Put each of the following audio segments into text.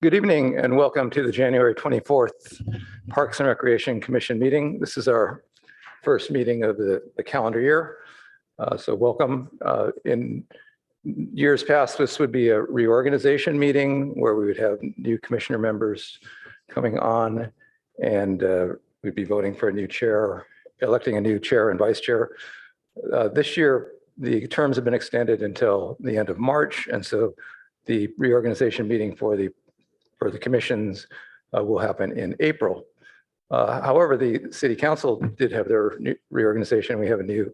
Good evening and welcome to the January 24th Parks and Recreation Commission meeting. This is our first meeting of the calendar year. So welcome. In years past, this would be a reorganization meeting where we would have new commissioner members coming on and we'd be voting for a new chair, electing a new chair and vice chair. This year, the terms have been extended until the end of March. And so the reorganization meeting for the commissions will happen in April. However, the city council did have their new reorganization. We have a new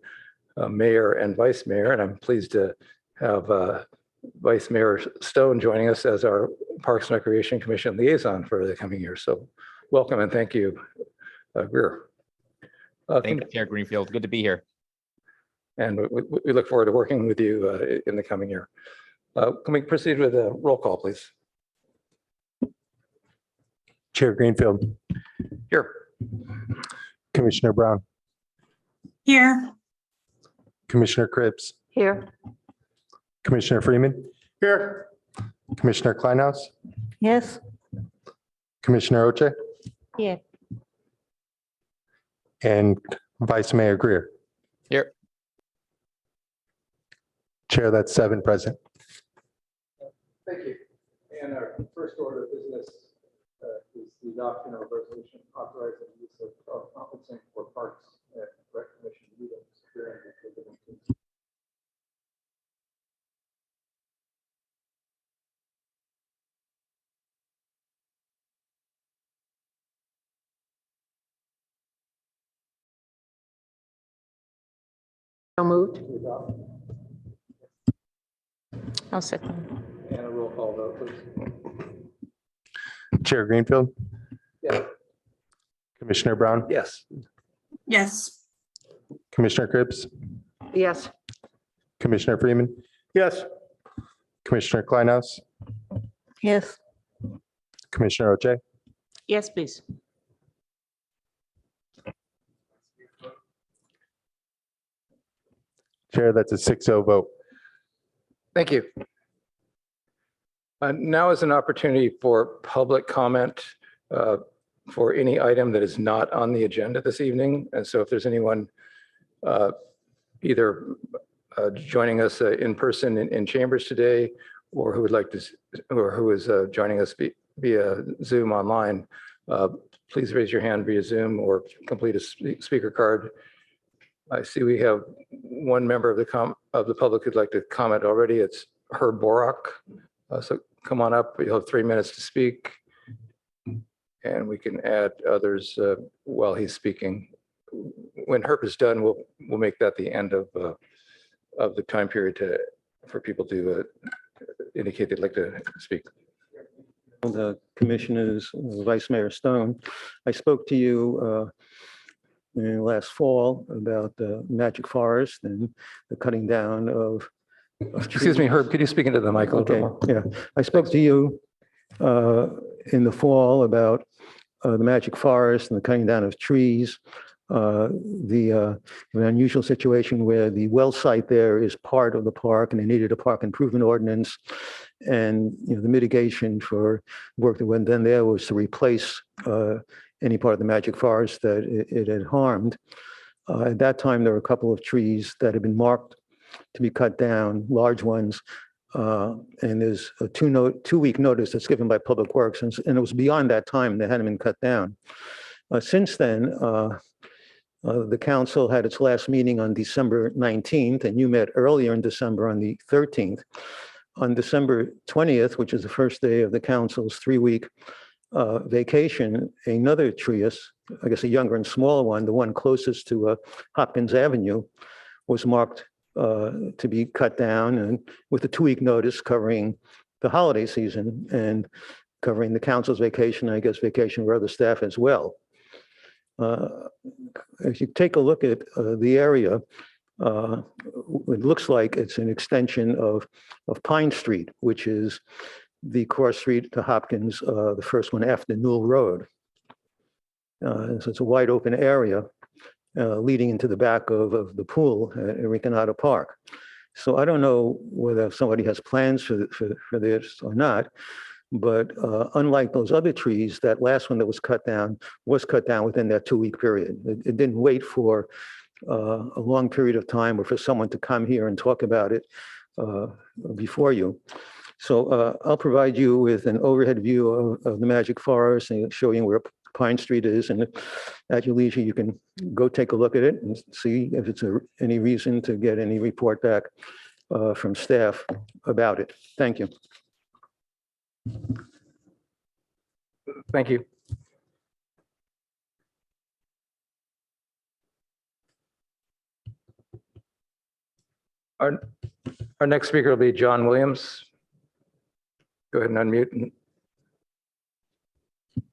mayor and vice mayor, and I'm pleased to have Vice Mayor Stone joining us as our Parks and Recreation Commission liaison for the coming year. So welcome and thank you, Greer. Thank you, Chair Greenfield. Good to be here. And we look forward to working with you in the coming year. Can we proceed with a roll call, please? Chair Greenfield. Here. Commissioner Brown. Here. Commissioner Cripps. Here. Commissioner Freeman. Here. Commissioner Kleinhaus. Yes. Commissioner Oche. Yeah. And Vice Mayor Greer. Here. Chair, that's 7 present. Thank you. And our first order of business is the adoption of a resolution authorizing the use of conferencing for parks and rec commission meetings during the COVID-19. So moved. To adopt. I'll second. And a roll call vote, please. Chair Greenfield. Yeah. Commissioner Brown. Yes. Yes. Commissioner Cripps. Yes. Commissioner Freeman. Yes. Commissioner Kleinhaus. Yes. Commissioner Oche. Yes, please. Chair, that's a 6-0 vote. Thank you. Now is an opportunity for public comment for any item that is not on the agenda this evening. And so if there's anyone either joining us in person in chambers today, or who would like to, or who is joining us via Zoom online, please raise your hand via Zoom or complete a speaker card. I see we have one member of the public who'd like to comment already. It's Herb Borak. So come on up. You'll have 3 minutes to speak, and we can add others while he's speaking. When Herb is done, we'll make that the end of the time period for people to indicate they'd like to speak. The commissioners, Vice Mayor Stone, I spoke to you last fall about the magic forest and the cutting down of Excuse me, Herb, could you speak into the mic a little bit more? Yeah, I spoke to you in the fall about the magic forest and the cutting down of trees, the unusual situation where the well site there is part of the park and they needed a park improvement ordinance. And the mitigation for work that went done there was to replace any part of the magic forest that it had harmed. At that time, there were a couple of trees that had been marked to be cut down, large ones. And there's a 2-week notice that's given by Public Works. And it was beyond that time, they hadn't been cut down. Since then, the council had its last meeting on December 19th, and you met earlier in December on the 13th. On December 20th, which is the first day of the council's 3-week vacation, another tree, I guess a younger and smaller one, the one closest to Hopkins Avenue, was marked to be cut down, and with a 2-week notice covering the holiday season and covering the council's vacation, I guess vacation for other staff as well. If you take a look at the area, it looks like it's an extension of Pine Street, which is the cross street to Hopkins, the first one after Newell Road. So it's a wide open area leading into the back of the pool at Enricanado Park. So I don't know whether somebody has plans for this or not, But unlike those other trees, that last one that was cut down within that 2-week period. It didn't wait for a long period of time or for someone to come here and talk about it before you. So I'll provide you with an overhead view of the Magic Forest and show you where Pine Street is. And at your leisure, you can go take a look at it and see if it's any reason to get any report back from staff about it. Thank you. Thank you. Our next speaker will be John Williams. Go ahead and unmute.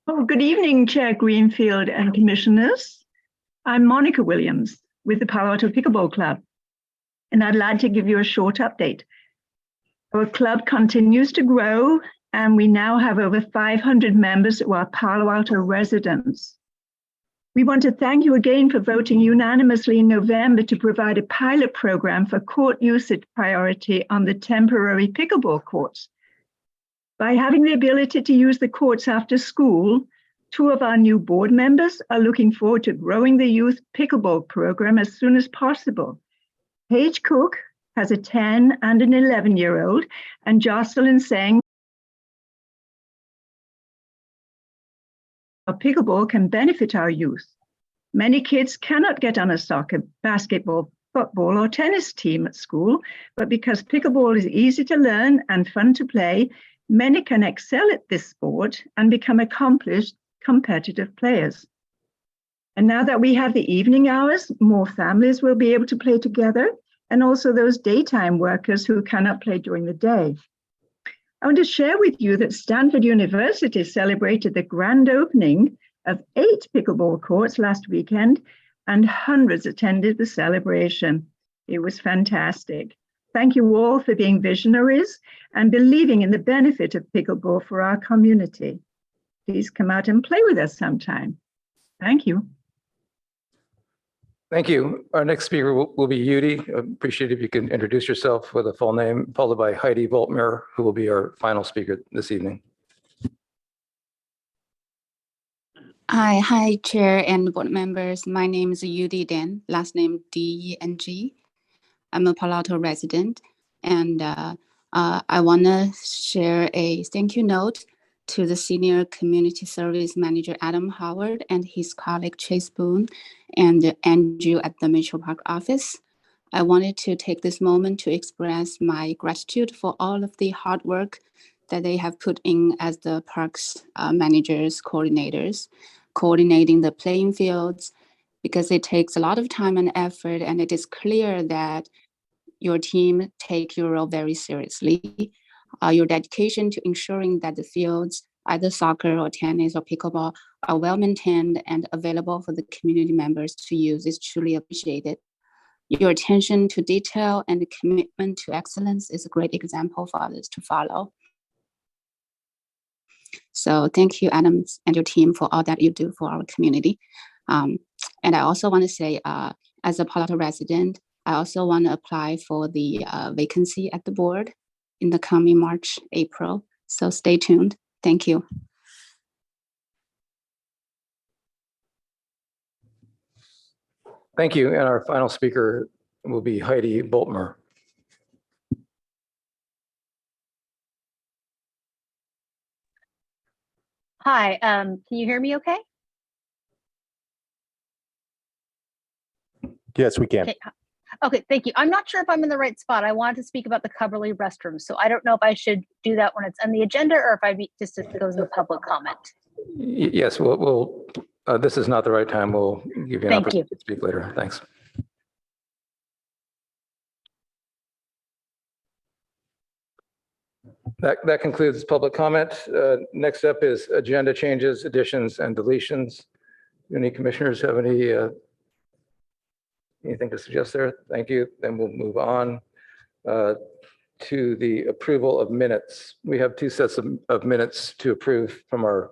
Oh, good evening, Chair Greenfield and Commissioners. I'm Monica Williams with the Palo Alto Pickleball Club, and I'd like to give you a short update. Our club continues to grow, and we now have over 500 members who are Palo Alto residents. We want to thank you again for voting unanimously in November to provide a pilot program for court usage priority on the temporary pickleball courts. By having the ability to use the courts after school, 2 of our new board members are looking forward to growing the youth pickleball program as soon as possible. Paige Cook has a 10 and an 11-year-old, and Jocelyn Seng. Pickleball can benefit our youth. Many kids cannot get on a soccer, basketball, football, or tennis team at school, but because pickleball is easy to learn and fun to play, many can excel at this sport and become accomplished competitive players. And now that we have the evening hours, more families will be able to play together, and also those daytime workers who cannot play during the day. I want to share with you that Stanford University celebrated the grand opening of 8 pickleball courts last weekend, and hundreds attended the celebration. It was fantastic. Thank you all for being visionaries and believing in the benefit of pickleball for our community. Please come out and play with us sometime. Thank you. Thank you. Our next speaker will be Yudi. I appreciate if you can introduce yourself with a full name, followed by Heidi Voltmer, who will be our final speaker this evening. Hi, Chair and board members. My name is Yudi Den, last name D-E-N-G. I'm a Palo Alto resident, and I want to share a thank you note to the Senior Community Service Manager Adam Howard and his colleague Chase Boone and Andrew at the Mitchell Park office. I wanted to take this moment to express my gratitude for all of the hard work that they have put in as the parks managers, coordinators, coordinating the playing fields, because it takes a lot of time and effort, and it is clear that your team take your role very seriously. Your dedication to ensuring that the fields, either soccer or tennis or pickleball, are well maintained and available for the community members to use is truly appreciated. Your attention to detail and commitment to excellence is a great example for others to follow. So thank you, Adam, and your team for all that you do for our community. And I also want to say, as a Palo Alto resident, I also want to apply for the vacancy at the board in the coming March, April. So stay tuned. Thank you. Thank you. And our final speaker will be Heidi Voltmer. Hi, can you hear me okay? Yes, we can. Okay, thank you. I'm not sure if I'm in the right spot. I wanted to speak about the Coverly restrooms. So I don't know if I should do that when it's on the agenda or if I just goes into public comment. Yes, this is not the right time. We'll give you an opportunity to speak later. Thanks. That concludes public comment. Next up is agenda changes, additions, and deletions. Do any commissioners have anything to suggest there? Thank you. Then we'll move on to the approval of minutes. We have 2 sets of minutes to approve from our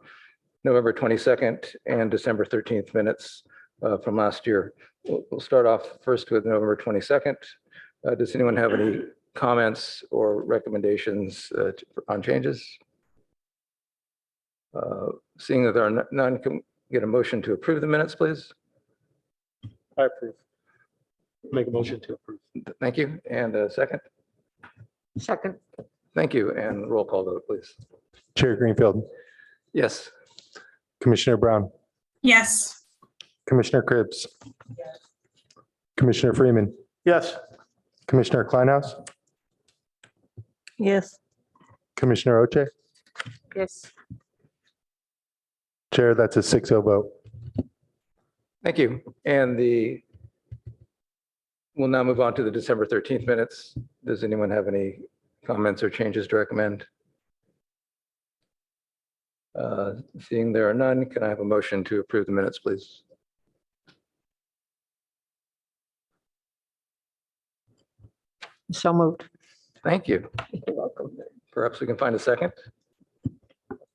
November 22nd and December 13th minutes from last year. We'll start off first with November 22nd. Does anyone have any comments or recommendations on changes? Seeing that there are none, can we get a motion to approve the minutes, please? I approve. Make a motion to approve. Thank you. And a second? Second. Thank you. And roll call vote, please. Chair Greenfield, Yes. Commissioner Brown, Yes. Commissioner Cribbs, Commissioner Freeman, Yes. Commissioner Kleinhaus, Yes. Commissioner Oche. Yes. Chair, that's a 6-0 vote. Thank you. And we'll now move on to the December 13th minutes. Does anyone have any comments or changes to recommend? Seeing there are none, can I have a motion to approve the minutes, please? So moved. Thank you. You're welcome. Perhaps we can find a second.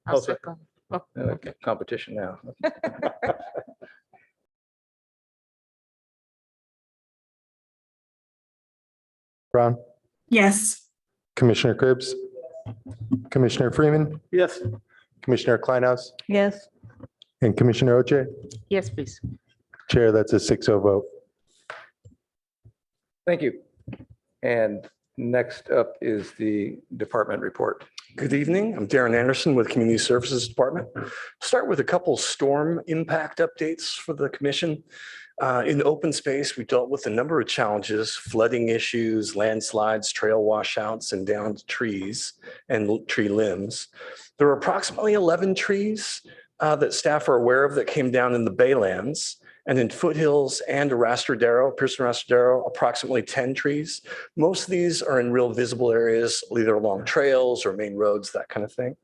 I'll second. Okay, competition now. Brown, Yes. Commissioner Cribbs, Commissioner Freeman, Yes. Commissioner Kleinhaus, Yes. and Commissioner Oche. Yes, please. Chair, that's a 6-0 vote. Thank you. And next up is the department report. Good evening. I'm Darren Anderson with Community Services Department. Start with a couple storm impact updates for the commission. In open space, we dealt with a number of challenges: flooding issues, landslides, trail washouts, and downed trees and tree limbs. There were approximately 11 trees that staff are aware of that came down in the Baylands. And in foothills and Pearson Arastradero, approximately 10 trees. Most of these are in real visible areas, either along trails or main roads, that kind of thing.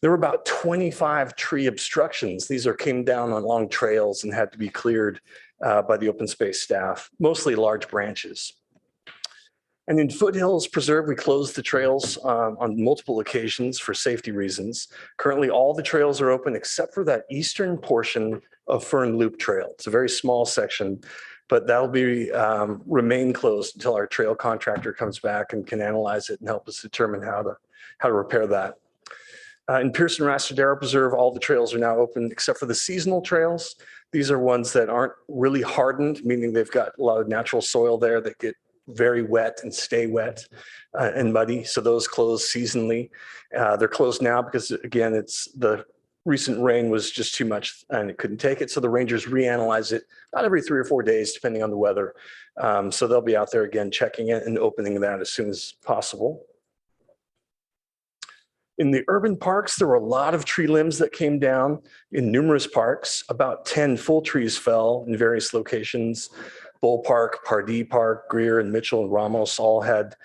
There were about 25 tree obstructions. These came down on long trails and had to be cleared by the open space staff, mostly large branches. And in Foothills Preserve, we closed the trails on multiple occasions for safety reasons. Currently, all the trails are open except for that eastern portion of Fern Loop Trail. It's a very small section, but that'll be remain closed until our trail contractor comes back and can analyze it and help us determine how to repair that. In Pearson Arastradero Preserve, all the trails are now open except for the seasonal trails. These are ones that aren't really hardened, meaning they've got a lot of natural soil there that get very wet and stay wet and muddy. So those close seasonally. They're closed now because, again, the recent rain was just too much and it couldn't take it. So the rangers reanalyze it about every 3 or 4 days, depending on the weather. So they'll be out there again, checking it and opening that as soon as possible. In the urban parks, there were a lot of tree limbs that came down in numerous parks. About 10 full trees fell in various locations. Bull Park, Pardee Park, Greer, and Mitchell and Ramos all had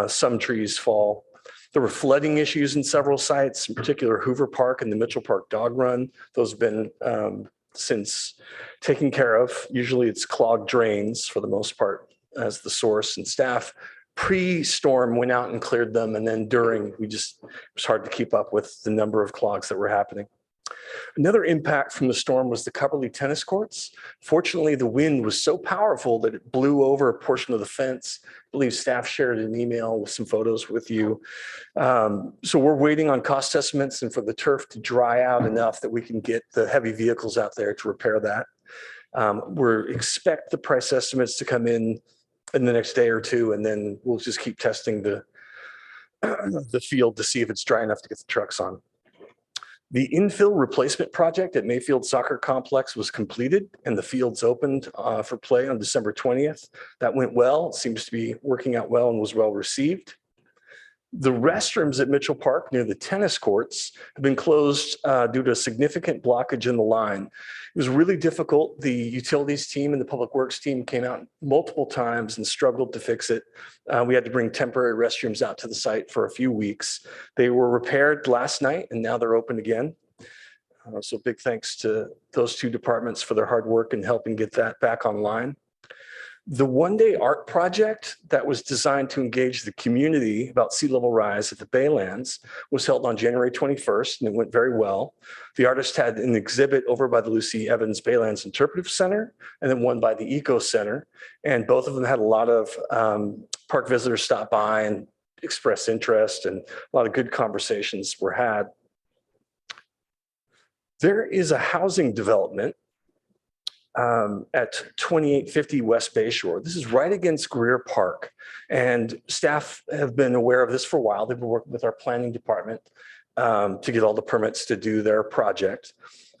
some trees fall. There were flooding issues in several sites, in particular Hoover Park and the Mitchell Park Dog Run. Those have been since taken care of. Usually it's clogged drains for the most part as the source, and staff pre-storm went out and cleared them. And then during, it was hard to keep up with the number of clogs that were happening. Another impact from the storm was the Cupperley tennis courts. Fortunately, the wind was so powerful that it blew over a portion of the fence. I believe staff shared an email with some photos with you. So we're waiting on cost estimates and for the turf to dry out enough that we can get the heavy vehicles out there to repair that. We expect the price estimates to come in the next day or two, and then we'll just keep testing the field to see if it's dry enough to get the trucks on. The infill replacement project at Mayfield Soccer Complex was completed and the fields opened for play on December 20th. That went well. It seems to be working out well and was well received. The restrooms at Mitchell Park near the tennis courts have been closed due to a significant blockage in the line. It was really difficult. The utilities team and the public works team came out multiple times and struggled to fix it. We had to bring temporary restrooms out to the site for a few weeks. They were repaired last night and now they're open again. So big thanks to those two departments for their hard work in helping get that back online. The one-day art project that was designed to engage the community about sea level rise at the Baylands was held on January 21st, and it went very well. The artist had an exhibit over by the Lucy Evans Baylands Interpretive Center, and then one by the Eco Center. And both of them had a lot of park visitors stop by and express interest, and a lot of good conversations were had. There is a housing development at 2850 West Bay Shore. This is right against Greer Park. And staff have been aware of this for a while. They've been working with our planning department to get all the permits to do their project.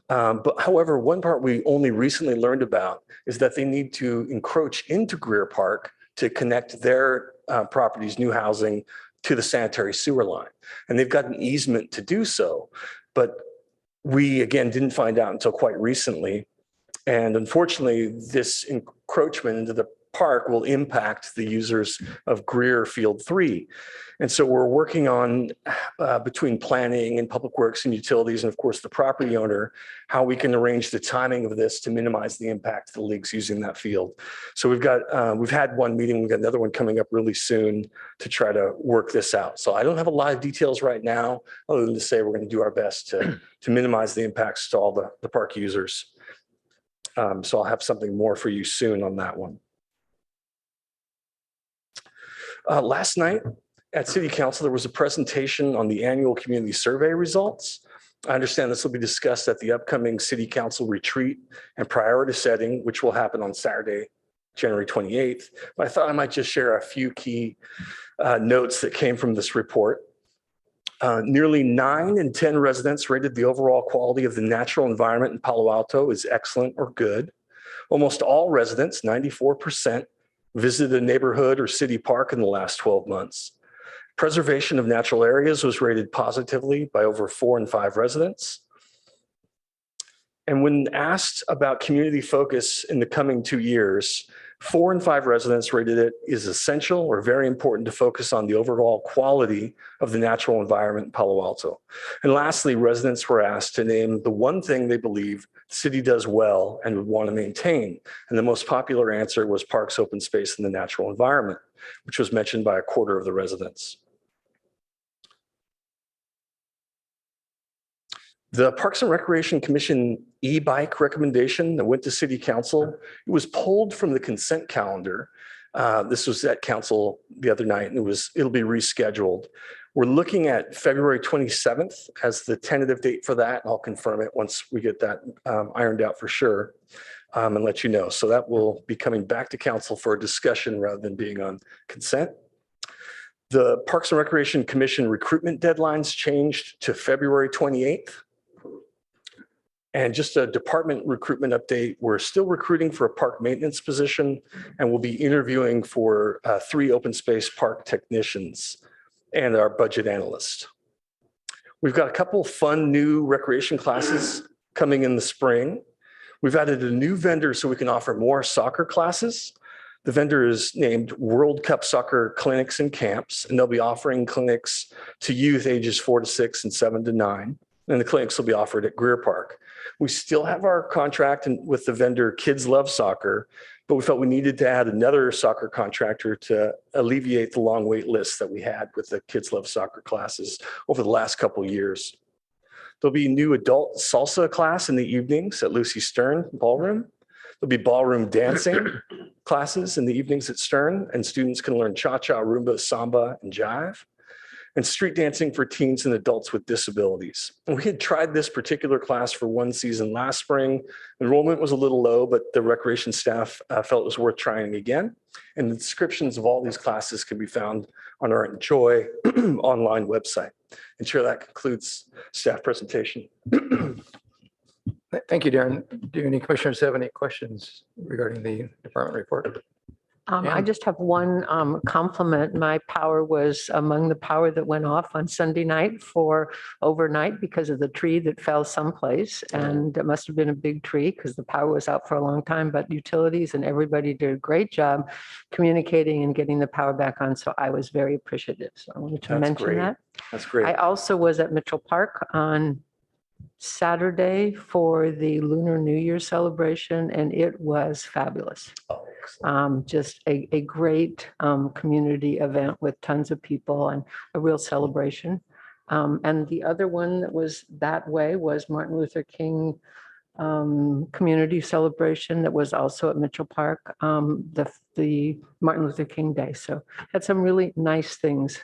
But however, one part we only recently learned about is that they need to encroach into Greer Park to connect their property's new housing to the sanitary sewer line. And they've got an easement to do so. But we, again, didn't find out until quite recently. And unfortunately, this encroachment into the park will impact the users of Greer Field 3. And so we're working on, between planning and public works and utilities, and of course the property owner, how we can arrange the timing of this to minimize the impact to the leagues using that field. So we've had one meeting, we've got another one coming up really soon to try to work this out. So I don't have a lot of details right now, other than to say we're going to do our best to minimize the impacts to all the park users. So I'll have something more for you soon on that one. Last night at City Council, there was a presentation on the annual community survey results. I understand this will be discussed at the upcoming City Council retreat and priority setting, which will happen on Saturday, January 28th. But I thought I might just share a few key notes that came from this report. Nearly 9 in 10 residents rated the overall quality of the natural environment in Palo Alto as excellent or good. Almost all residents, 94%, visited a neighborhood or city park in the last 12 months. Preservation of natural areas was rated positively by over 4 in 5 residents. And when asked about community focus in the coming 2 years, 4 in 5 residents rated it is essential or very important to focus on the overall quality of the natural environment in Palo Alto. And lastly, residents were asked to name the one thing they believe the city does well and would want to maintain. And the most popular answer was parks, open space, and the natural environment, which was mentioned by 1/4 of the residents. The Parks and Recreation Commission e-bike recommendation that went to City Council, it was pulled from the consent calendar. This was at council the other night, and it'll be rescheduled. We're looking at February 27th as the tentative date for that. I'll confirm it once we get that ironed out for sure, and let you know. So that will be coming back to council for a discussion rather than being on consent. The Parks and Recreation Commission recruitment deadlines changed to February 28th. And just a department recruitment update, we're still recruiting for a park maintenance position, and we'll be interviewing for 3 open space park technicians and our budget analyst. We've got a couple fun new recreation classes coming in the spring. We've added a new vendor so we can offer more soccer classes. The vendor is named World Cup Soccer Clinics and Camps, and they'll be offering clinics to youth ages 4 to 6 and 7 to 9. And the clinics will be offered at Greer Park. We still have our contract with the vendor Kids Love Soccer, but we felt we needed to add another soccer contractor to alleviate the long wait lists that we had with the Kids Love Soccer classes over the last couple of years. There'll be a new adult salsa class in the evenings at Lucy Stern Ballroom. There'll be ballroom dancing classes in the evenings at Stern, and students can learn cha-cha, rumba, samba, and jive. And street dancing for teens and adults with disabilities. And we had tried this particular class for 1 season last spring. Enrollment was a little low, but the recreation staff felt it was worth trying again. And the descriptions of all these classes can be found on our Enjoy online website. And Chair, that concludes staff presentation. Thank you, Darren. Do any commissioners have any questions regarding the department report? I just have one compliment. My power was among the power that went off on Sunday night for overnight because of the tree that fell someplace. And it must have been a big tree because the power was out for a long time, but utilities and everybody did a great job communicating and getting the power back on. So I was very appreciative. So I wanted to mention great. that. That's great. I also was at Mitchell Park on Saturday for the Lunar New Year celebration, and it was fabulous. Oh, excellent. Just a great community event with tons of people and a real celebration. And the other one that was that way was Martin Luther King community celebration that was also at Mitchell Park, the Martin Luther King Day. So had some really nice things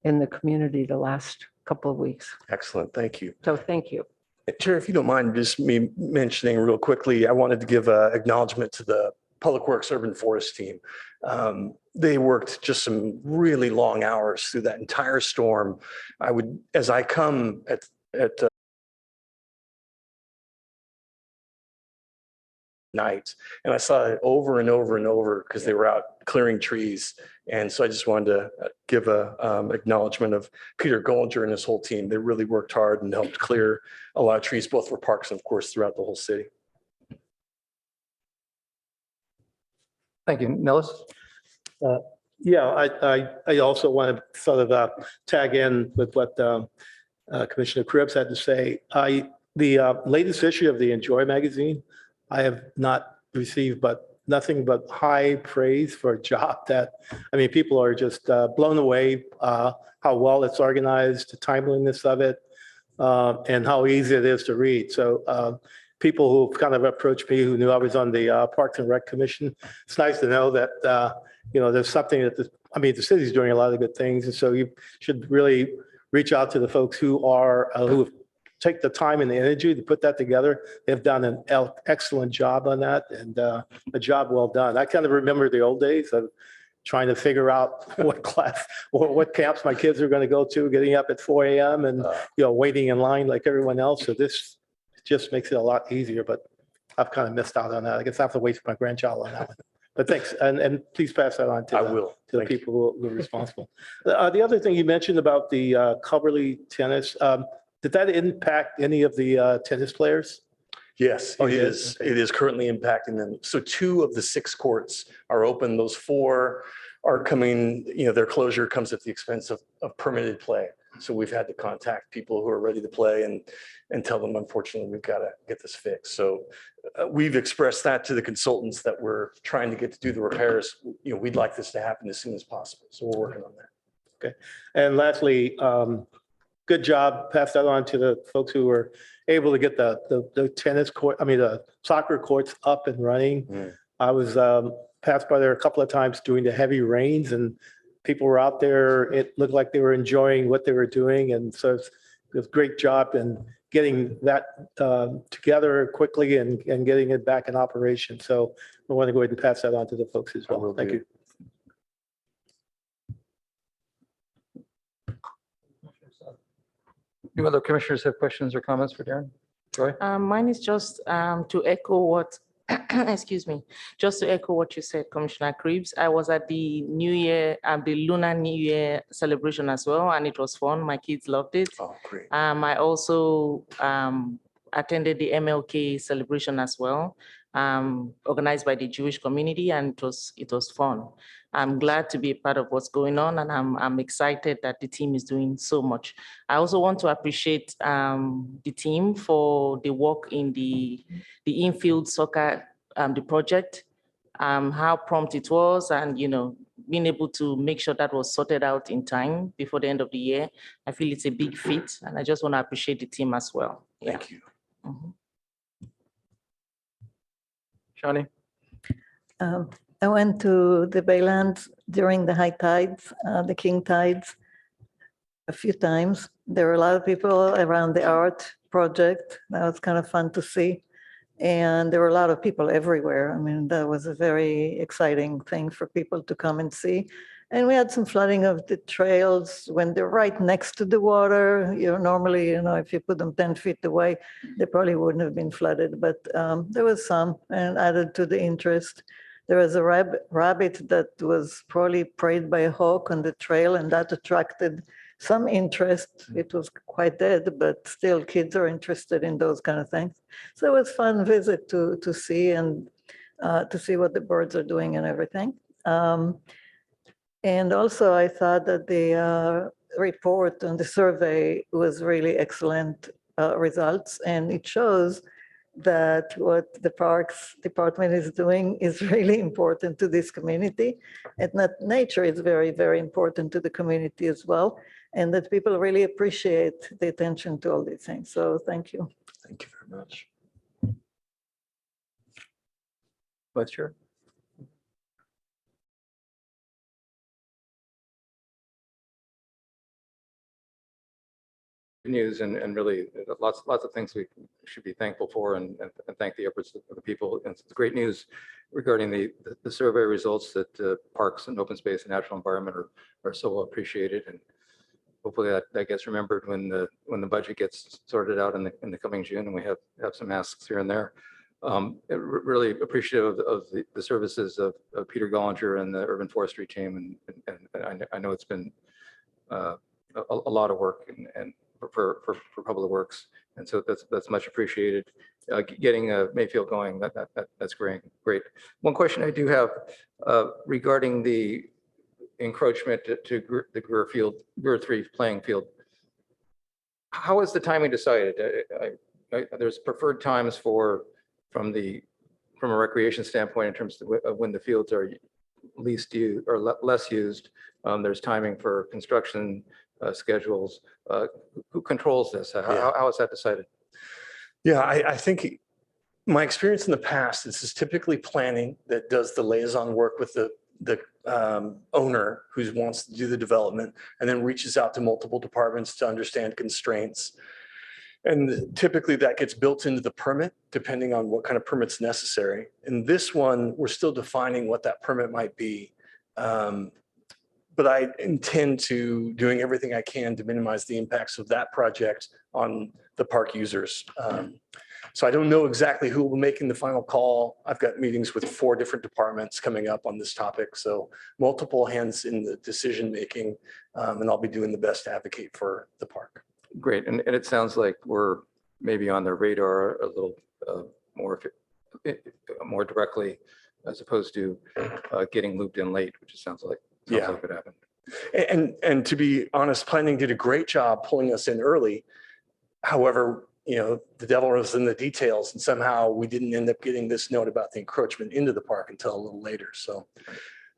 in the community the last couple of weeks. Excellent. Thank you. So thank you. Chair, if you don't mind just me mentioning real quickly, I wanted to give acknowledgement to the Public Works Urban Forest team. They worked just some really long hours through that entire storm. As I come at night, and I saw it over and over and over because they were out clearing trees. And so I just wanted to give a acknowledgement of Peter Gollinger and his whole team. They really worked hard and helped clear a lot of trees, both for parks and of course throughout the whole city. Thank you. Nellis? Yeah, I also want to sort of tag in with what Commissioner Cribbs had to say. The latest issue of the Enjoy magazine, I have not received nothing but high praise for a job that, I mean, people are just blown away how well it's organized, the timeliness of it, and how easy it is to read. So people who've kind of approached me who knew I was on the Parks and Rec Commission, it's nice to know that, there's something that the city's doing a lot of good things. And so you should really reach out to the folks who take the time and the energy to put that together. They've done an excellent job on that, and a job well done. I kind of remember the old days of trying to figure out what class or what camps my kids are going to go to, getting up at 4 a.m. and waiting in line like everyone else. So this just makes it a lot easier, but I've kind of missed out on that. I guess I have to wait for my grandchild on that one. But thanks, and please pass that on to the people who are responsible. The other thing you mentioned about the Coverly tennis, did that impact any of the tennis players? Yes, it is. Okay. It is currently impacting them. So 2 of the 6 courts are open. Those 4 are coming, their closure comes at the expense of permitted play. So we've had to contact people who are ready to play and tell them, unfortunately, we've got to get this fixed. So we've expressed that to the consultants that we're trying to get to do the repairs. We'd like this to happen as soon as possible. So we're working on that. Okay. And lastly, good job. Pass that on to the folks who were able to get the tennis court, the soccer courts up and running. I was passed by there a couple of times during the heavy rains, and people were out there. It looked like they were enjoying what they were doing. And so it was a great job in getting that together quickly and getting it back in operation. So I want to go ahead and pass that on to the folks as well. Thank you. Do other commissioners have questions or comments for Darren? Joy? Mine is just to echo what, excuse me, just to echo what you said, Commissioner Cribbs. I was at the New Year, the Lunar New Year celebration as well, and it was fun. My kids loved it. Oh, great. I also attended the MLK celebration as well, organized by the Jewish community, and it was fun. I'm glad to be a part of what's going on, and I'm excited that the team is doing so much. I also want to appreciate the team for the work in the infield soccer, the project, how prompt it was, and being able to make sure that was sorted out in time before the end of the year. I feel it's a big feat, and I just want to appreciate the team as well. Thank you. Shani? I went to the Baylands during the high tides, the king tides, a few times. There were a lot of people around the art project. That was kind of fun to see. And there were a lot of people everywhere. I mean, that was a very exciting thing for people to come and see. And we had some flooding of the trails when they're right next to the water. Normally, if you put them 10 feet away, they probably wouldn't have been flooded. But there was some, and added to the interest. There was a rabbit that was probably preyed by a hawk on the trail, and that attracted some interest. It was quite dead, but still kids are interested in those kind of things. So it was a fun visit to see and to see what the birds are doing and everything. And also I thought that the report on the survey was really excellent results, and it shows that what the Parks Department is doing is really important to this community, and that nature is very, very important to the community as well, and that people really appreciate the attention to all these things. So thank you. Thank you very much. Vice Chair? news and really lots of things we should be thankful for and thank the efforts of the people. And it's great news regarding the survey results that parks and open space and natural environment are so well appreciated. And hopefully that gets remembered when the budget gets sorted out in the coming June and we have some asks here and there. Really appreciative of the services of Peter Gollinger and the urban forestry team. And I know it's been a lot of work and for Public Works. And so that's much appreciated. Getting Mayfield going, that's great. One question I do have regarding the encroachment to the Greer 3 playing field. How is the timing decided? There's preferred times from a recreation standpoint in terms of when the fields are least used or less used. There's timing for construction schedules. Who controls this? How is that decided? Yeah, I think my experience in the past, this is typically planning that does the liaison work with the owner who wants to do the development and then reaches out to multiple departments to understand constraints. And typically that gets built into the permit, depending on what kind of permit's necessary. In this one, we're still defining what that permit might be. But I intend to doing everything I can to minimize the impacts of that project on the park users. So I don't know exactly who will be making the final call. I've got meetings with 4 different departments coming up on this topic. So multiple hands in the decision making, and I'll be doing the best to advocate for the park. Great. And it sounds like we're maybe on their radar a little more directly as opposed to getting looped in late, which it sounds like could happen. And to be honest, planning did a great job pulling us in early. However, the devil was in the details, and somehow we didn't end up getting this note about the encroachment into the park until a little later. So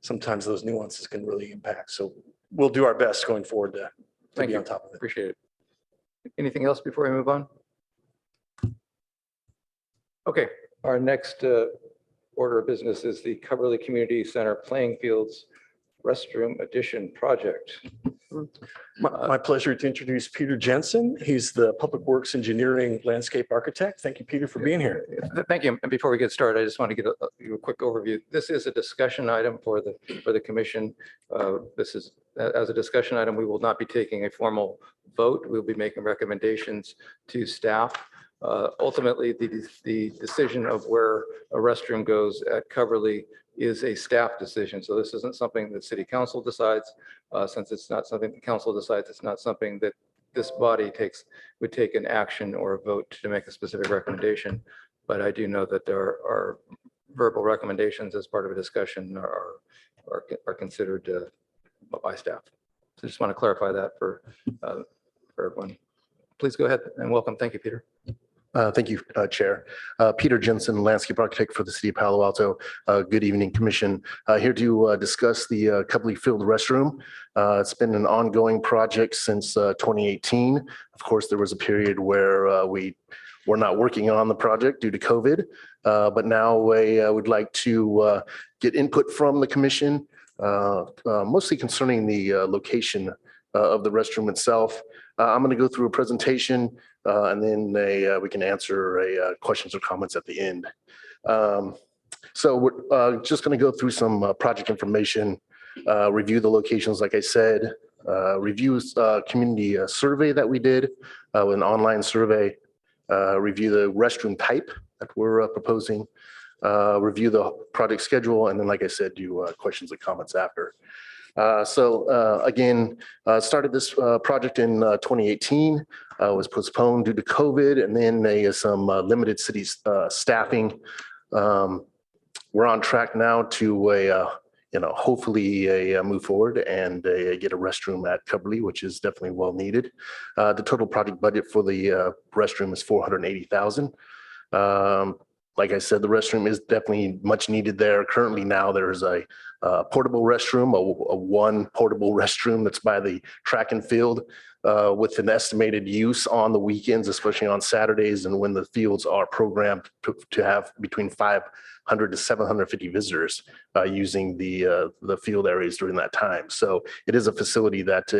sometimes those nuances can really impact. So we'll do our best going forward to be on top of it. Appreciate it. Anything else before we move on? Okay, our next order of business is the Coverly Community Center Playing Fields Restroom Addition Project. My pleasure to introduce Peter Jensen. He's the Public Works Engineering Landscape Architect. Thank you, Peter, for being here. Thank you. And before we get started, I just want to give a quick overview. This is a discussion item for the commission. This is as a discussion item. We will not be taking a vote. We'll be making recommendations to staff. Ultimately, the decision of where a restroom goes at Coverly is a staff decision. So this isn't something that city council decides. Since it's not something the council decides, it's not something that this body would take an action or a vote to make a specific recommendation. But I do know that there are verbal recommendations as part of a discussion are considered by staff. So just want to clarify that for everyone. Please go ahead and welcome. Thank you, Peter. Thank you, Chair. Peter Jensen, Landscape Architect for the City of Palo Alto. Good evening, Commission. Here to discuss the Coverly Field restroom. It's been an ongoing project since 2018. Of course, there was a period where we were not working on the project due to COVID, but now I would like to get input from the Commission, mostly concerning the location of the restroom itself. I'm going to go through a presentation and then we can answer questions or comments at the end. So we're just going to go through some project information, review the locations, like I said, review community survey that we did, an online survey, review the restroom type that we're proposing, review the project schedule, and then, like I said, do questions and comments after. Again, started this project in 2018, was postponed due to COVID, and then some limited city staffing. We're on track now to hopefully move forward and get a restroom at Coverly, which is definitely well needed. The total project budget for the restroom is $480,000. Like I said, the restroom is definitely much needed there. Currently now there's a portable restroom, a one portable restroom that's by the track and field with an estimated use on the weekends, especially on Saturdays and when the fields are programmed to have between 500 to 750 visitors using the field areas during that time. So it is a facility that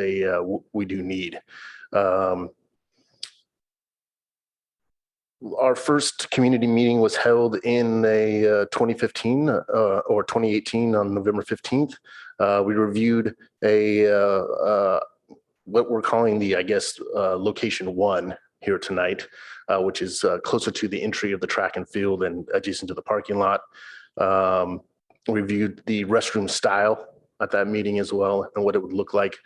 we do need. Our first community meeting was held in 2015 or 2018 on November 15th. We reviewed what we're calling the, location 1 here tonight, which is closer to the entry of the track and field and adjacent to the parking lot. Reviewed the restroom style at that meeting as well and what it would look like.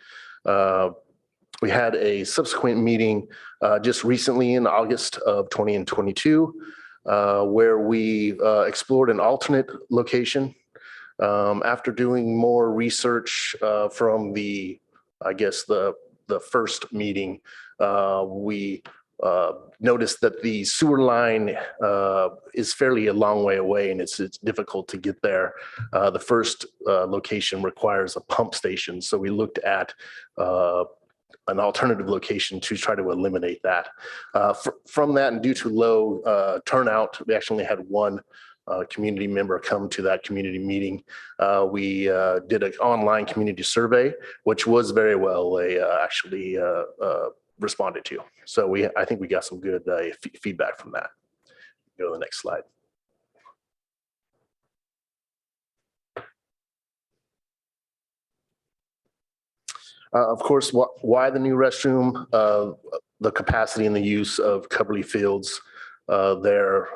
We had a subsequent meeting just recently in August of 2022 where we explored an alternate location. After doing more research from the first meeting, we noticed that the sewer line is fairly a long way away and it's difficult to get there. The first location requires a pump station. So we looked at an alternative location to try to eliminate that. From that, and due to low turnout, we actually had one community member come to that community meeting. We did an online community survey, which was very well responded to. So I think we got some good feedback from that. Go to the next slide. Of course, why the new restroom? The capacity and the use of Coverly Fields, their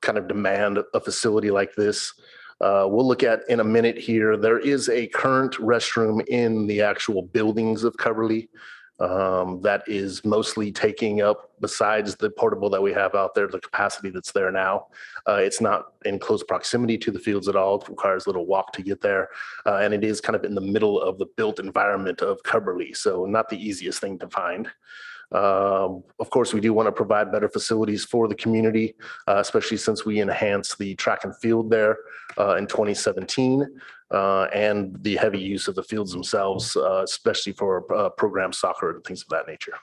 kind of demand a facility like this. We'll look at in a minute here. There is a current restroom in the actual buildings of Coverly that is mostly taking up, besides the portable that we have out there, the capacity that's there now. It's not in close proximity to the fields at all. It requires a little walk to get there. And it is kind of in the middle of the built environment of Coverly, so not the easiest thing to find. Of course, we do want to provide better facilities for the community, especially since we enhanced the track and field there in 2017, and the heavy use of the fields themselves, especially for program soccer and things of that nature.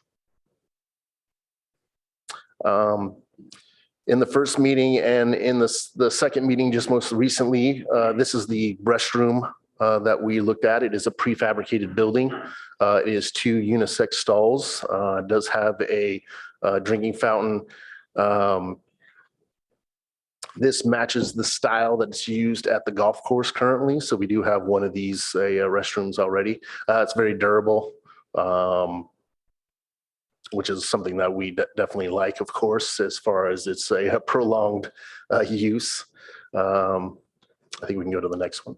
In the first meeting and in the second meeting just most recently, this is the restroom that we looked at. It is a prefabricated building. It is 2 unisex stalls. It does have a drinking fountain. This matches the style that's used at the golf course currently. So we do have one of these restrooms already. It's very durable, which is something that we definitely like, of course, as far as it's a prolonged use. I think we can go to the next one.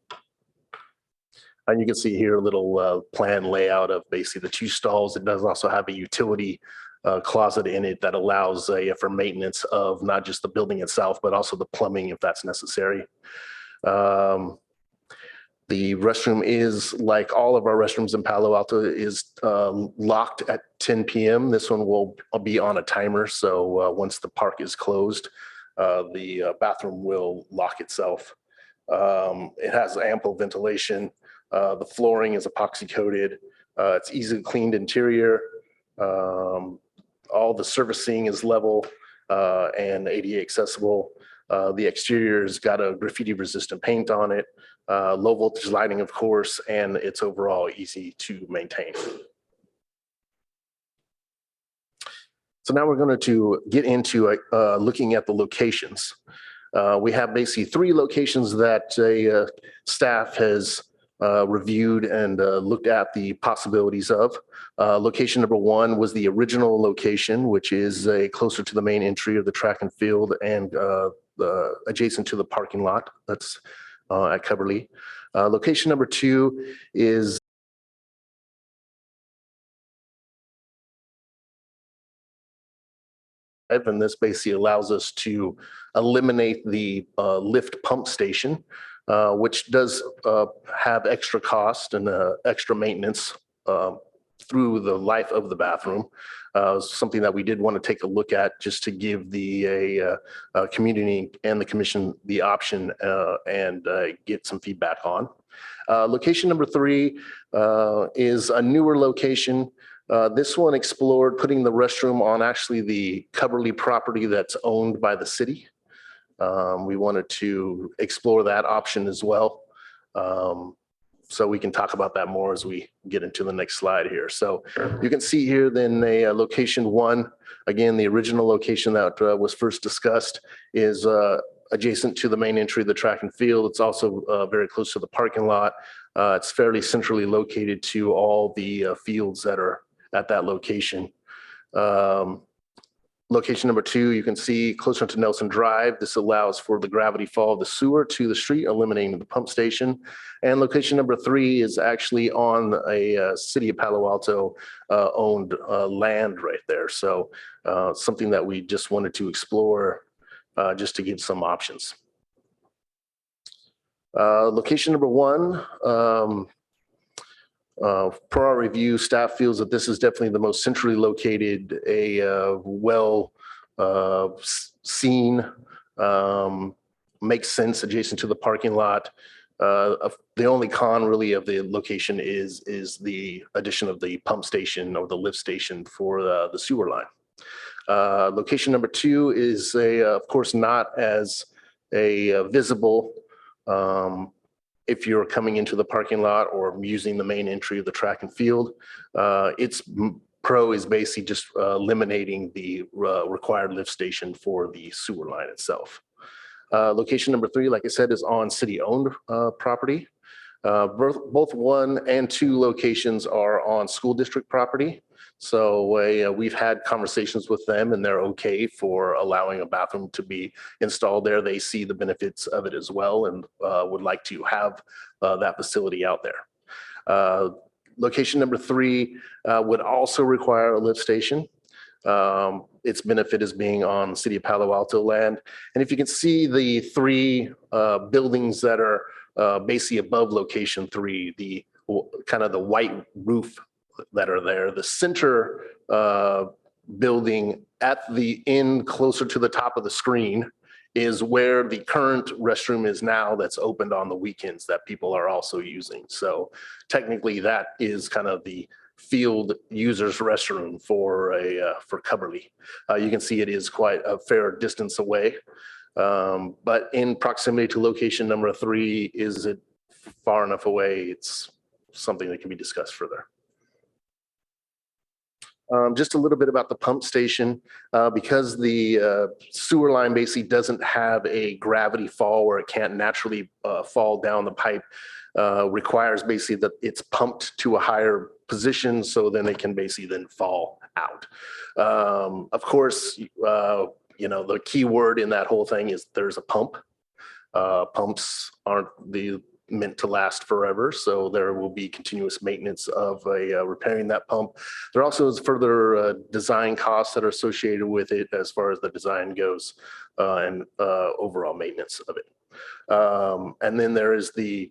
And you can see here a little plan layout of basically the 2 stalls. It does also have a utility closet in it that allows for maintenance of not just the building itself, but also the plumbing if that's necessary. The restroom is, like all of our restrooms in Palo Alto, is locked at 10 p.m. This one will be on a timer. So once the park is closed, the bathroom will lock itself. It has ample ventilation. The flooring is epoxy coated. It's easily cleaned interior. All the surfacing is level and ADA accessible. The exterior's got a graffiti resistant paint on it, low voltage lighting, of course, and it's overall easy to maintain. So now we're going to get into looking at the locations. We have basically 3 locations that staff has reviewed and looked at the possibilities of. Location number 1 was the original location, which is closer to the main entry of the track and field and adjacent to the parking lot that's at Coverly. Location number 2 is and this basically allows us to eliminate the lift pump station, which does have extra cost and extra maintenance through the life of the bathroom. Something that we did want to take a look at just to give the community and the commission the option and get some feedback on. Location number 3 is a newer location. This one explored putting the restroom on actually the Coverly property that's owned by the city. We wanted to explore that option as well. So we can talk about that more as we get into the next slide here. So you can see here then a location 1. Again, the original location that was first discussed is adjacent to the main entry of the track and field. It's also very close to the parking lot. It's fairly centrally located to all the fields that are at that location. Location number 2, you can see closer to Nelson Drive. This allows for the gravity fall of the sewer to the street, eliminating the pump station. And location number 3 is actually on a City of Palo Alto owned land right there. So something that we just wanted to explore just to give some options. Location number 1, per our review, staff feels that this is definitely the most centrally located, seen, makes sense adjacent to the parking lot. The only con really of the location is the addition of the pump station or the lift station for the sewer line. Location number 2 is of course not as visible if you're coming into the parking lot or using the main entry of the track and field. Its pro is basically just eliminating the required lift station for the sewer line itself. Location number 3, like I said, is on city-owned property. Both 1 and 2 locations are on school district property. So we've had conversations with them and they're okay for allowing a bathroom to be installed there. They see the benefits of it as well and would like to have that facility out there. Location number 3 would also require a lift station. Its benefit is being on City of Palo Alto land. And if you can see the 3 buildings that are basically above location 3, the kind of the white roof that are there, the center building at the end closer to the top of the screen is where the current restroom is now, that's opened on the weekends that people are also using. So technically that is kind of the field users restroom for Cubberly. You can see it is quite a fair distance away, but in proximity to location number 3, is it far enough away? It's something that can be discussed further. Just a little bit about the pump station. Because the sewer line basically doesn't have a gravity fall where it can't naturally fall down the pipe, requires basically that it's pumped to a higher position so then it can basically then fall out. Of course, the key word in that whole thing is there's a pump. Pumps aren't meant to last forever, so there will be continuous maintenance of repairing that pump. There also is further design costs that are associated with it as far as the design goes and overall maintenance of it. And then there is the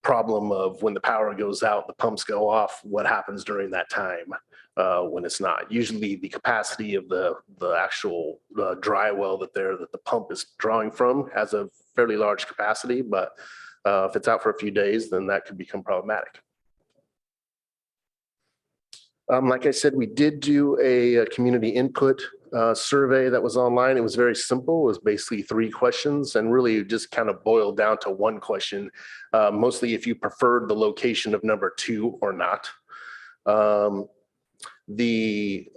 problem of when the power goes out, the pumps go off, what happens during that time when it's not. Usually the capacity of the actual dry well that the pump is drawing from has a fairly large capacity, but if it's out for a few days, then that could become problematic. Like I said, we did do a community input survey that was online. It was very simple. It was basically 3 questions and really just kind of boiled down to 1 question, mostly if you preferred the location of number 2 or not. The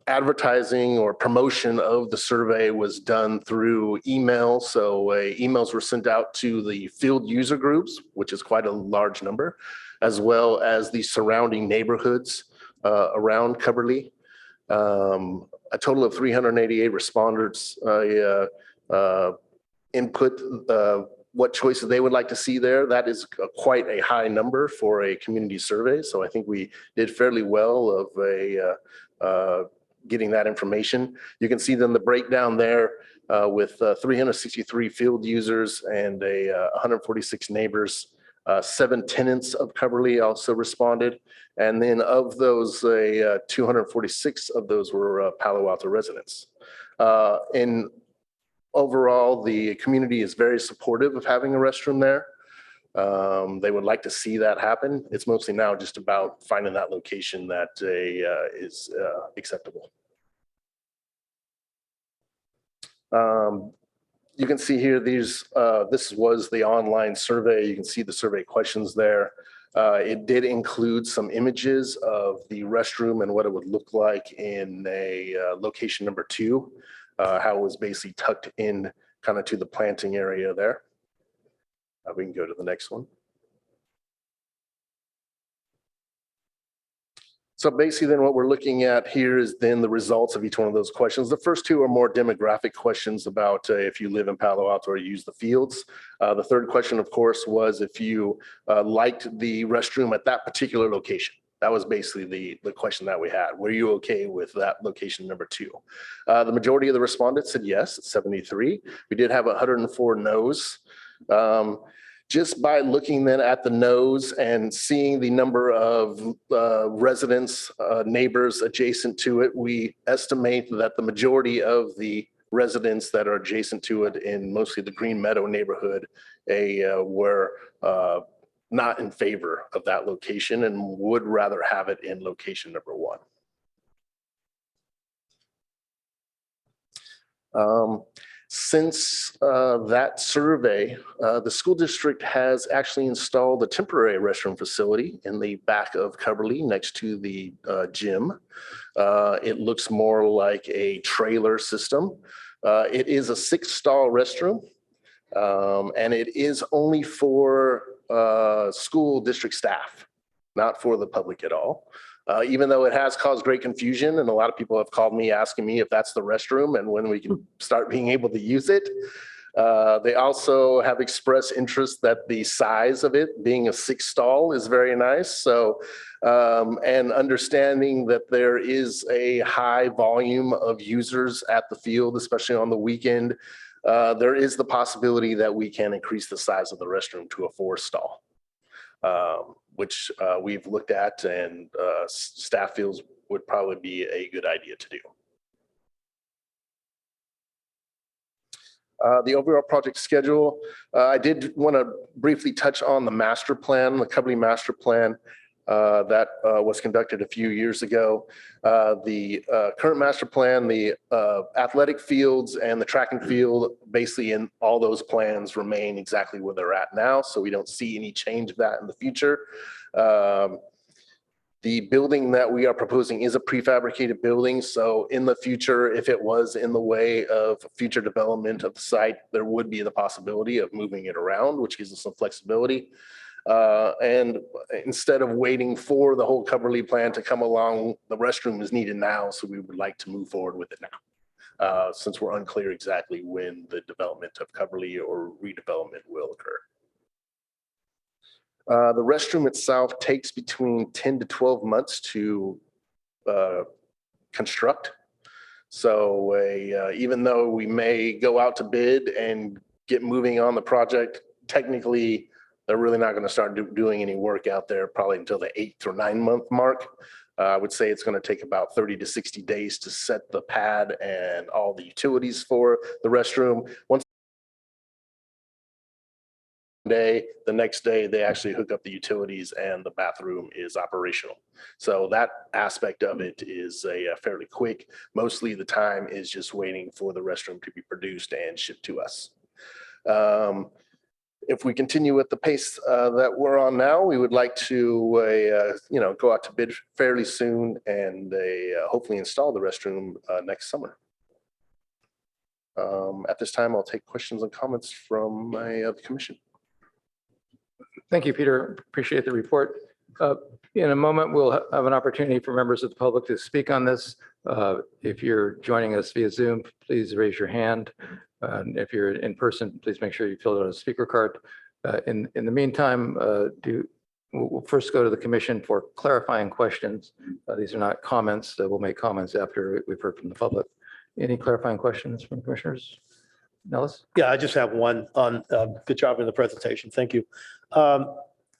advertising or promotion of the survey was done through email. So emails were sent out to the field user groups, which is quite a large number, as well as the surrounding neighborhoods around Cubberly. A total of 388 respondents input what choices they would like to see there. That is quite a high number for a community survey. So I think we did fairly well of getting that information. You can see then the breakdown there with 363 field users and 146 neighbors. 7 tenants of Cubberly also responded. And then of those, 246 of those were Palo Alto residents. In overall, the community is very supportive of having a restroom there. They would like to see that happen. It's mostly now just about finding that location that is acceptable. You can see here, this was the online survey. You can see the survey questions there. It did include some images of the restroom and what it would look like in a location number 2, how it was basically tucked in kind of to the planting area there. We can go to the next one. So basically then what we're looking at here is then the results of each one of those questions. The first 2 are more demographic questions about if you live in Palo Alto or use the fields. The third question, of course, was if you liked the restroom at that particular location. That was basically the question that we had. Were you okay with that location number 2? The majority of the respondents said yes, 73. We did have 104 no's. Just by looking then at the no's and seeing the number of residents, neighbors adjacent to it, we estimate that the majority of the residents that are adjacent to it in mostly the Green Meadow neighborhood were not in favor of that location and would rather have it in location number 1. Since that survey, the school district has actually installed a temporary restroom facility in the back of Coverly next to the gym. It looks more like a trailer system. It is a 6-stall restroom, and it is only for school district staff, not for the public at all. Even though it has caused great confusion, and a lot of people have called me asking me if that's the restroom and when we can start being able to use it. They also have expressed interest that the size of it, being a 6-stall, is very nice. So, and understanding that there is a high volume of users at the field, especially on the weekend, there is the possibility that we can increase the size of the restroom to a 4-stall. Which we've looked at and staff feels would probably be a good idea to do. The overall project schedule, I did want to briefly touch on the master plan, the Coverly master plan that was conducted a few years ago. The current master plan, the athletic fields and the track and field, basically in all those plans remain exactly where they're at now. So we don't see any change of that in the future. The building that we are proposing is a prefabricated building. So in the future, if it was in the way of future development of the site, there would be the possibility of moving it around, which gives us some flexibility. And instead of waiting for the whole Coverly plan to come along, the restroom is needed now. So we would like to move forward with it now, since we're unclear exactly when the development of Coverly or redevelopment will occur. The restroom itself takes between 10 to 12 months to construct. So even though we may go out to bid and get moving on the project, technically, they're really not going to start doing any work out there probably until the 8th or 9th month mark. I would say it's going to take about 30 to 60 days to set the pad and all the utilities for the restroom. Once the next day, they actually hook up the utilities and the bathroom is operational. So that aspect of it is fairly quick. Mostly the time is just waiting for the restroom to be produced and shipped to us. If we continue at the pace that we're on now, we would like to, go out to bid fairly soon and hopefully install the restroom next summer. At this time, I'll take questions and comments from the commission. Thank you, Peter. Appreciate the report. In a moment, we'll have an opportunity for members of the public to speak on this. If you're joining us via Zoom, please raise your hand. And if you're in person, please make sure you fill out a speaker card. In the meantime, we'll first go to the commission for clarifying questions. These are not comments. We'll make comments after we've heard from the public. Any clarifying questions from commissioners? Nellis? Yeah, I just have one on, good job in the presentation. Thank you.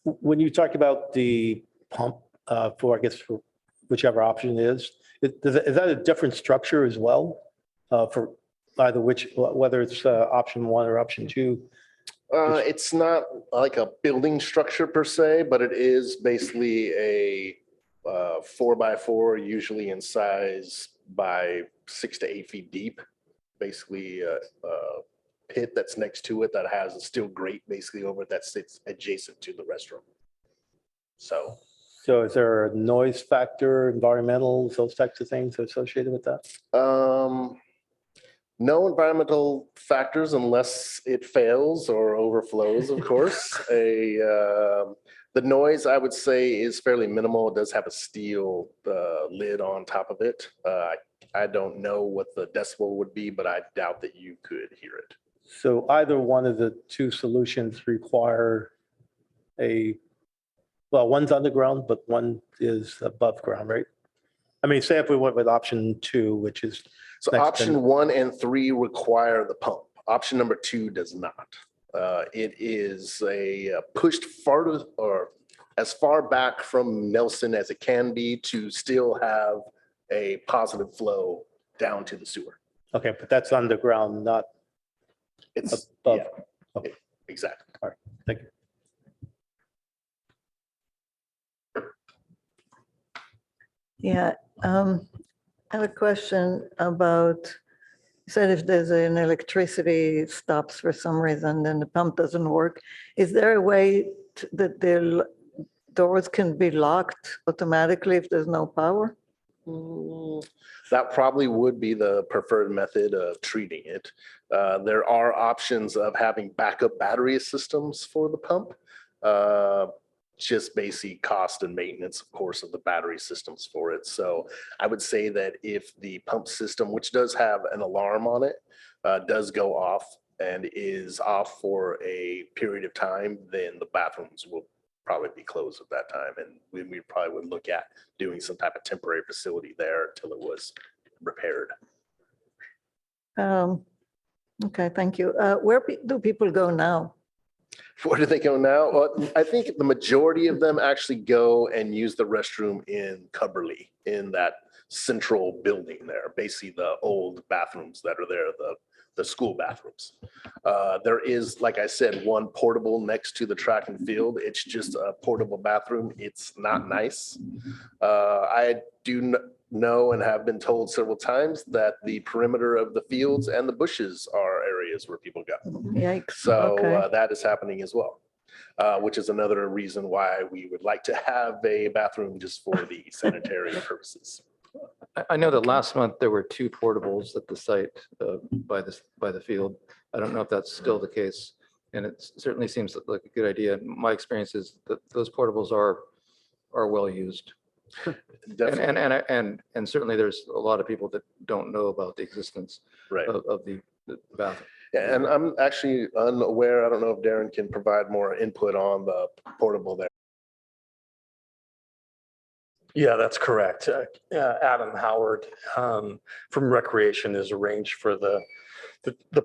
When you talked about the pump for, I guess, for whichever option it is that a different structure as well for either whether it's option 1 or option 2? It's not like a building structure per se, but it is basically a 4x4, usually in size by 6 to 8 feet deep. basically pit that's next to it that has a steel grate basically over it that sits adjacent to the restroom. So is there a noise factor, environmental, those types of things associated with that? no environmental factors unless it fails or overflows, of course. The noise, I would say, is fairly minimal. It does have a steel lid on top of it. I don't know what the decibel would be, but I doubt that you could hear it. So either one of the two solutions require one's underground, but one is above ground, right? I mean, say if we went with option 2, which is. So next option to- 1 and 3 require the pump. Option number 2 does not. It is pushed farther or as far back from Nelson as it can be to still have a positive flow down to the sewer. Okay, but that's underground, not It's above. yeah, Okay. exactly. All right, thank you. Yeah, I have a question about, you said if there's an electricity stops for some reason, then the pump doesn't work. Is there a way that the doors can be locked automatically if there's no power? That probably would be the preferred method of treating it. There are options of having backup battery systems for the pump. Just basic cost and maintenance, of course, of the battery systems for it. So I would say that if the pump system, which does have an alarm on it, does go off and is off for a period of time, then the bathrooms will probably be closed at that time. And we probably would look at doing some type of temporary facility there until it was repaired. Okay, thank you. Where do people go now? Where do they go now? Well, I think the majority of them actually go and use the restroom in Cubberley, in that central building there, basically the old bathrooms that are there, the school bathrooms. There is, like I said, one portable next to the track and field. It's just a portable bathroom. It's not nice. I do know and have been told several times that the perimeter of the fields and the bushes are areas where people go. Yikes. So Okay. that is happening as well, which is another reason why we would like to have a bathroom just for the sanitary purposes. I know that last month there were 2 portables at the site by the field. I don't know if that's still the case, and it certainly seems like a good idea. My experience is that those portables are well used. Definitely. And certainly there's a lot of people that don't know about the existence Right. of the bathroom. Yeah, and I'm actually unaware, I don't know if Darren can provide more input on the portable there. Yeah, that's correct. Adam Howard from Recreation has arranged for the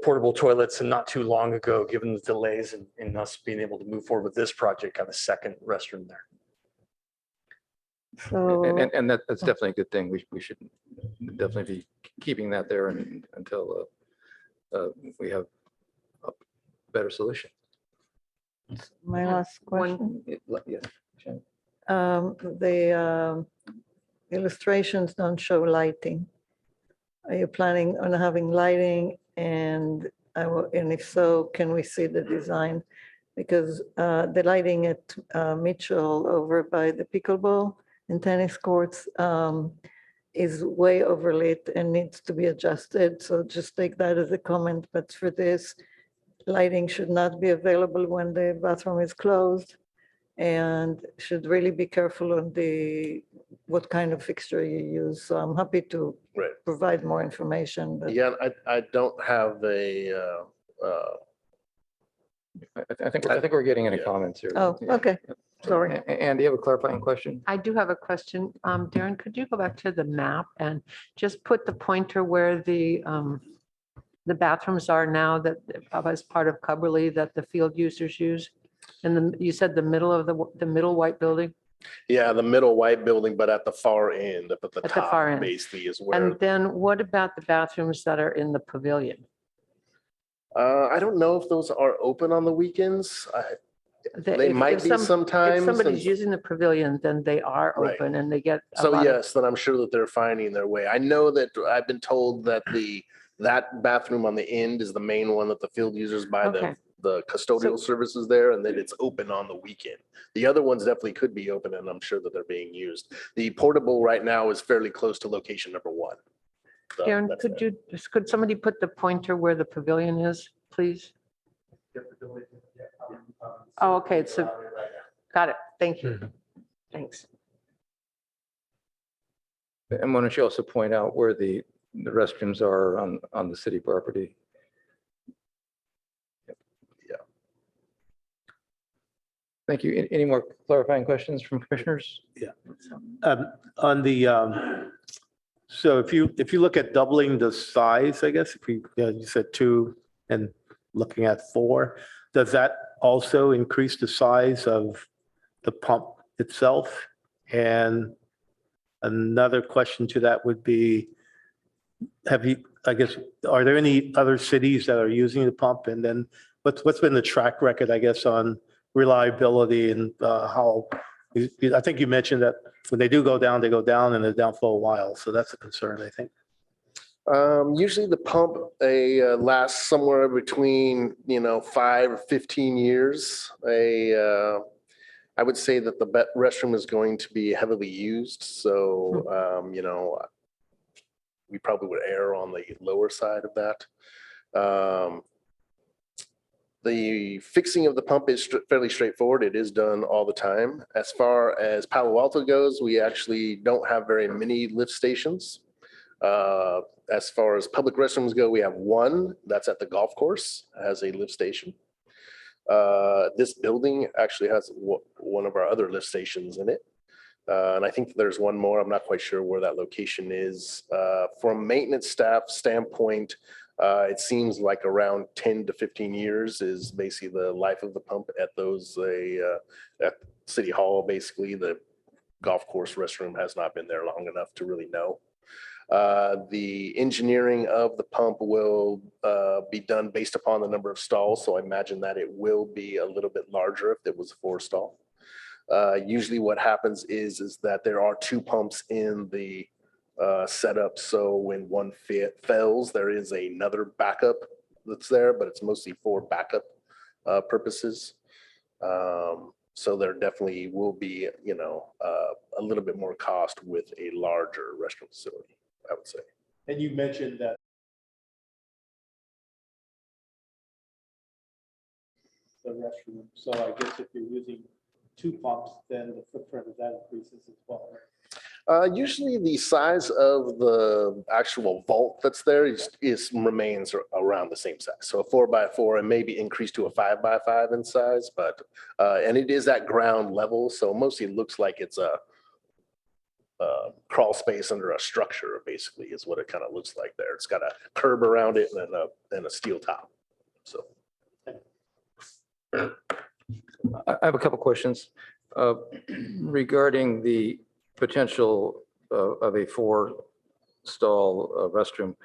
portable toilets, and not too long ago, given the delays in us being able to move forward with this project, got a second restroom there. So, And that's definitely a good thing. We should definitely be keeping that there until we have a better solution. my last question. Yes. Shannon. The illustrations don't show lighting. Are you planning on having lighting? And if so, can we see the design? Because the lighting at Mitchell over by the pickleball and tennis courts is way overlit and needs to be adjusted. So just take that as a comment. But for this, lighting should not be available when the bathroom is closed, and should really be careful on what kind of fixture you use. So I'm happy to provide more information. But Yeah, I don't have I think we're getting any comments here. Oh, Yeah. okay. Sorry. And do you have a clarifying question? I do have a question. Darren, could you go back to the map and just put the pointer where the bathrooms are now that as part of Cubberley that the field users use? And you said the middle of the middle white building? Yeah, the middle white building, but at the far end, up at the At the top, far end. basically is where. And then what about the bathrooms that are in the pavilion? I don't know if those are open on the weekends. They might be sometimes. If somebody's and- using the pavilion, then they are Right. open and they get. a So lot of- yes, then I'm sure that they're finding their way. I know that I've been told that the That bathroom on the end is the main one that the field users buy Okay. the custodial services there, and then it's open on the weekend. The other ones definitely could be open, and I'm sure that they're being used. The portable right now is fairly close to location number 1. So Darren, that's could there. could somebody put the pointer where the pavilion is, please? Oh, okay, got it. Thank you. Thanks. And why don't you also point out where the restrooms are on the city property? Yeah. Thank you. Any more clarifying questions from commissioners? On the, so if you look at doubling the size, I guess, if you said 2 and looking at 4, does that also increase the size of the pump itself? And another question to that would be, I guess, are there any other cities that are using the pump? And then what's been the track record, I guess, on reliability and how, I think you mentioned that when they do go down, they go down and they're down for a while. So that's a concern, I think. Usually the pump lasts somewhere between 5 or 15 years. I would say that the restroom is going to be heavily used, so we probably would err on the lower side of that. The fixing of the pump is fairly straightforward. It is done all the time. As far as Palo Alto goes, we actually don't have very many lift stations. As far as public restrooms go, we have 1 that's at the golf course as a lift station. This building actually has one of our other lift stations in it. And I think there's 1 more. I'm not quite sure where that location is. From maintenance staff standpoint, it seems like around 10 to 15 years is basically the life of the pump at those at City Hall. Basically, the golf course restroom has not been there long enough to really know. The engineering of the pump will be done based upon the number of stalls. So I imagine that it will be a little bit larger if it was a 4-stall. Usually what happens is that there are 2 pumps in the setup. So when one fails, there is another backup that's there, but it's mostly for backup purposes. So there definitely will be, a little bit more cost with a larger restroom facility, I would say. And you mentioned that the restroom. So I guess if you're using 2 pumps, then the footprint of that increases as well. Usually the size of the actual vault that's there remains around the same size. So a 4x4 and maybe increased to a 5x5 in size, but and it is at ground level. So mostly it looks like it's a crawl space under a structure, basically, is what it kind of looks like there. It's got a curb around it and a steel top. So I have a couple questions regarding the potential of a 4-stall restroom.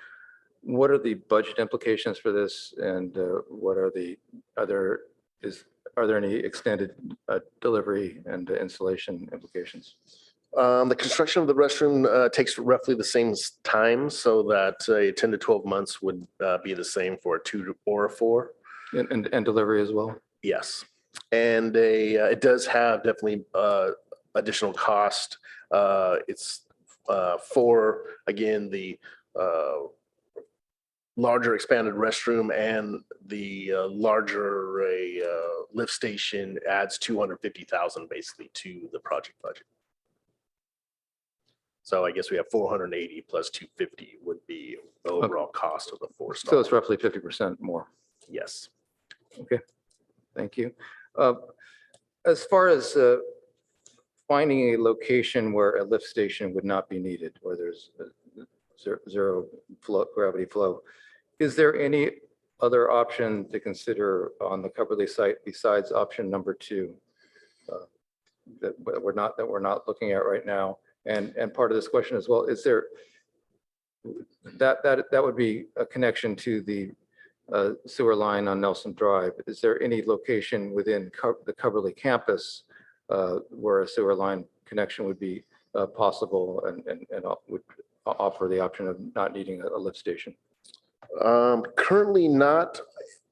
What are the budget implications for this, and what are are there any extended delivery and installation implications? The construction of the restroom takes roughly the same time, so that 10 to 12 months would be the same for a 2 or a 4. And delivery as well? Yes. And it does have definitely additional cost. It's for, again, the larger expanded restroom and the larger lift station adds $250,000 basically to the project budget. So I guess we have 480 plus 250 would be the overall cost of the 4-stall. So it's roughly 50% more. Yes. Okay, thank you. As far as finding a location where a lift station would not be needed, where there's zero gravity flow, is there any other option to consider on the Coverly site besides option number 2 that we're not looking at right now? And part of this question as well, is there that would be a connection to the sewer line on Nelson Drive. Is there any location within the Coverly campus where a sewer line connection would be possible and would offer the option of not needing a lift station? Currently not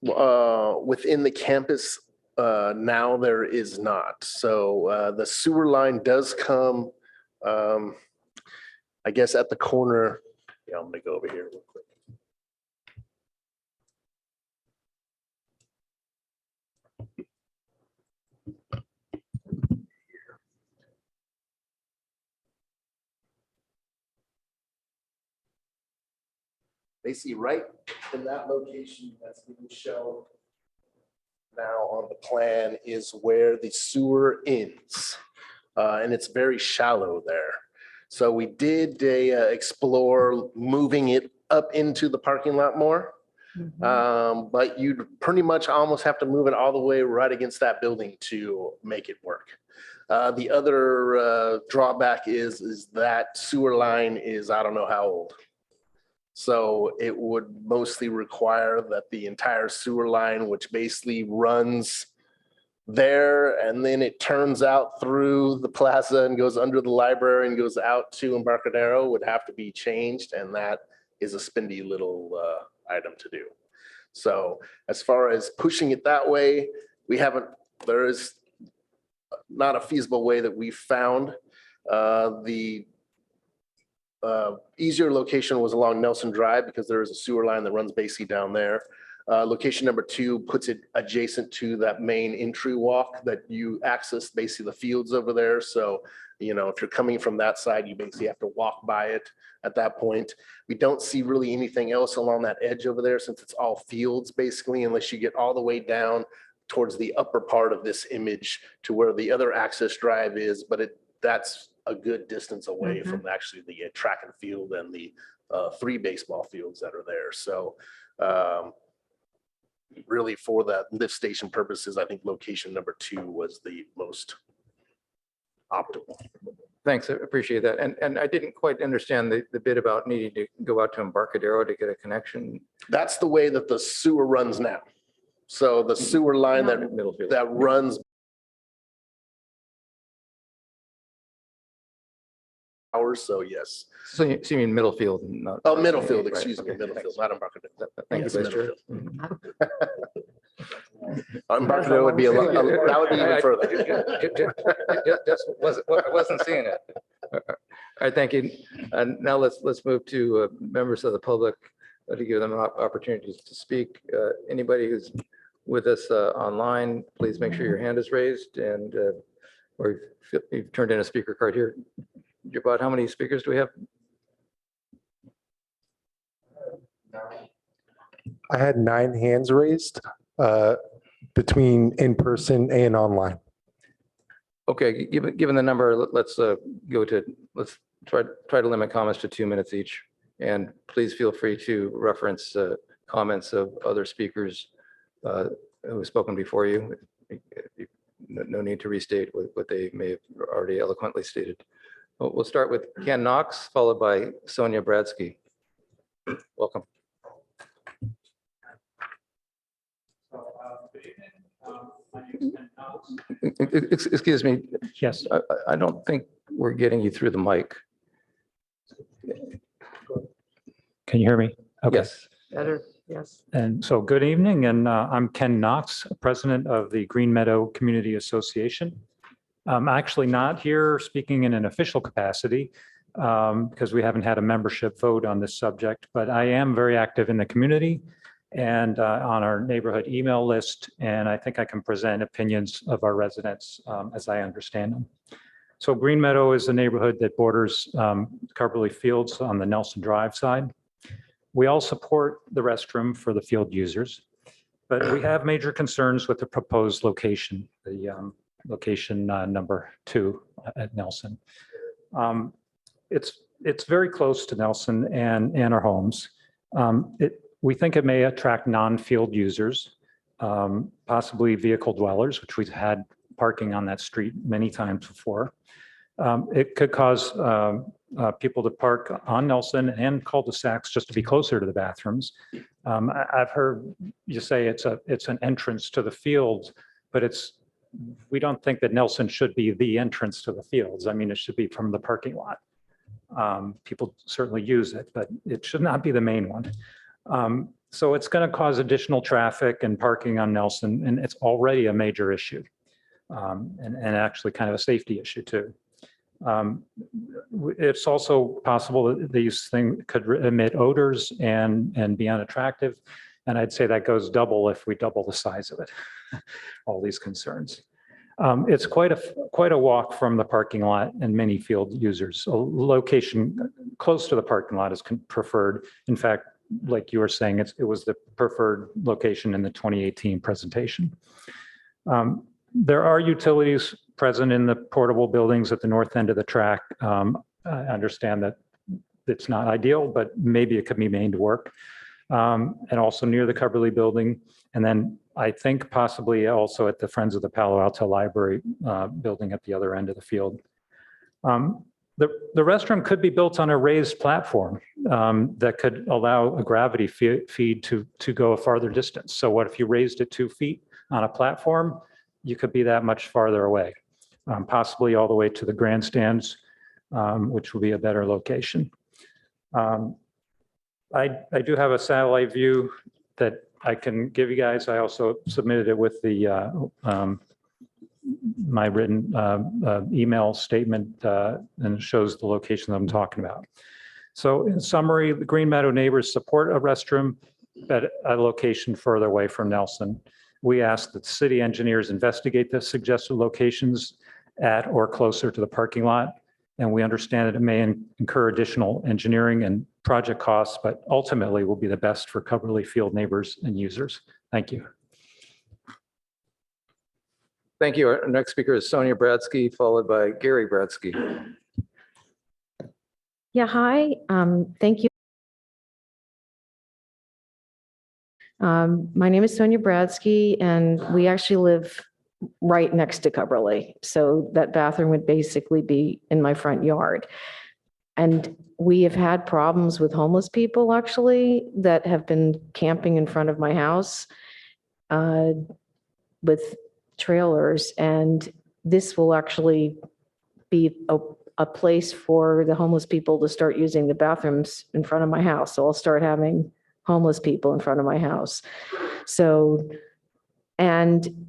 within the campus. Now there is not. So the sewer line does come, I guess, at the corner. Yeah, I'm gonna go over here real quick. Basically, right in that location that's being shown now on the plan is where the sewer ends. And it's very shallow there. So we did explore moving it up into the parking lot more. But you'd pretty much almost have to move it all the way right against that building to make it work. The other drawback is that sewer line is, I don't know how old. So it would mostly require that the entire sewer line, which basically runs there and then it turns out through the plaza and goes under the library and goes out to Embarcadero, would have to be changed. And that is a spendy little item to do. So as far as pushing it that way, there is not a feasible way that we found. The easier location was along Nelson Drive because there is a sewer line that runs basically down there. Location number 2 puts it adjacent to that main entry walk that you access basically the fields over there. So, you know, if you're coming from that side, you basically have to walk by it at that point. We don't see really anything else along that edge over there since it's all fields basically, unless you get all the way down towards the upper part of this image to where the other access drive is, but that's a good distance away from actually the track and field and the 3 baseball fields that are there. So really for that lift station purposes, I think location number 2 was the most optimal. Thanks, I appreciate that. And I didn't quite understand the bit about needing to go out to Embarcadero to get a connection. That's the way that the sewer runs now. So the sewer line that runs hours, so yes. So you mean Middlefield? Not, oh, Middlefield, right, excuse me, okay, Middlefield, thanks. not Embarcadero. Thank Yes, you, Vice Chair. Embarcadero would be that would be even further. I wasn't seeing it. All right, thank you. And now let's move to members of the public to give them opportunities to speak. Anybody who's with us online, please make sure your hand is raised and or you've turned in a speaker card here. Jabad, how many speakers do we have? I had 9 hands raised between in person and online. Okay, given the number, let's try to limit comments to 2 minutes each. And please feel free to reference comments of other speakers who have spoken before you. No need to restate what they may have already eloquently stated. We'll start with Ken Knox, followed by Sonia Bradsky. Welcome. Excuse me. Yes. I don't think we're getting you through the mic. Can you hear me? Okay. Yes. Better, yes. And so good evening, and I'm Ken Knox, president of the Green Meadow Community Association. I'm actually not here speaking in an official capacity because we haven't had a membership vote on this subject, but I am very active in the community and on our neighborhood email list, and I think I can present opinions of our residents as I understand them. So Green Meadow is a neighborhood that borders Carberly Fields on the Nelson Drive side. We all support the restroom for the field users, but we have major concerns with the proposed location, the location number 2 at Nelson. It's very close to Nelson and our homes. We think it may attract non-field users, possibly vehicle dwellers, which we've had parking on that street many times before. It could cause people to park on Nelson and cul-de-sacs just to be closer to the bathrooms. I've heard you say it's an entrance to the field, but we don't think that Nelson should be the entrance to the fields. I mean, it should be from the parking lot. People certainly use it, but it should not be the main one. So it's going to cause additional traffic and parking on Nelson, and it's already a major issue. And actually kind of a safety issue too. It's also possible that these things could emit odors and be unattractive. And I'd say that goes double if we double the size of it, all these concerns. It's quite a walk from the parking lot and many field users. A location close to the parking lot is preferred. In fact, like you were saying, it was the preferred location in the 2018 presentation. There are utilities present in the portable buildings at the north end of the track. I understand that it's not ideal, but maybe it could be made to work. And also near the Coverly building. And then I think possibly also at the Friends of the Palo Alto Library building at the other end of the field. The restroom could be built on a raised platform that could allow a gravity feed to go a farther distance. So what if you raised it 2 feet on a platform? You could be that much farther away, possibly all the way to the grandstands, which will be a better location. I do have a satellite view that I can give you guys. I also submitted it with the my written email statement, and it shows the location that I'm talking about. So in summary, the Green Meadow neighbors support a restroom at a location further away from Nelson. We ask that city engineers investigate the suggested locations at or closer to the parking lot. And we understand that it may incur additional engineering and project costs, but ultimately will be the best for Coverly Field neighbors and users. Thank you. Thank you. Our next speaker is Sonia Bradsky, followed by Gary Bradsky. Yeah, hi. Thank you. My name is Sonia Bradsky, and we actually live right next to Coverly. So that bathroom would basically be in my front yard. And we have had problems with homeless people actually that have been camping in front of my house with trailers. And this will actually be a place for the homeless people to start using the bathrooms in front of my house. So I'll start having homeless people in front of my house. So, and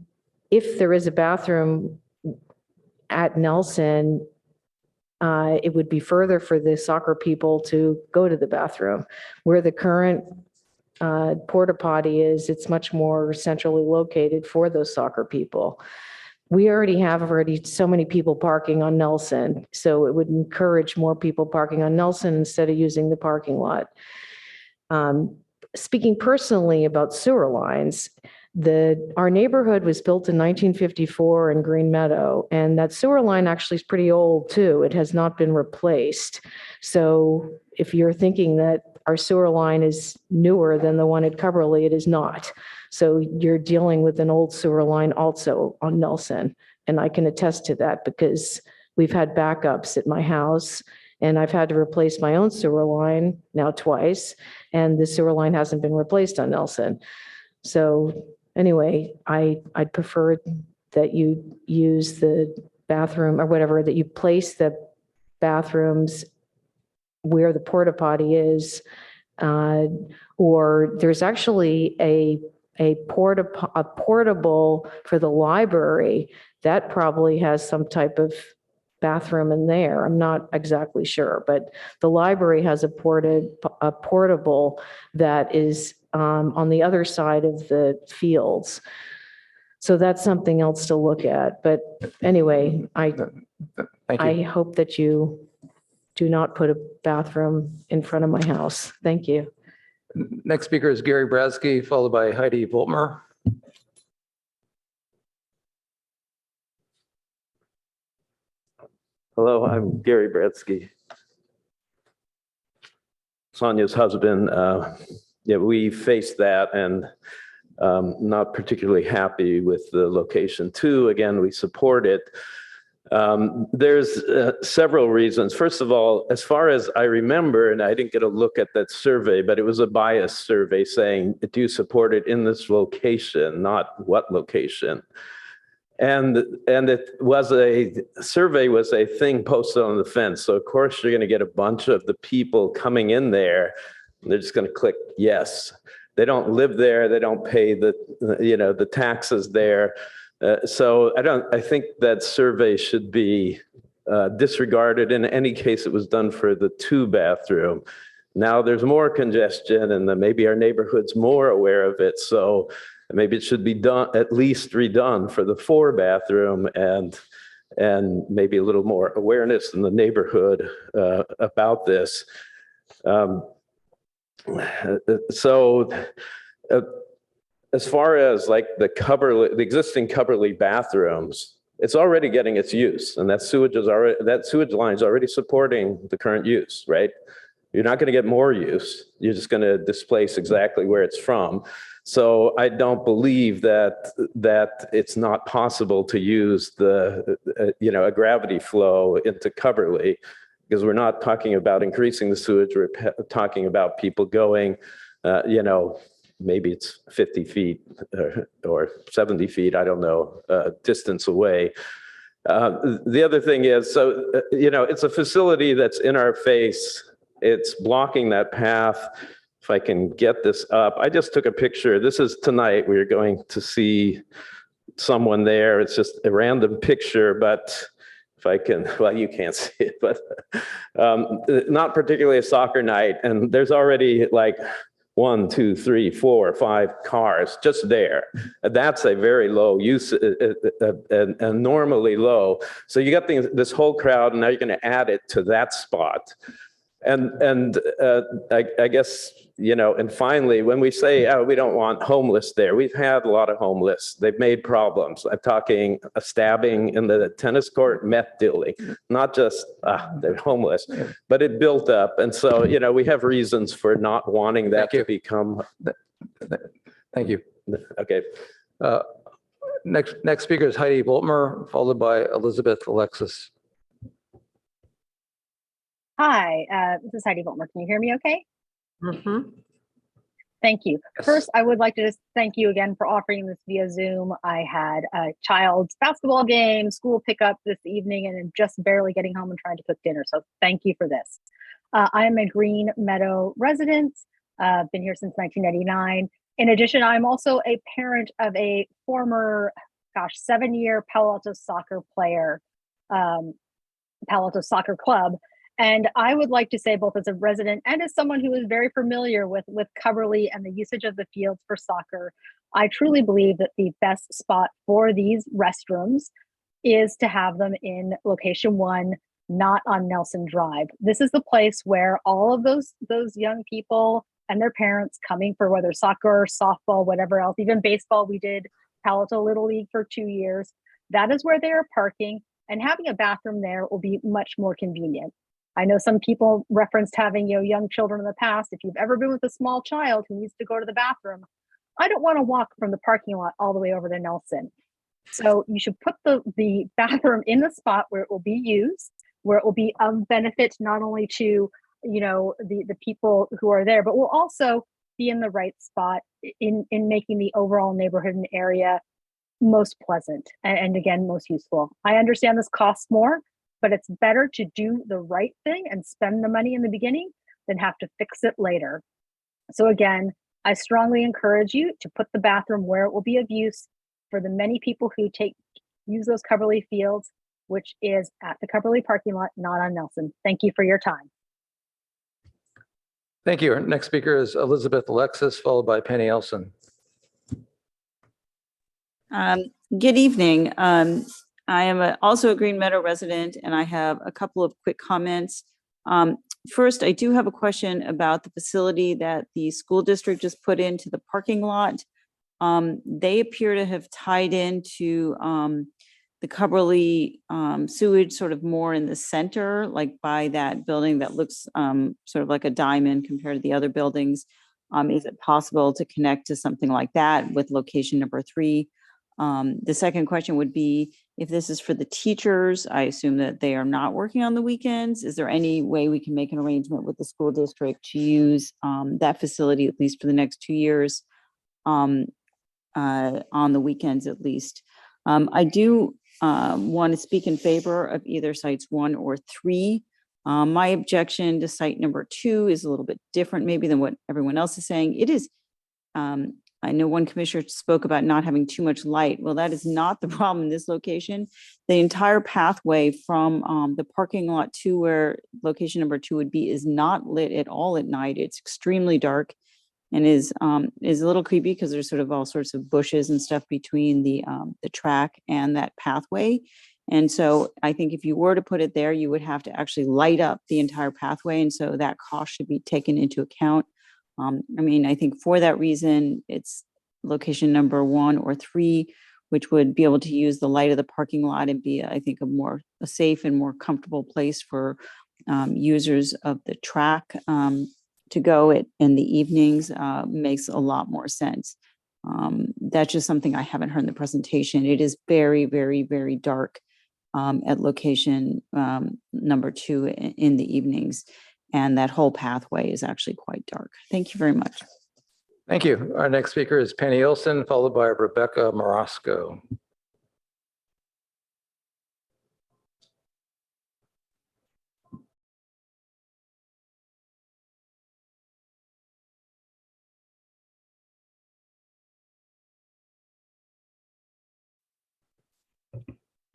if there is a bathroom at Nelson, it would be further for the soccer people to go to the bathroom. Where the current porta potty is, it's much more centrally located for those soccer people. We already have so many people parking on Nelson, so it would encourage more people parking on Nelson instead of using the parking lot. Speaking personally about sewer lines, our neighborhood was built in 1954 in Green Meadow, and that sewer line actually is pretty old too. It has not been replaced. So if you're thinking that our sewer line is newer than the one at Coverly, it is not. So you're dealing with an old sewer line also on Nelson. And I can attest to that because we've had backups at my house, and I've had to replace my own sewer line now twice, and the sewer line hasn't been replaced on Nelson. So anyway, I'd prefer that you use the bathroom or whatever, that you place the bathrooms where the porta potty is, or there's actually a portable for the library that probably has some type of bathroom in there. I'm not exactly sure, but the library has a portable that is on the other side of the fields. So that's something else to look at. But anyway, I hope that you do not put a bathroom in front of my house. Thank you. Next speaker is Gary Bradsky, followed by Heidi Voltmer. Hello, I'm Gary Bradsky, Sonia's husband. Yeah, we faced that and not particularly happy with the location too. Again, we support it. There's several reasons. First of all, as far as I remember, and I didn't get a look at that survey, but it was a bias survey saying, do you support it in this location, not what location? And it was a survey was a thing posted on the fence. So of course you're going to get a bunch of the people coming in there. And they're just going to click yes. They don't live there. They don't pay the taxes there. So I think that survey should be disregarded. In any case, it was done for the 2-bathroom. Now there's more congestion, and then maybe our neighborhood's more aware of it. So maybe it should be done, at least redone for the 4-bathroom, and maybe a little more awareness in the neighborhood about this. As far as like the existing Coverly bathrooms, it's already getting its use, and that sewage line is already supporting the current use, right? You're not going to get more use. You're just going to displace exactly where it's from. So I don't believe that it's not possible to use a gravity flow into Coverly, because we're not talking about increasing the sewage. We're talking about people going, maybe it's 50 feet or 70 feet, I don't know, distance away. The other thing is, it's a facility that's in our face. It's blocking that path. If I can get this up, I just took a picture. This is tonight. We're going to see someone there. It's just a random picture, but if I can, well, you can't see it, but not particularly a soccer night. And there's already like 1, 2, 3, 4, 5 cars just there. That's a very low use, and normally low. So you got this whole crowd, and now you're going to add it to that spot. And I guess, and finally, when we say, oh, we don't want homeless there, we've had a lot of homeless. They've made problems. I'm talking a stabbing in the tennis court, meth dealing, not just they're homeless, but it built up. And so, we have reasons for not wanting that to become. Thank you. Okay. Next speaker is Heidi Voltmer, followed by Elizabeth Alexis. Hi, this is Heidi Voltmer. Can you hear me okay? Mm-hmm. Thank you. Yes. First, I would like to just thank you again for offering this via Zoom. I had a child's basketball game, school pickup this evening, and I'm just barely getting home and trying to cook dinner. So thank you for this. I am a Green Meadow resident. Been here since 1999. In addition, I'm also a parent of a former, 7-year Palo Alto soccer player, Palo Alto Soccer Club. And I would like to say, both as a resident and as someone who is very familiar with Coverly and the usage of the fields for soccer, I truly believe that the best spot for these restrooms is to have them in location 1, not on Nelson Drive. This is the place where all of those young people and their parents coming for whether soccer, softball, whatever else, even baseball, we did Palo Alto Little League for 2 years. That is where they are parking, and having a bathroom there will be much more convenient. I know some people referenced having young children in the past. If you've ever been with a small child who needs to go to the bathroom, I don't want to walk from the parking lot all the way over to Nelson. So you should put the bathroom in the spot where it will be used, where it will be of benefit not only to the people who are there, but will also be in the right spot in making the overall neighborhood and area most pleasant and again most useful. I understand this costs more, but it's better to do the right thing and spend the money in the beginning than have to fix it later. So again, I strongly encourage you to put the bathroom where it will be of use for the many people who use those Coverly fields, which is at the Coverly parking lot, not on Nelson. Thank you for your time. Thank you. Our next speaker is Elizabeth Alexis, followed by Penny Elson. Good evening. I am also a Green Meadow resident, and I have a couple of quick comments. First, I do have a question about the facility that the school district just put into the parking lot. They appear to have tied into the Coverly sewage sort of more in the center, like by that building that looks sort of like a diamond compared to the other buildings. Is it possible to connect to something like that with location number 3? The second question would be, if this is for the teachers, I assume that they are not working on the weekends. Is there any way we can make an arrangement with the school district to use that facility, at least for the next 2 years, on the weekends at least? I do want to speak in favor of either sites 1 or 3. My objection to site number 2 is a little bit different maybe than what everyone else is saying. It is I know one commissioner spoke about not having too much light. Well, that is not the problem in this location. The entire pathway from the parking lot to where location number 2 would be is not lit at all at night. It's extremely dark and is a little creepy because there's sort of all sorts of bushes and stuff between the track and that pathway. And so I think if you were to put it there, you would have to actually light up the entire pathway. And so that cost should be taken into account. I think for that reason, it's location number 1 or 3, which would be able to use the light of the parking lot and be, I think, a safe and more comfortable place for users of the track to go in the evenings makes a lot more sense. That's just something I haven't heard in the presentation. It is very, very, very dark at location number 2 in the evenings. And that whole pathway is actually quite dark. Thank you very much. Thank you. Our next speaker is Penny Olson, followed by Rebecca Marasco.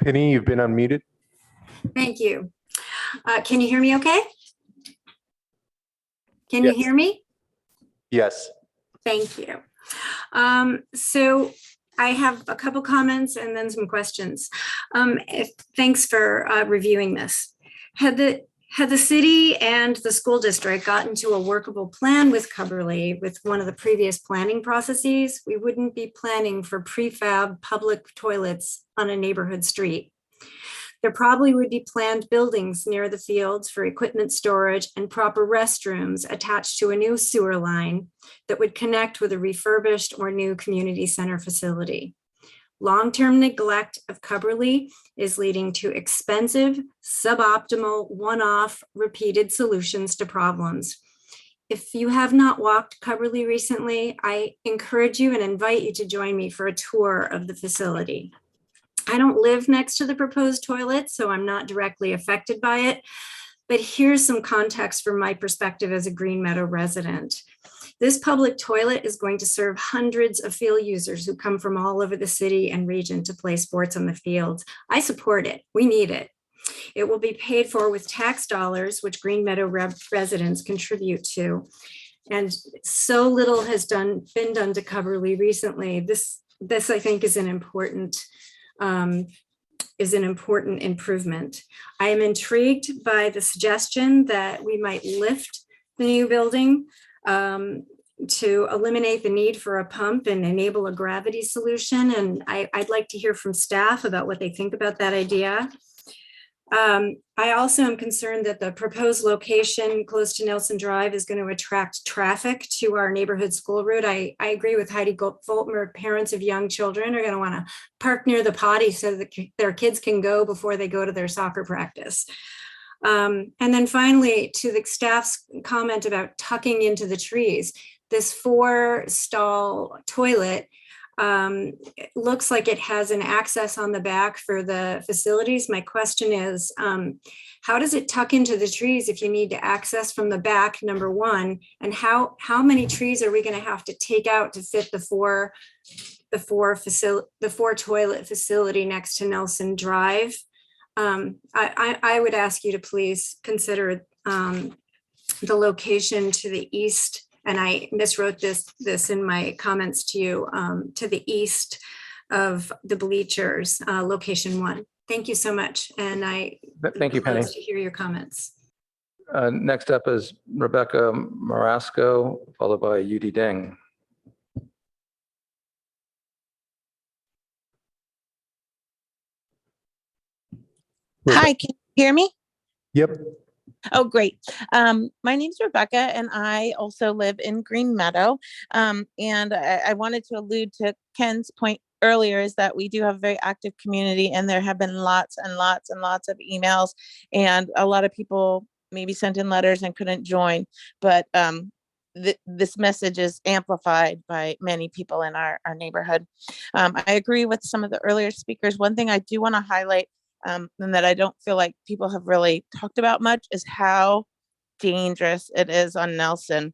Penny, you've been unmuted. Thank you. Can you hear me okay? Can Yes. you hear me? Yes. Thank you. So I have a couple comments and then some questions. Thanks for reviewing this. Had the city and the school district gotten to a workable plan with Cubberley with one of the previous planning processes, we wouldn't be planning for prefab public toilets on a neighborhood street. There probably would be planned buildings near the fields for equipment storage and proper restrooms attached to a new sewer line that would connect with a refurbished or new community center facility. Long-term neglect of Cubberley is leading to expensive, suboptimal, one-off, repeated solutions to problems. If you have not walked Cubberley recently, I encourage you and invite you to join me for a tour of the facility. I don't live next to the proposed toilet, so I'm not directly affected by it, but here's some context from my perspective as a Green Meadow resident. This public toilet is going to serve hundreds of field users who come from all over the city and region to play sports on the fields. I support it. We need it. It will be paid for with tax dollars, which Green Meadow residents contribute to. And so little has been done to Cubberley recently. This I think is an important improvement. I am intrigued by the suggestion that we might lift the new building to eliminate the need for a pump and enable a gravity solution. And I'd like to hear from staff about what they think about that idea. I also am concerned that the proposed location close to Nelson Drive is going to attract traffic to our neighborhood school route. I agree with Heidi Voltmer, parents of young children are going to want to park near the potty so that their kids can go before they go to their soccer practice. And then finally, to the staff's comment about tucking into the trees, this 4-stall toilet it looks like it has an access on the back for the facilities. My question is, how does it tuck into the trees if you need to access from the back, number one, and how many trees are we going to have to take out to fit the four toilet facility next to Nelson Drive? I would ask you to please consider the location to the east, and I miswrote this in my comments to you, to the east of the bleachers, location 1. Thank you so much. And Thank you, Penny. to hear your comments. Next up is Rebecca Marasco, followed by Yudi Deng. Hi, can you hear me? Yep. Oh, great. My name's Rebecca, and I also live in Green Meadow. And I wanted to allude to Ken's point earlier is that we do have a very active community, and there have been lots and lots and lots of emails, and a lot of people maybe sent in letters and couldn't join. But this message is amplified by many people in our neighborhood. I agree with some of the earlier speakers. One thing I do want to highlight and that I don't feel like people have really talked about much is how dangerous it is on Nelson.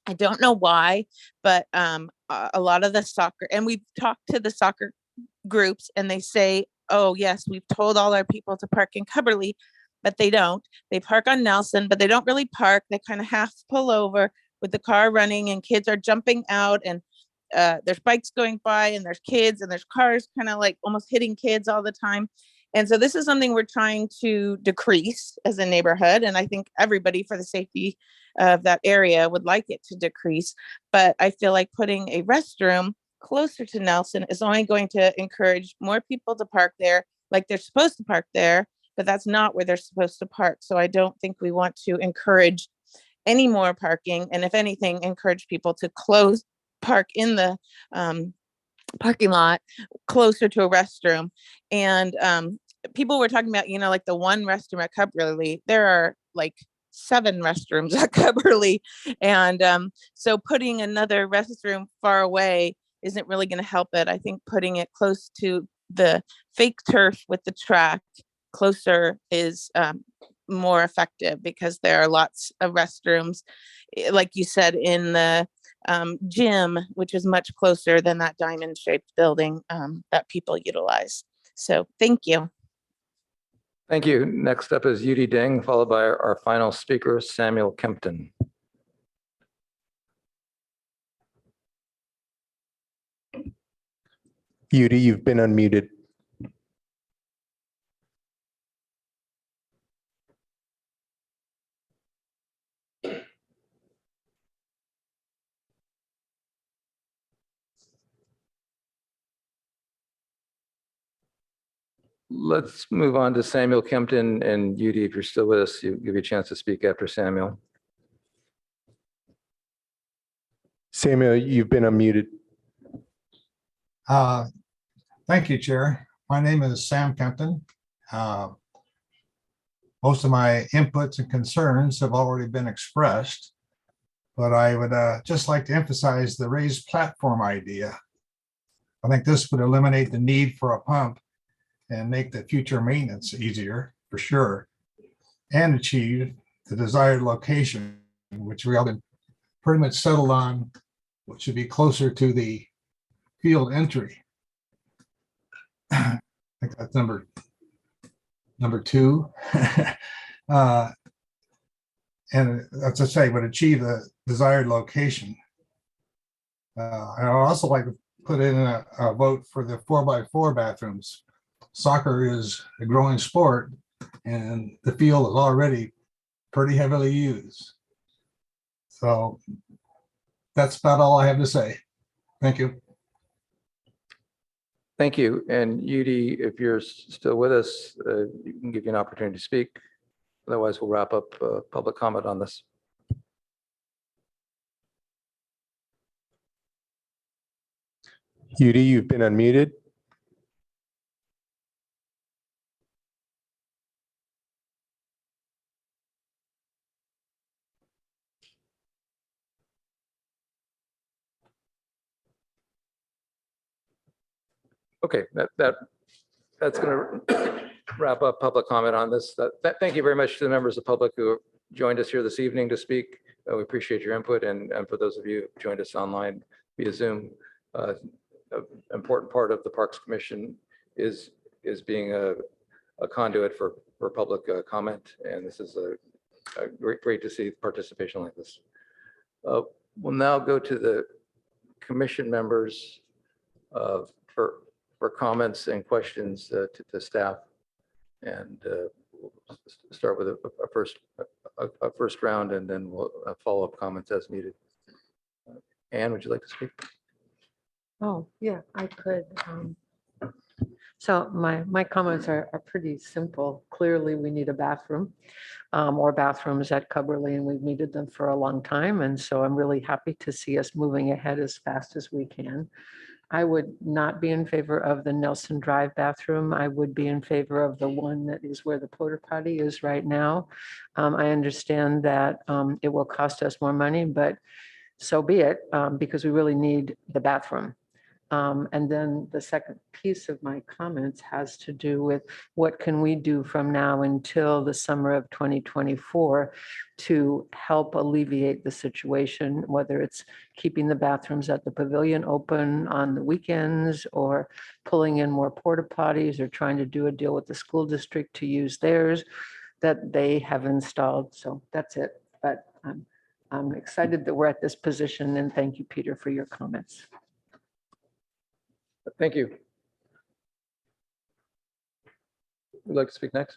I don't know why, but a lot of the soccer, and we've talked to the soccer groups and they say, oh yes, we've told all our people to park in Cubberley, but they don't. They park on Nelson, but they don't really park. They kind of half pull over with the car running and kids are jumping out and there's bikes going by and there's kids and there's cars kind of like almost hitting kids all the time. And so this is something we're trying to decrease as a neighborhood. And I think everybody, for the safety of that area, would like it to decrease. But I feel like putting a restroom closer to Nelson is only going to encourage more people to park there like they're supposed to park there, but that's not where they're supposed to park. So I don't think we want to encourage any more parking. And if anything, encourage people to park in the parking lot closer to a restroom. And people were talking about, like the one restroom at Cubberley, there are like 7 restrooms at Cubberley. And so putting another restroom far away isn't really going to help it. I think putting it close to the fake turf with the track closer is more effective, because there are lots of restrooms, like you said, in the gym, which is much closer than that diamond shaped building that people utilize. So thank you. Thank you. Next up is Yudi Ding, followed by our final speaker, Samuel Kempton. Yudi, you've been unmuted. Let's move on to Samuel Kempton, and Yudi, if you're still with us, give you a chance to speak after Samuel. Samuel, you've been unmuted. Thank you, Chair. My name is Sam Kempton. Most of my inputs and concerns have already been expressed, but I would just like to emphasize the raised platform idea. I think this would eliminate the need for a pump and make the future maintenance easier, for sure, and achieve the desired location, which we all been pretty much settled on, which should be closer to the field entry. I think that's number 2. And as I say, would achieve the desired location. I would also like to put in a vote for the 4x4 bathrooms. Soccer is a growing sport, and the field is already pretty heavily used. So that's about all I have to say. Thank you. Thank you. And Yudi, if you're still with us, you can give you an opportunity to speak. Otherwise, we'll wrap up public comment on this. Yudi, you've been unmuted. Okay, that's going to wrap up public comment on this. Thank you very much to the members of the public who have joined us here this evening to speak. We appreciate your input, and for those of you who joined us online via Zoom. An important part of the Parks Commission is being a conduit for public comment, and this is a great to see participation like this. We'll now go to the commission members for comments and questions to staff, and we'll start with a first round, and then we'll follow up comments as needed. Anne, would you like to speak? Oh, yeah, I could. So my comments are pretty simple. Clearly, we need a bathroom or bathrooms at Cubberley, and we've needed them for a long time. And so I'm really happy to see us moving ahead as fast as we can. I would not be in favor of the Nelson Drive bathroom. I would be in favor of the one that is where the porta potty is right now. I understand that it will cost us more money, but so be it, because we really need the bathroom. And then the second piece of my comments has to do with what can we do from now until the summer of 2024 to help alleviate the situation, whether it's keeping the bathrooms at the pavilion open on the weekends or pulling in more porta potties or trying to do a deal with the school district to use theirs that they have installed. So that's it. But I'm excited that we're at this position, and thank you, Peter, for your comments. Thank you. Would like to speak next?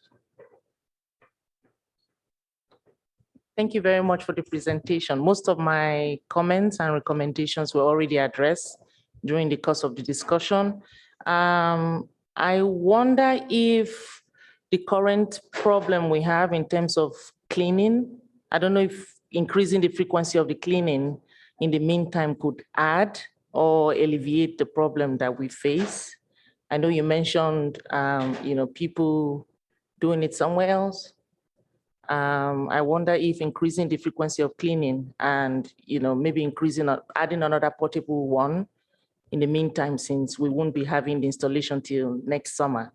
Thank you very much for the presentation. Most of my comments and recommendations were already addressed during the course of the discussion. I wonder if the current problem we have in terms of cleaning, I don't know if increasing the frequency of the cleaning in the meantime could add or alleviate the problem that we face. I know you mentioned, people doing it somewhere else. I wonder if increasing the frequency of cleaning and, maybe adding another portable one in the meantime, since we won't be having the installation till next summer.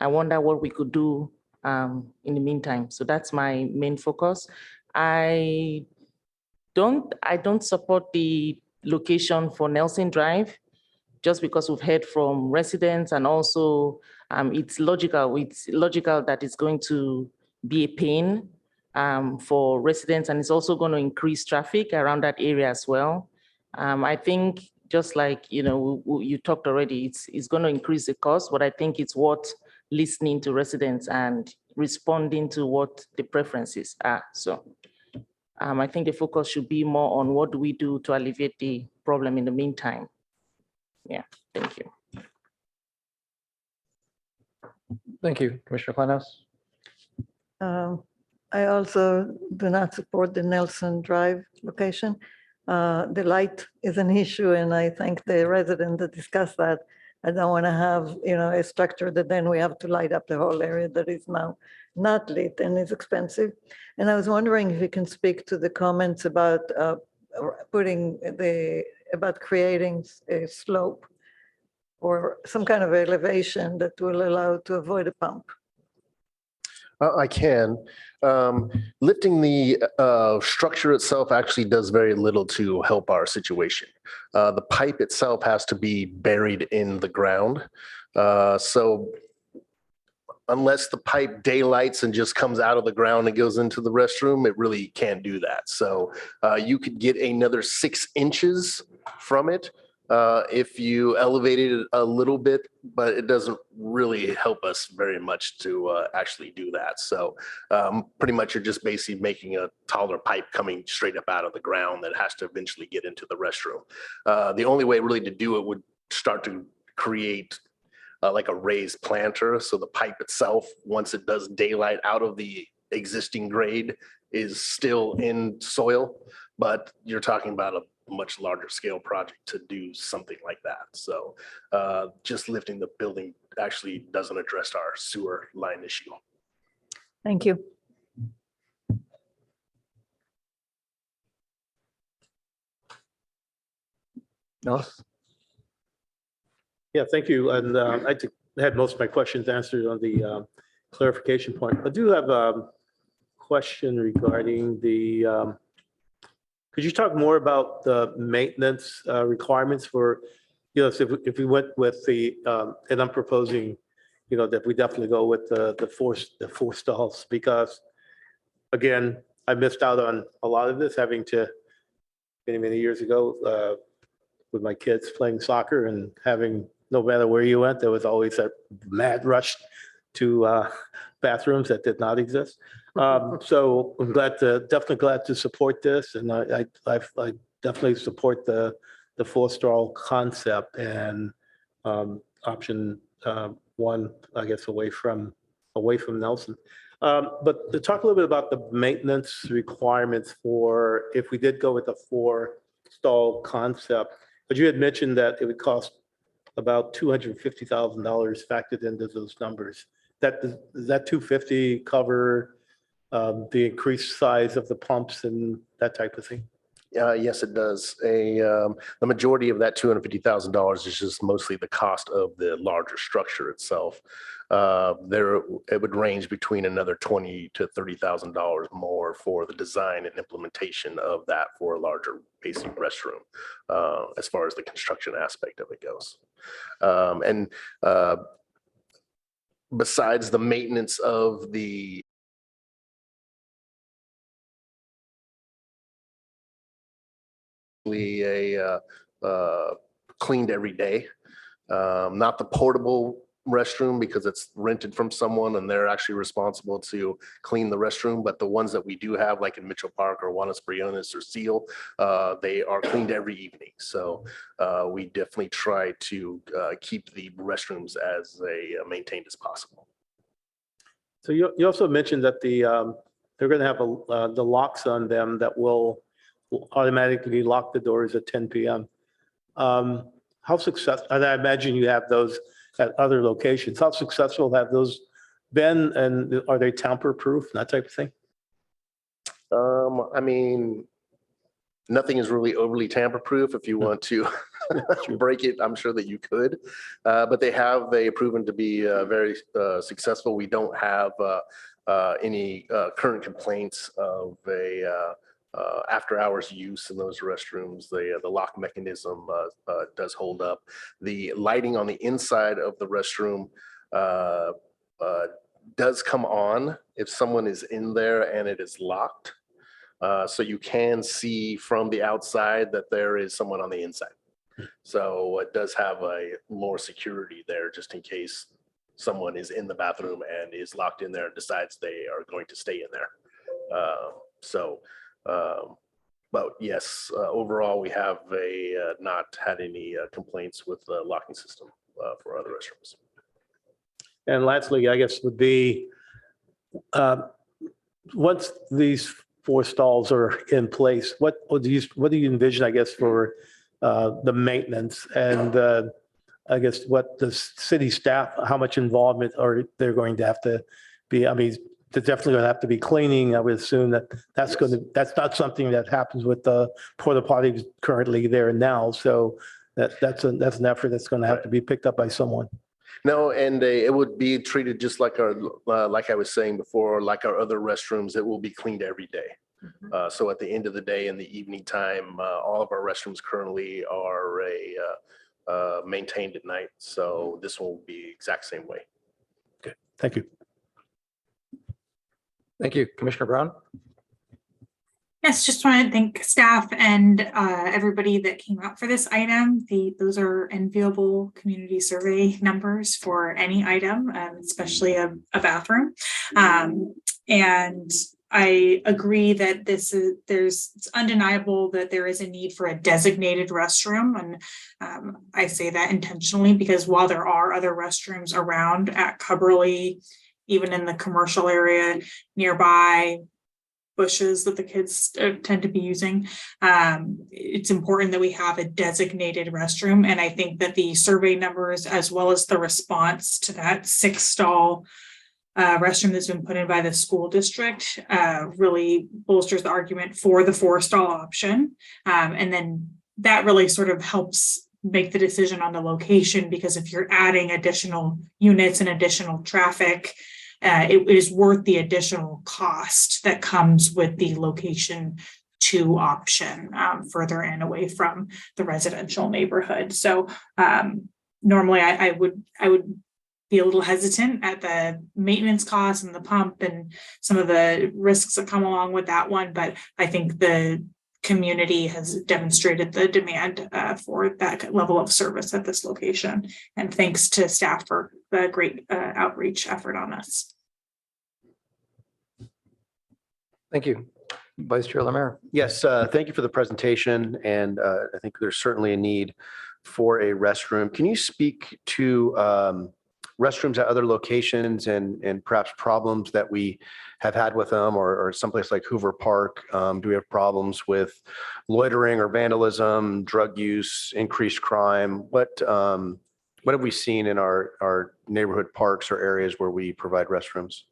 I wonder what we could do in the meantime. So that's my main focus. I don't support the location for Nelson Drive, just because we've heard from residents, and also it's logical that it's going to be a pain for residents, and it's also going to increase traffic around that area as well. I think, just like you talked already, it's going to increase the cost, but I think it's worth listening to residents and responding to what the preferences are. So I think the focus should be more on what do we do to alleviate the problem in the meantime. Yeah, thank you. Thank you, Commissioner Kleinhaus. I also do not support the Nelson Drive location. The light is an issue, and I thank the resident that discussed that. I don't want to have, a structure that then we have to light up the whole area that is now not lit and is expensive. And I was wondering if you can speak to the comments about about creating a slope or some kind of elevation that will allow to avoid a pump. I can. Lifting the structure itself actually does very little to help our situation. The pipe itself has to be buried in the ground. So unless the pipe daylights and just comes out of the ground and goes into the restroom, it really can't do that. So you could get another 6 inches from it if you elevated it a little bit, but it doesn't really help us very much to actually do that. So pretty much you're just basically making a taller pipe coming straight up out of the ground that has to eventually get into the restroom. The only way really to do it would start to create like a raised planter. So the pipe itself, once it does daylight out of the existing grade, is still in soil, but you're talking about a much larger scale project to do something like that. So just lifting the building actually doesn't address our sewer line issue. Thank you. Nelson? Yeah, thank you. And I had most of my questions answered on the clarification point. I do have a question regarding the, could you talk more about the maintenance requirements for, so if we went with the, and I'm proposing, that we definitely go with the four stalls, because again, I missed out on a lot of this, having to, many years ago, with my kids playing soccer and having, no matter where you went, there was always a mad rush to bathrooms that did not exist. So I'm definitely glad to support this, and I definitely support the 4-stall concept and option 1, I guess, away from Nelson. But to talk a little bit about the maintenance requirements for if we did go with a 4-stall concept, but you had mentioned that it would cost about $250,000 factored into those numbers. Does that 250 cover the increased size of the pumps and that type of thing? Yes, it does. The majority of that $250,000 is just mostly the cost of the larger structure itself. It would range between another $20,000 to $30,000 more for the design and implementation of that for a larger basic restroom, as far as the construction aspect of it goes. And besides the maintenance of the cleaned every day. Not the portable restroom because it's rented from someone and they're actually responsible to clean the restroom. But the ones that we do have, like in Mitchell Park or Juanes Briones or Seal, they are cleaned every evening. So we definitely try to keep the restrooms as maintained as possible. So you also mentioned that they're going to have the locks on them that will automatically lock the doors at 10 p.m. How successful, and I imagine you have those at other locations. How successful have those been, and are they tamper-proof, that type of thing? I mean, nothing is really overly tamper-proof. If you want to break it, I'm sure that you could. But they have proven to be very successful. We don't have any current complaints of after hours use in those restrooms. The lock mechanism does hold up. The lighting on the inside of the restroom does come on if someone is in there and it is locked. So you can see from the outside that there is someone on the inside. So it does have a more security there just in case someone is in the bathroom and is locked in there and decides they are going to stay in there. But yes, overall, we have not had any complaints with the locking system for other restrooms. And lastly, I guess would be, once these 4 stalls are in place, what do you envision, I guess, for the maintenance and I guess what the city staff, how much involvement are they going to have to be? I mean, they're definitely going to have to be cleaning. I would assume that's not something that happens with the porta potties currently there now. So that's an effort that's going to have to be picked up by someone. No, and it would be treated just like like I was saying before, like our other restrooms. It will be cleaned every day. So at the end of the day, in the evening time, all of our restrooms currently are maintained at night. So this will be exact same way. Okay, thank you. Thank you. Commissioner Brown? Yes, just want to thank staff and everybody that came out for this item. Those are enviable community survey numbers for any item, especially a bathroom. And I agree that it's undeniable that there is a need for a designated restroom. And I say that intentionally because while there are other restrooms around at Cubberley, even in the commercial area nearby, bushes that the kids tend to be using, it's important that we have a designated restroom. And I think that the survey numbers, as well as the response to that 6-stall restroom that's been put in by the school district, really bolsters the argument for the 4-stall option. And then that really sort of helps make the decision on the location, because if you're adding additional units and additional traffic, it is worth the additional cost that comes with the location 2 option further in away from the residential neighborhood. So normally I would be a little hesitant at the maintenance costs and the pump and some of the risks that come along with that one. But I think the community has demonstrated the demand for that level of service at this location. And thanks to staff for the great outreach effort on this. Thank you. Vice Chair Lemare. Yes, thank you for the presentation. And I think there's certainly a need for a restroom. Can you speak to restrooms at other locations and perhaps problems that we have had with them, or someplace like Hoover Park? Do we have problems with loitering or vandalism, drug use, increased crime? What have we seen in our neighborhood parks or areas where we provide restrooms?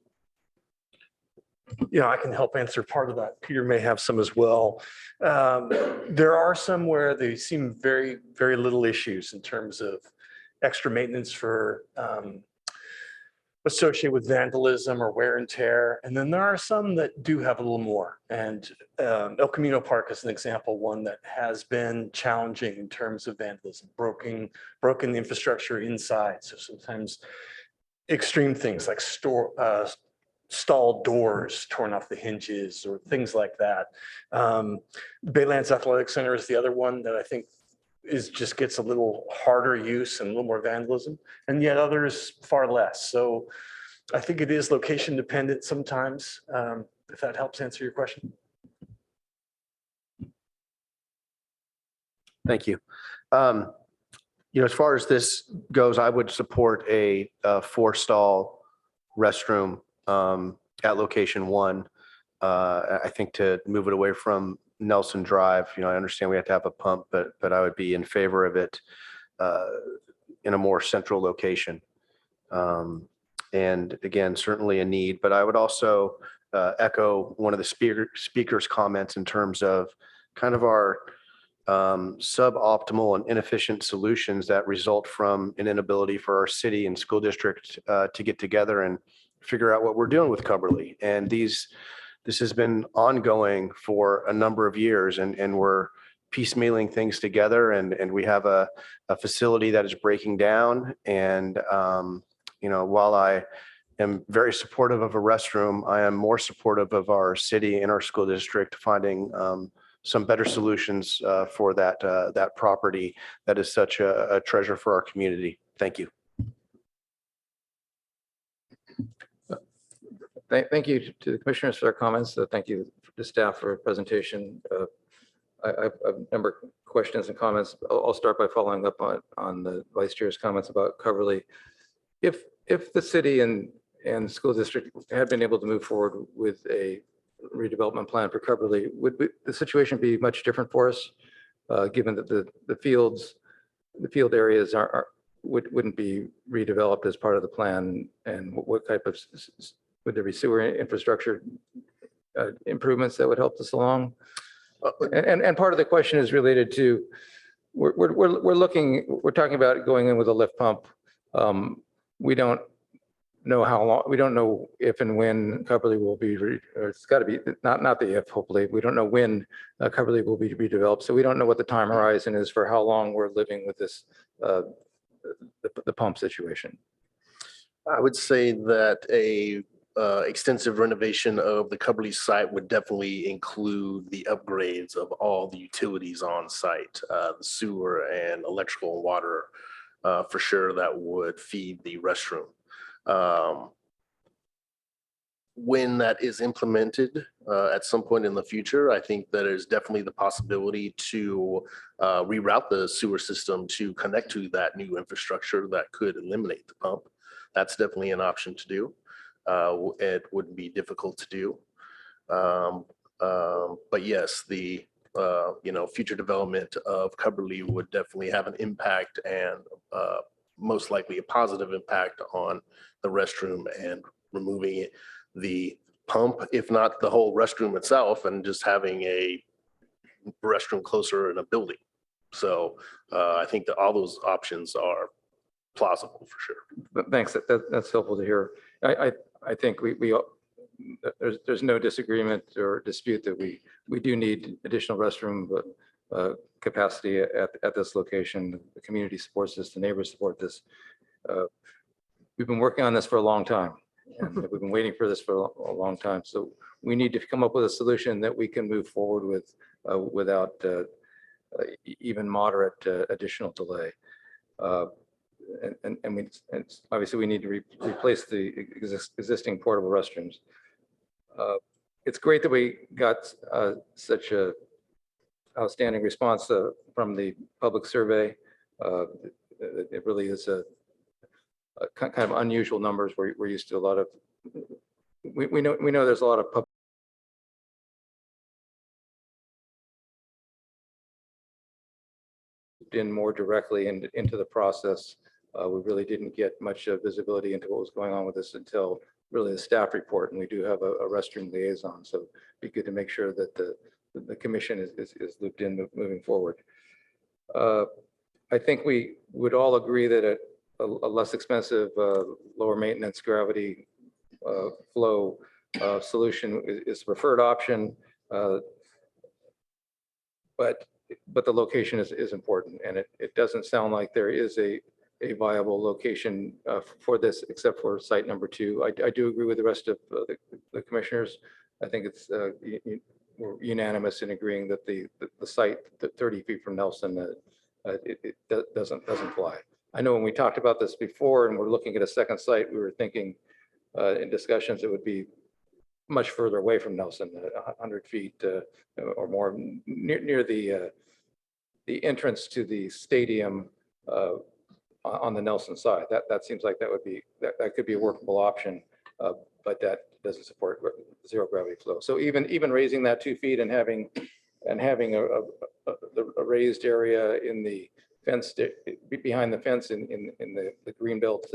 Yeah, I can help answer part of that. Peter may have some as well. There are some where they seem very, very little issues in terms of extra maintenance for associated with vandalism or wear and tear. And then there are some that do have a little more. And El Camino Park is an example, one that has been challenging in terms of vandalism, broken the infrastructure inside. So sometimes extreme things like stall doors torn off the hinges or things like that. Baylands Athletic Center is the other one that I think just gets a little harder use and a little more vandalism, and yet others far less. So I think it is location dependent sometimes, if that helps answer your question. Thank you. As far as this goes, I would support a 4-stall restroom at location 1. I think to move it away from Nelson Drive, I understand we have to have a pump, but I would be in favor of it in a more central location. And again, certainly a need, but I would also echo one of the speaker's comments in terms of kind of our suboptimal and inefficient solutions that result from an inability for our city and school district to get together and figure out what we're doing with Cumberly. And this has been ongoing for a number of years, and we're piecemealing things together, and we have a facility that is breaking down. And while I am very supportive of a restroom, I am more supportive of our city and our school district finding some better solutions for that property that is such a treasure for our community. Thank you. Thank you to the commissioners for their comments. Thank you to staff for a presentation. I have a number of questions and comments. I'll start by following up on the vice chair's comments about Coverly. If the city and school district had been able to move forward with a redevelopment plan for Coverly, would the situation be much different for us, given that the field areas wouldn't be redeveloped as part of the plan, and what type of would there be sewer infrastructure improvements that would help this along? And part of the question is related to we're talking about going in with a lift pump. We don't know how long. We don't know if and when Coverly will be. Or it's got to be not the if. Hopefully, we don't know when Coverly will be redeveloped. So we don't know what the time horizon is for how long we're living with this the pump situation. I would say that a extensive renovation of the Coverly site would definitely include the upgrades of all the utilities on site, the sewer and electrical and water, for sure, that would feed the restroom. When that is implemented at some point in the future, I think that there's definitely the possibility to reroute the sewer system to connect to that new infrastructure that could eliminate the pump. That's definitely an option to do. It wouldn't be difficult to do. But yes, the future development of Coverly would definitely have an impact, and most likely a positive impact on the restroom and removing the pump, if not the whole restroom itself, and just having a restroom closer in a building. So I think that all those options are plausible for sure. But thanks. That's helpful to hear. I think there's no disagreement or dispute that we do need additional restroom capacity at this location. The community supports this. The neighbors support this. We've been working on this for a long time, and we've been waiting for this for a long time. So we need to come up with a solution that we can move forward with without even moderate additional delay. And obviously we need to replace the existing portable restrooms. It's great that we got such a outstanding response from the public survey. It really is a kind of unusual numbers. We're used to a lot of. We know there's a lot of public in more directly into the process. We really didn't get much visibility into what was going on with this until really the staff report, and we do have a restroom liaison. So it'd be good to make sure that the commission is looped in moving forward. I think we would all agree that a less expensive, lower maintenance gravity flow solution is the preferred option. But the location is important, and it doesn't sound like there is a viable location for this, except for site number 2. I do agree with the rest of the commissioners. I think it's we're unanimous in agreeing that the site, the 30 feet from Nelson, it doesn't fly. I know when we talked about this before, and we're looking at a second site, we were thinking in discussions it would be much further away from Nelson, 100 feet or more, near the entrance to the stadium on the Nelson side. That seems like that could be a workable option, but that doesn't support zero gravity flow. So even raising that 2 feet and having a raised area in the fence behind the fence in the green belt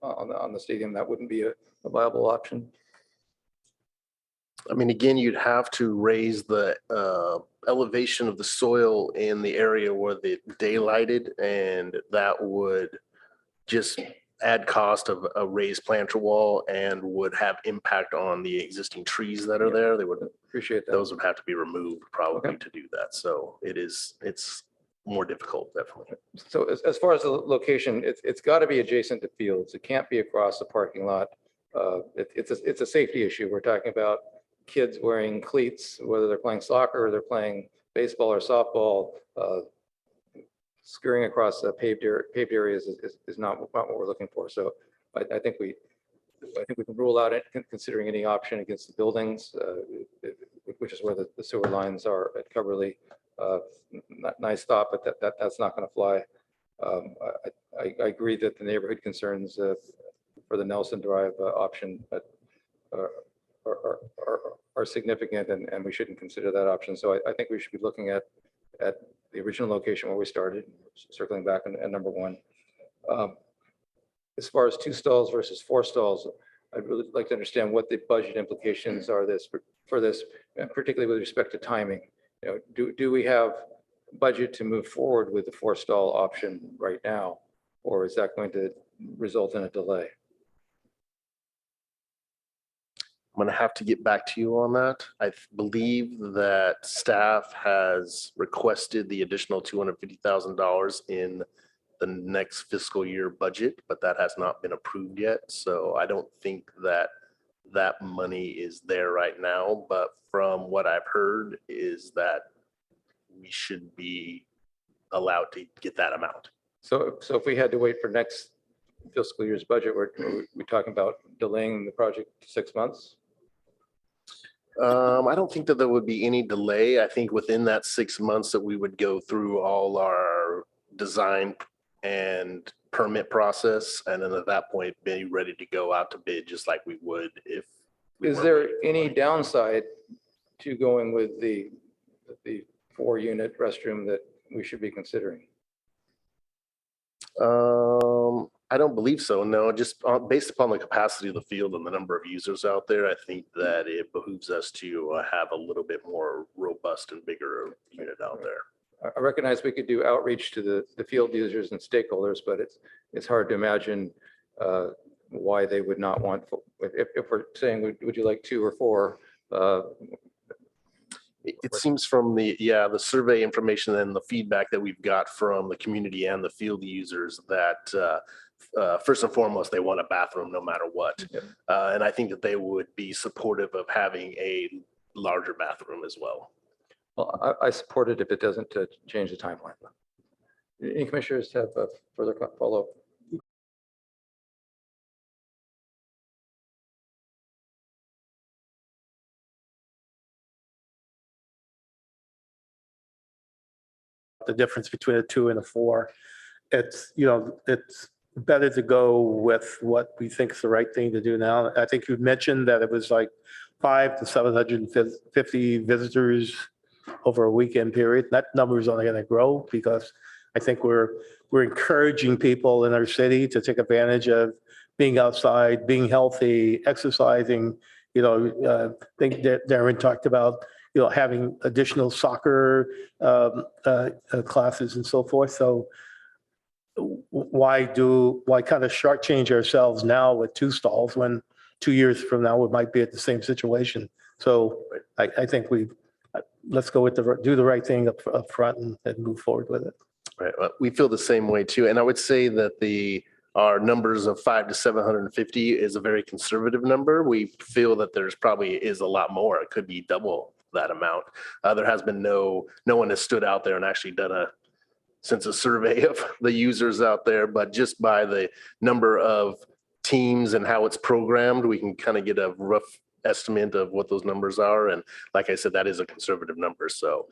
on the stadium, that wouldn't be a viable option. I mean, again, you'd have to raise the elevation of the soil in the area where the daylighted, and that would just add cost of a raised planter wall and would have impact on the existing trees that are there. They would appreciate that. Those would have to be removed probably to do that. So it's more difficult, definitely. So as far as the location, it's got to be adjacent to fields. It can't be across the parking lot. It's a safety issue. We're talking about kids wearing cleats, whether they're playing soccer or they're playing baseball or softball. Scurrying across paved areas is not what we're looking for. So I think we can rule out it, considering any option against the buildings, which is where the sewer lines are at Coverly. Nice thought, but that's not going to fly. I agree that the neighborhood concerns for the Nelson Drive option are significant, and we shouldn't consider that option. So I think we should be looking at the original location where we started, circling back at number 1. As far as 2 stalls versus 4 stalls, I'd really like to understand what the budget implications are for this, and particularly with respect to timing. You know, do we have budget to move forward with the 4-stall option right now, or is that going to result in a delay? I'm going to have to get back to you on that. I believe that staff has requested the additional $250,000 in the next fiscal year budget, but that has not been approved yet. So I don't think that money is there right now. But from what I've heard is that we should be allowed to get that amount. So if we had to wait for next fiscal year's budget, we're talking about delaying the project 6 months? I don't think that there would be any delay. I think within that 6 months that we would go through all our design and permit process, and then at that point be ready to go out to bid just like we would if. Is there any downside to going with the 4-unit restroom that we should be considering? I don't believe so. No, just based upon the capacity of the field and the number of users out there, I think that it behooves us to have a little bit more robust and bigger unit out there. I recognize we could do outreach to the field users and stakeholders, but it's hard to imagine why they would not want, if we're saying, would you like 2 or 4? It seems from the survey information and the feedback that we've got from the community and the field users that first and foremost, they want a bathroom no matter what. And I think that they would be supportive of having a larger bathroom as well. Well, I support it if it doesn't change the timeline. Any commissioners have a further follow-up? The difference between a 2 and a 4. It's better to go with what we think is the right thing to do now. I think you mentioned that it was like 500 to 750 visitors over a weekend period. That number is only going to grow because I think we're encouraging people in our city to take advantage of being outside, being healthy, exercising. I think that Darren talked about, having additional soccer classes and so forth. So why kind of shortchange ourselves now with 2 stalls when 2 years from now we might be at the same situation? So I think let's go with do the right thing up front and move forward with it. Right. Well, we feel the same way too. And I would say that our numbers of 500 to 750 is a very conservative number. We feel that there's probably is a lot more. It could be double that amount. There has been no one has stood out there and actually done a census survey of the users out there, but just by the number of teams and how it's programmed, we can kind of get a rough estimate of what those numbers are. And like I said, that is a conservative number. So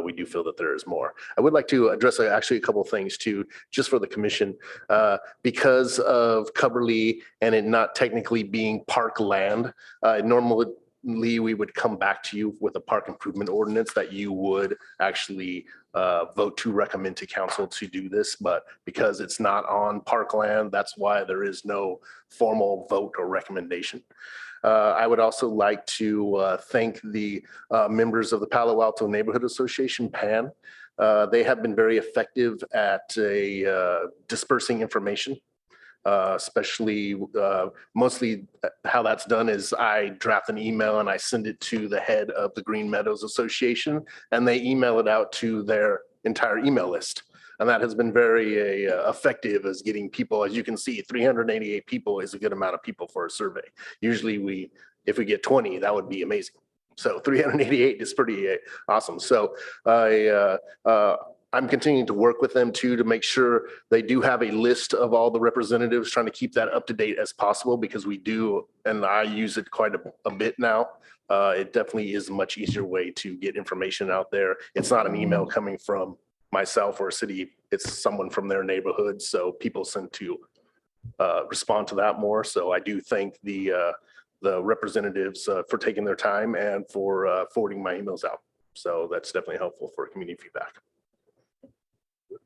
we do feel that there is more. I would like to address actually a couple of things too, just for the commission, because of Coverly and it not technically being park land. Normally we would come back to you with a park improvement ordinance that you would actually vote to recommend to council to do this, but because it's not on parkland, that's why there is no formal vote or recommendation. I would also like to thank the members of the Palo Alto Neighborhood Association, PAN. They have been very effective at dispersing information, especially mostly how that's done is I draft an email and I send it to the head of the Green Meadows Association, and they email it out to their entire email list. And that has been very effective as getting people. As you can see, 388 people is a good amount of people for a survey. Usually if we get 20, that would be amazing. So 388 is pretty awesome. So I'm continuing to work with them too, to make sure they do have a list of all the representatives, trying to keep that up to date as possible, because we do, and I use it quite a bit now. It definitely is a much easier way to get information out there. It's not an email coming from myself or a city, it's someone from their neighborhood. So people tend to respond to that more. So I do thank the representatives for taking their time and for forwarding my emails out. So that's definitely helpful for community feedback.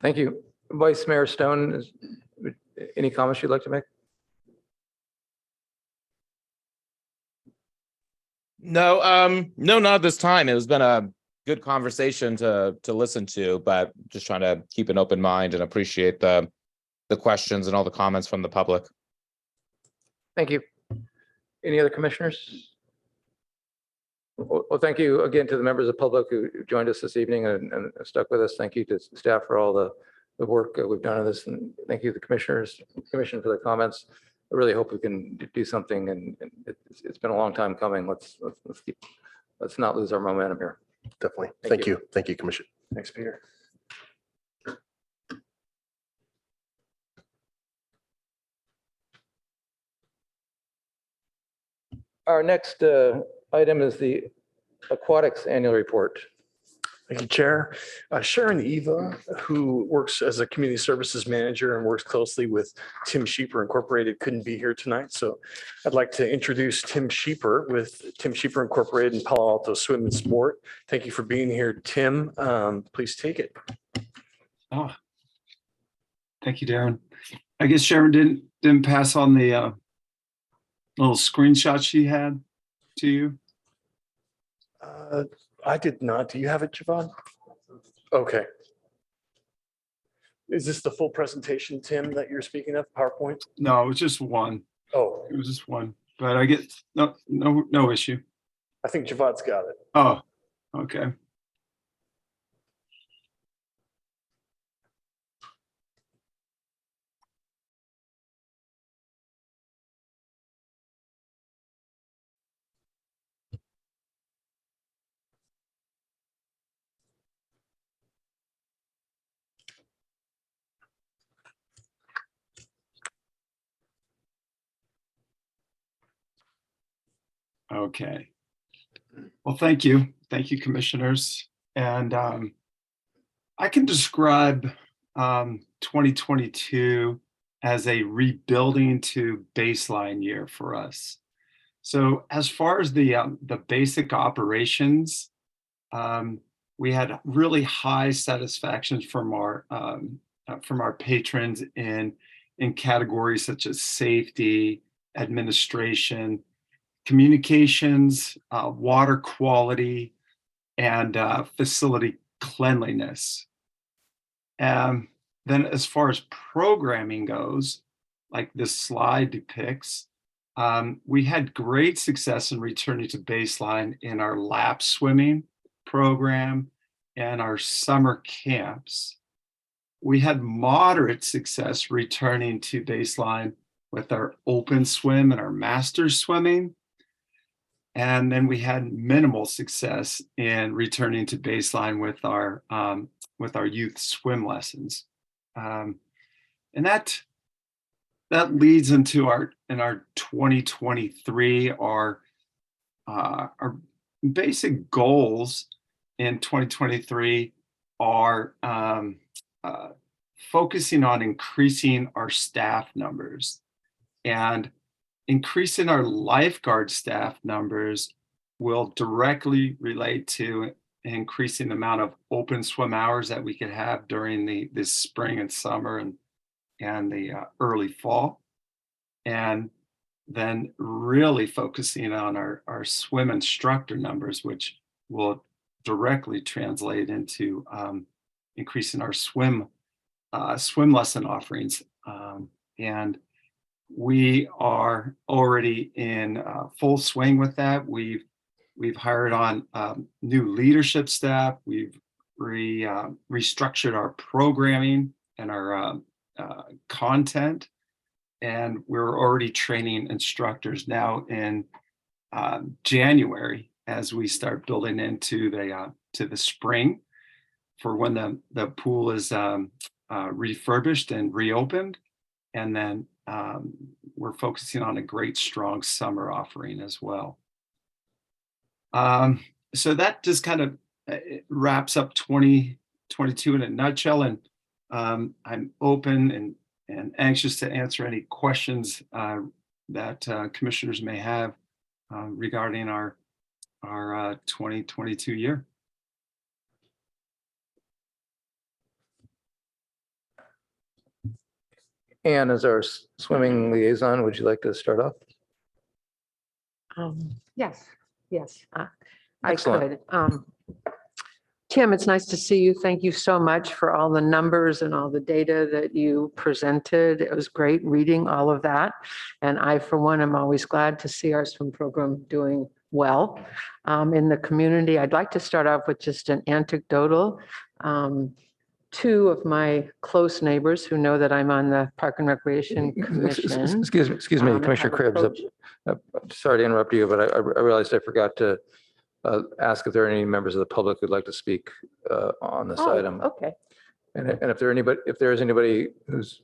Thank you. Vice Mayor Stone, any comments you'd like to make? No, not this time. It has been a good conversation to listen to, but just trying to keep an open mind and appreciate the questions and all the comments from the public. Thank you. Any other commissioners? Well, thank you again to the members of the public who joined us this evening and stuck with us. Thank you to staff for all the work we've done on this, and thank you to the commission for the comments. I really hope we can do something, and it's been a long time coming. Let's not lose our momentum here. Definitely. Thank you. Thank you, Commission. Thanks, Peter. Our next item is the Aquatics Annual Report. Thank you, Chair. Sharon Eva, who works as a community services manager and works closely with Tim Sheeper Incorporated, couldn't be here tonight. So I'd like to introduce Tim Sheeper with Tim Sheeper Incorporated and Palo Alto Swim and Sport. Thank you for being here, Tim. Please take it. Oh, thank you, Darren. I guess Sharon didn't pass on the little screenshot she had to you. I did not. Do you have it, Javon? Okay. Is this the full presentation, Tim, that you're speaking of, PowerPoint? No, it was just one. Oh, It was just one, but I get no issue. I think Javon's got it. Oh, okay. Okay. Well, thank you. Thank you, commissioners. And I can describe 2022 as a rebuilding to baseline year for us. So as far as the basic operations, we had really high satisfaction from our patrons in in categories such as safety, administration, communications, water quality, and facility cleanliness. Then as far as programming goes, like this slide depicts, we had great success in returning to baseline in our lap swimming program and our summer camps. We had moderate success returning to baseline with our open swim and our masters swimming. And then we had minimal success in returning to baseline with our youth swim lessons. And that leads into our 2023, our basic goals in 2023 are focusing on increasing our staff numbers, and increasing our lifeguard staff numbers will directly relate to increasing the amount of open swim hours that we could have during this spring and summer and the early fall. And then really focusing on our swim instructor numbers, which will directly translate into increasing our swim lesson offerings. And we are already in full swing with that. We've hired on new leadership staff. We've restructured our programming and our content, and we're already training instructors now in January as we start building into the spring for when the pool is refurbished and reopened. And then we're focusing on a great, strong summer offering as well. So that just kind of wraps up 2022 in a nutshell. And I'm open and anxious to answer any questions that commissioners may have regarding our 2022 year. Anne, as our swimming liaison, would you like to start off? Yes, I Excellent. could. Tim, it's nice to see you. Thank you so much for all the numbers and all the data that you presented. It was great reading all of that. And I, for one, am always glad to see our swim program doing well in the community. I'd like to start off with just an anecdotal. Two of my close neighbors who know that I'm on the Park and Recreation Commission. Excuse me, Commissioner Cribbs. I'm sorry to interrupt you, but I realized I forgot to ask if there are any members of the public who'd like to speak on this item. Okay. And if there is anybody who's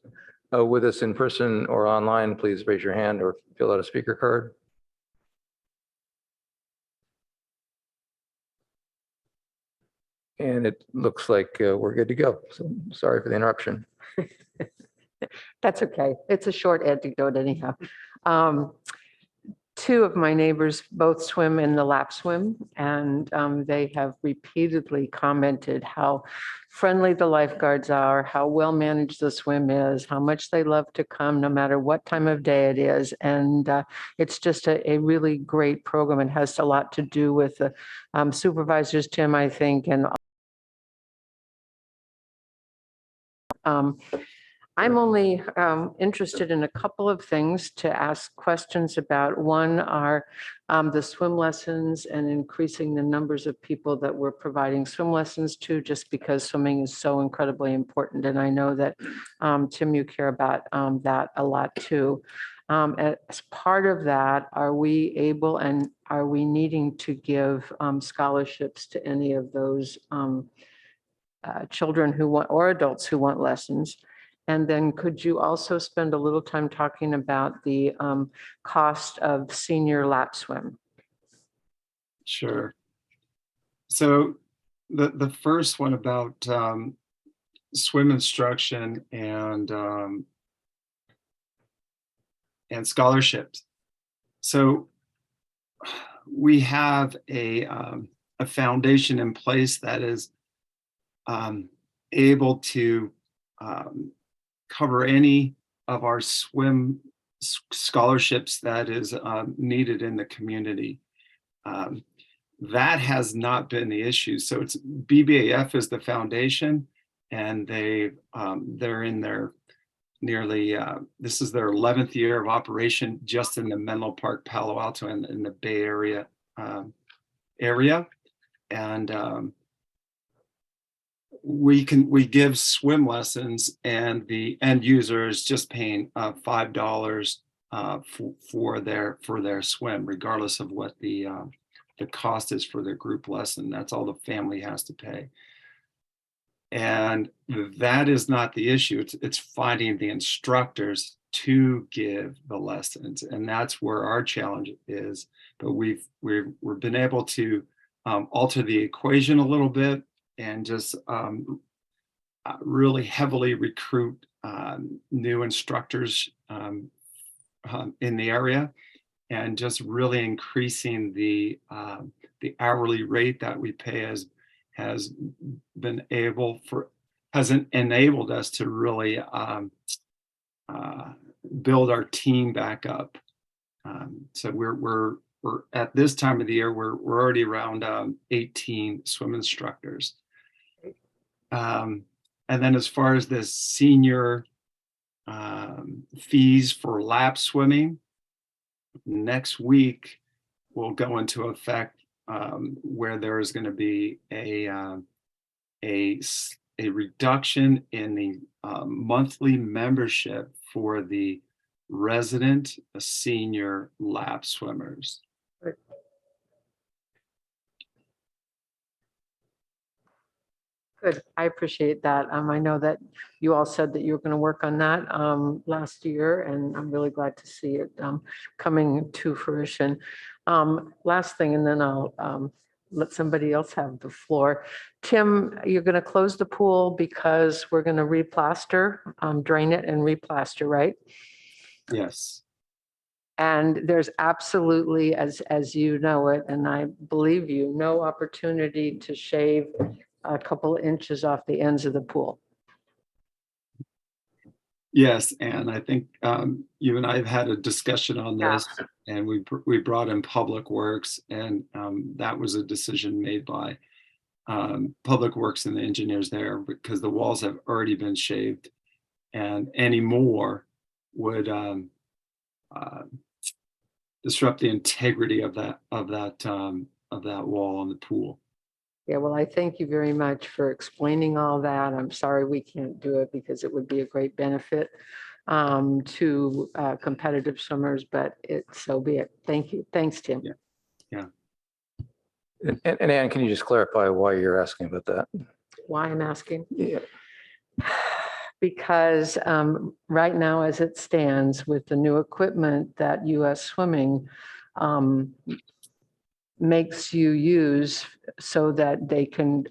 with us in person or online, please raise your hand or fill out a speaker card. And it looks like we're good to go. So sorry for the interruption. That's okay. It's a short anecdote anyhow. Two of my neighbors both swim in the lap swim, and they have repeatedly commented how friendly the lifeguards are, how well managed the swim is, how much they love to come no matter what time of day it is. And it's just a really great program. It has a lot to do with the supervisors, Tim, I think, and I'm only interested in a couple of things to ask questions about. One are the swim lessons and increasing the numbers of people that we're providing swim lessons to, just because swimming is so incredibly important. And I know that, Tim, you care about that a lot too. As part of that, are we able and are we needing to give scholarships to any of those children who want, or adults who want lessons? And then could you also spend a little time talking about the cost of senior lap swim? Sure. So the first one about swim instruction and scholarships. So we have a foundation in place that is able to cover any our swim scholarships that is needed in the community. That has not been the issue. So it's BBAF is the foundation, and they're in their nearly this is their 11th year of operation just in the Menlo Park, Palo Alto, and in the Bay Area and we give swim lessons, and the end user is just paying $5 for their swim, regardless of what the cost is for their group lesson. That's all the family has to pay. And that is not the issue. It's finding the instructors to give the lessons, and that's where our challenge is. But we've been able to alter the equation a little bit and just really heavily recruit new instructors in the area, and just really increasing the hourly rate that we pay has enabled us to really build our team back up. So we're at this time of the year, we're already around 18 swim instructors. And then as far as the senior fees for lap swimming, next week will go into effect where there is going to be a reduction in the monthly membership for the resident senior lap swimmers. Good. I appreciate that. I know that you all said that you were going to work on that last year, and I'm really glad to see it coming to fruition. Last thing, and then I'll let somebody else have the floor. Tim, you're going to close the pool because we're going to replaster, drain it and replaster, right? Yes. And there's absolutely, as you know it, and I believe you, no opportunity to shave a couple inches off the ends of the pool. Yes, and I think you and I have had a discussion on this, and we brought in Public Works, and that was a decision made by Public Works and the engineers there, because the walls have already been shaved, and any more would disrupt the integrity of that wall on the pool. Yeah, well, I thank you very much for explaining all that. I'm sorry we can't do it because it would be a great benefit to competitive swimmers, but so be it. Thank you. Thanks, Tim. Yeah. And Ann, can you just clarify why you're asking about that? Why I'm asking? Yeah. Because right now, as it stands with the new equipment that US Swimming makes you use so that they can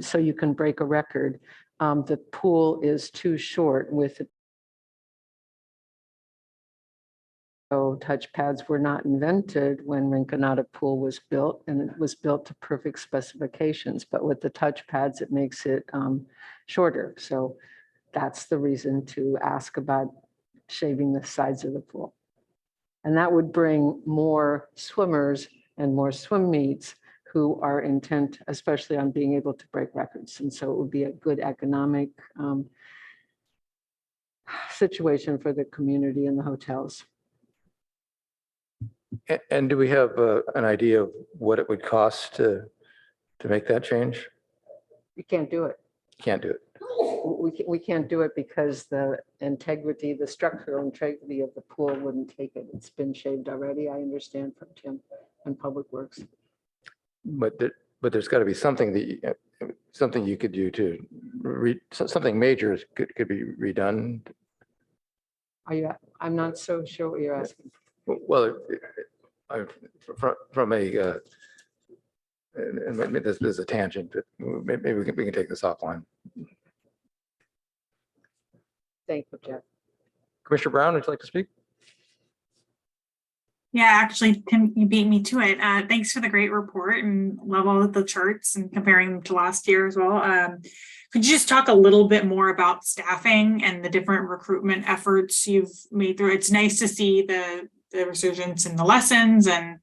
so you can break a record. The pool is too short with so touch pads were not invented when Rinconada Pool was built, and it was built to perfect specifications. But with the touch pads, it makes it shorter. So that's the reason to ask about shaving the sides of the pool. And that would bring more swimmers and more swim meets who are intent, especially on being able to break records. And so it would be a good economic situation for the community and the hotels. And do we have an idea of what it would cost to make that change? You can't do it. Can't do it. We can't do it because the integrity, the structural integrity of the pool wouldn't take it. It's been shaved already, I understand from Tim and Public Works. But there's got to be something something you could do to something major could be redone. Are you? I'm not so sure what you're asking. Well, from a and maybe this is a tangent, but maybe we can take this offline. Thank you, Jeff. Commissioner Brown, would you like to speak? Yeah, actually, Tim, you beat me to it. Thanks for the great report and love all of the charts and comparing them to last year as well. Could you just talk a little bit more about staffing and the different recruitment efforts you've made through? It's nice to see the resurgence in the lessons and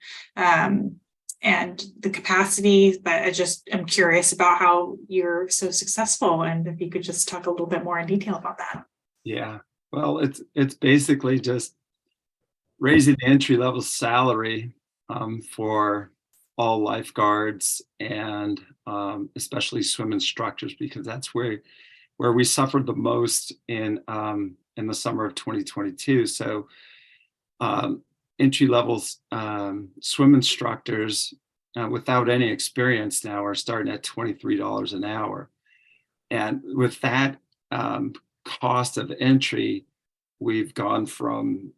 the capacity, but I'm curious about how you're so successful, and if you could just talk a little bit more in detail about that. Yeah, well, it's basically just raising the entry level salary for all lifeguards and especially swim instructors, because that's where we suffered the most in the summer of 2022. So entry level swim instructors without any experience now are starting at $23 an hour, and with that cost of entry, we've gone from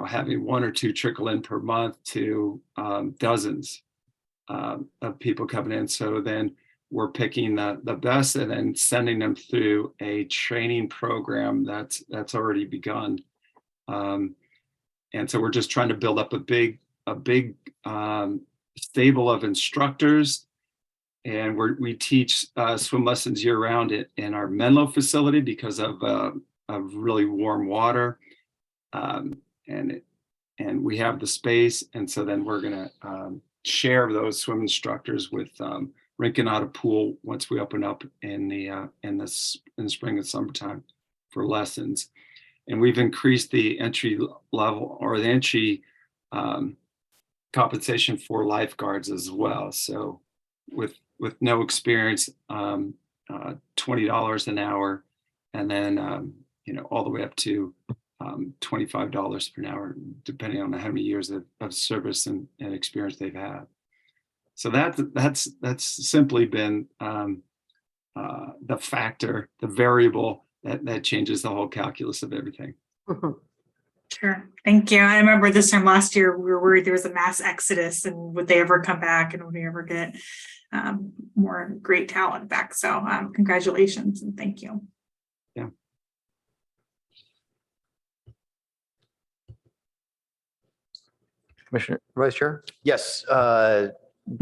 having one or two trickle in per month to dozens of people coming in. So then we're picking the best and then sending them through a training program that's already begun. And so we're just trying to build up a big stable of instructors. And we teach swim lessons year round in our Menlo facility because of really warm water. And we have the space, and so then we're going to share those swim instructors with renting out a pool once we open up in the spring and summertime for lessons. And we've increased the entry level or the entry compensation for lifeguards as well. So with no experience, $20 an hour, and then all the way up to $25 per hour, depending on how many years of service and experience they've had. So that's simply been the factor, the variable that changes the whole calculus of everything. Sure. Thank you. I remember this time last year, we were worried there was a mass exodus, and would they ever come back, and would we ever get more great talent back? So congratulations and thank you. Yeah. Commissioner Vice Chair? Yes,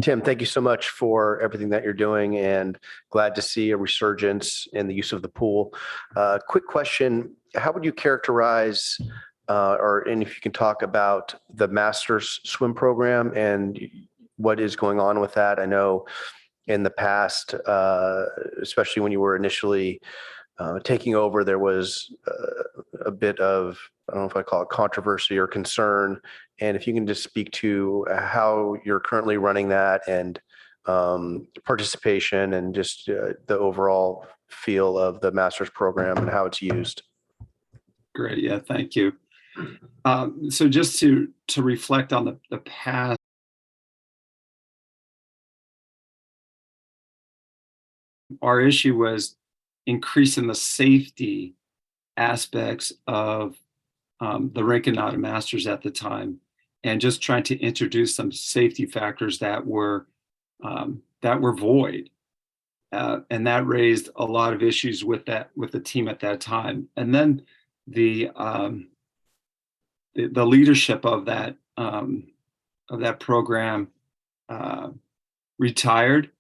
Tim, thank you so much for everything that you're doing, and glad to see a resurgence in the use of the pool. Quick question, how would you characterize, and if you can talk about the Masters swim program and what is going on with that? I know in the past, especially when you were initially taking over, there was a bit of, I don't know if I call it controversy or concern. And if you can just speak to how you're currently running that and participation and just the overall feel of the master's program and how it's used. Great. Yeah, thank you. So just to reflect on the past, our issue was increasing the safety aspects of the Rinconada Masters at the time, and just trying to introduce some safety factors that were void, and that raised a lot of issues with the team at that time. And then the leadership of that program retired,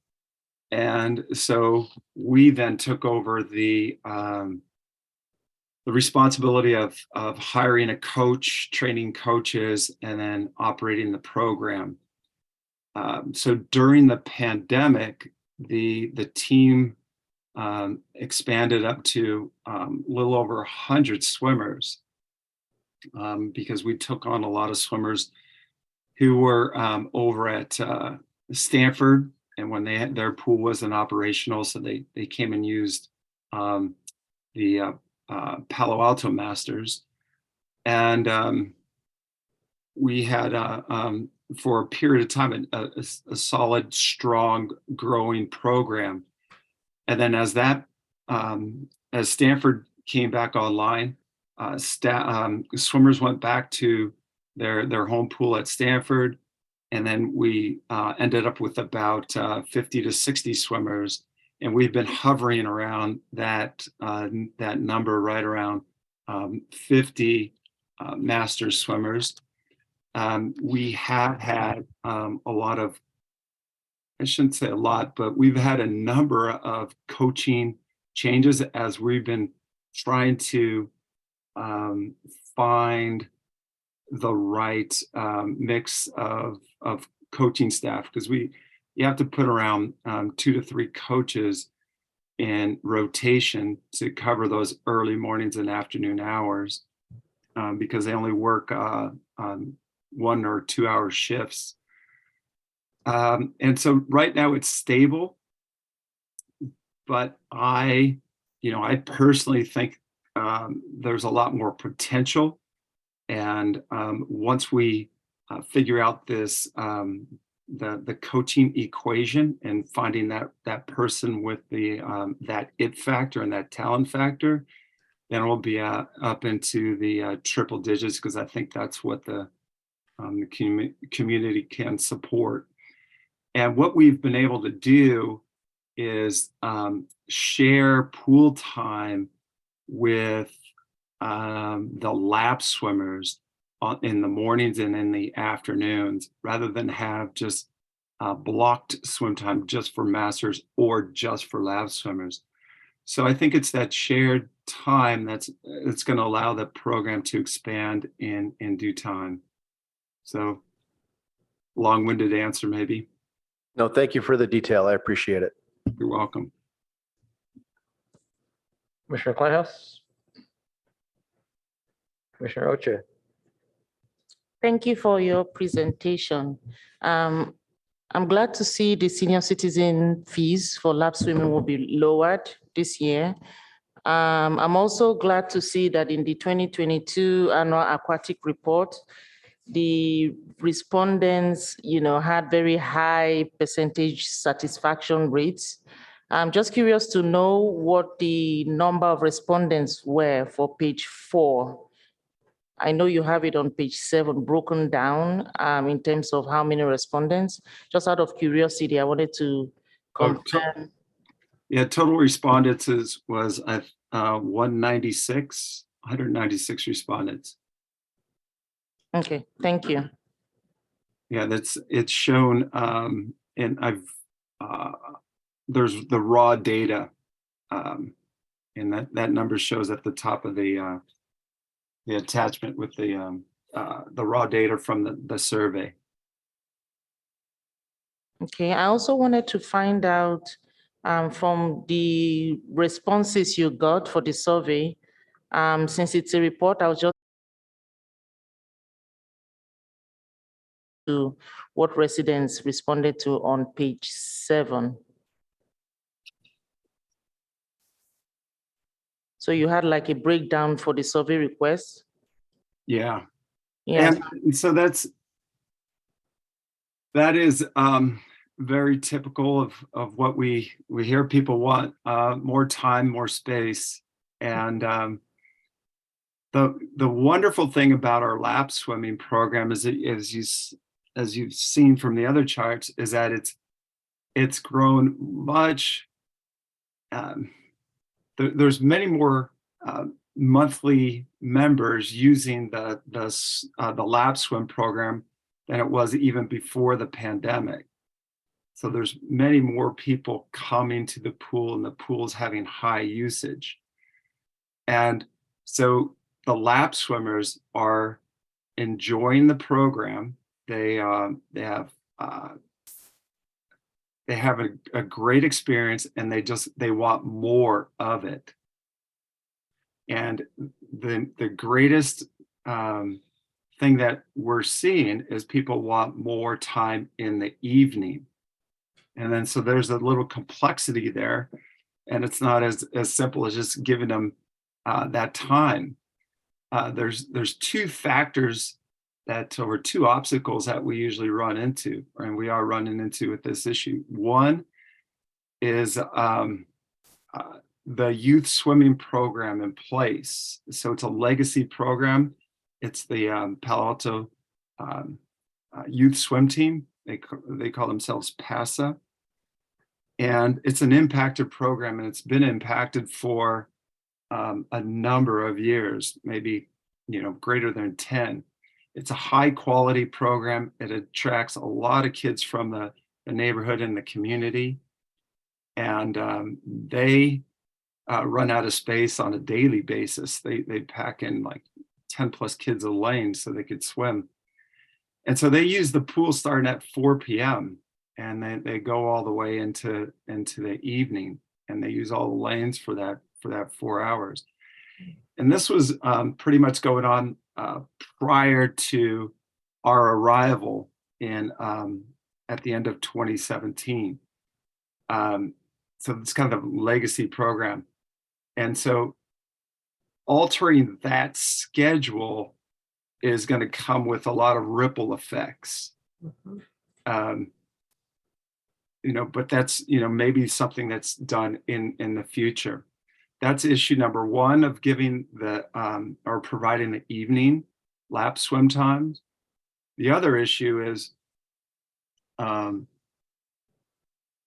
and so we then took over the responsibility of hiring a coach, training coaches, and then operating the program. So during the pandemic, the team expanded up to a little over 100 swimmers, because we took on a lot of swimmers who were over at Stanford, and when their pool wasn't operational, so they came and used the Palo Alto Masters. And we had for a period of time a solid, strong, growing program. And then as Stanford came back online, swimmers went back to their home pool at Stanford, and then we ended up with about 50 to 60 swimmers. And we've been hovering around that number, right around 50 master swimmers. we have had a lot of, I shouldn't say a lot, but we've had a number of coaching changes as we've been trying to find the right mix of coaching staff, because you have to put around 2 to 3 coaches in rotation to cover those early mornings and afternoon hours, because they only work on 1 or 2 hour shifts. And so right now it's stable, but I personally think there's a lot more potential. And once we figure out this, the coaching equation and finding that person with the that it factor and that talent factor, then we'll be up into the triple digits, because I think that's what the community can support. And what we've been able to do is share pool time with the lap swimmers in the mornings and in the afternoons, rather than have just blocked swim time just for masters or just for lap swimmers. So I think it's that shared time that's going to allow the program to expand in due time. So long-winded answer, maybe. No, thank you for the detail. I appreciate it. You're welcome. Commissioner Kleinhaus? Commissioner Oche? Thank you for your presentation. I'm glad to see the senior citizen fees for lap swimming will be lowered this year. I'm also glad to see that in the 2022 annual aquatic report, the respondents, had very high percentage satisfaction rates. I'm just curious to know what the number of respondents were for page 4. I know you have it on page 7 broken down in terms of how many respondents. Just out of curiosity, I wanted to confirm. Total respondents was 196 respondents. Okay, thank you. Yeah, it's shown, and there's the raw data, and that number shows at the top of the attachment with the raw data from the survey. Okay, I also wanted to find out from the responses you got for the survey, since it's a report, I was just to what residents responded to on page 7. So you had like a breakdown for the survey requests? Yeah. Yeah. And so that is very typical of what we hear people want, more time, more space. And the wonderful thing about our lap swimming program is, as you've seen from the other charts, is that it's grown much. There's many more monthly members using the lap swim program than it was even before the pandemic. So there's many more people coming to the pool, and the pool's having high usage. And so the lap swimmers are enjoying the program. They have a great experience, and they want more of it. And the greatest thing that we're seeing is people want more time in the evening. And then so there's a little complexity there, and it's not as simple as just giving them that time. There's 2 factors or 2 obstacles that we usually run into, and we are running into with this issue. One is the youth swimming program in place. So it's a legacy program. It's the Palo Alto youth swim team. They call themselves PASA. And it's an impacted program, and it's been impacted for a number of years, maybe greater than 10. It's a high quality program. It attracts a lot of kids from the neighborhood and the community. And they run out of space on a daily basis. They pack in like 10 plus kids a lane so they could swim. And so they use the pool starting at 4 p.m. and they go all the way into the evening, and they use all the lanes for that 4 hours. And this was pretty much going on prior to our arrival in at the end of 2017. So it's kind of a legacy program. And so altering that schedule is going to come with a lot of ripple effects. But that's, maybe something that's done in the future. That's issue number one of giving or providing the evening lap swim times. The other issue is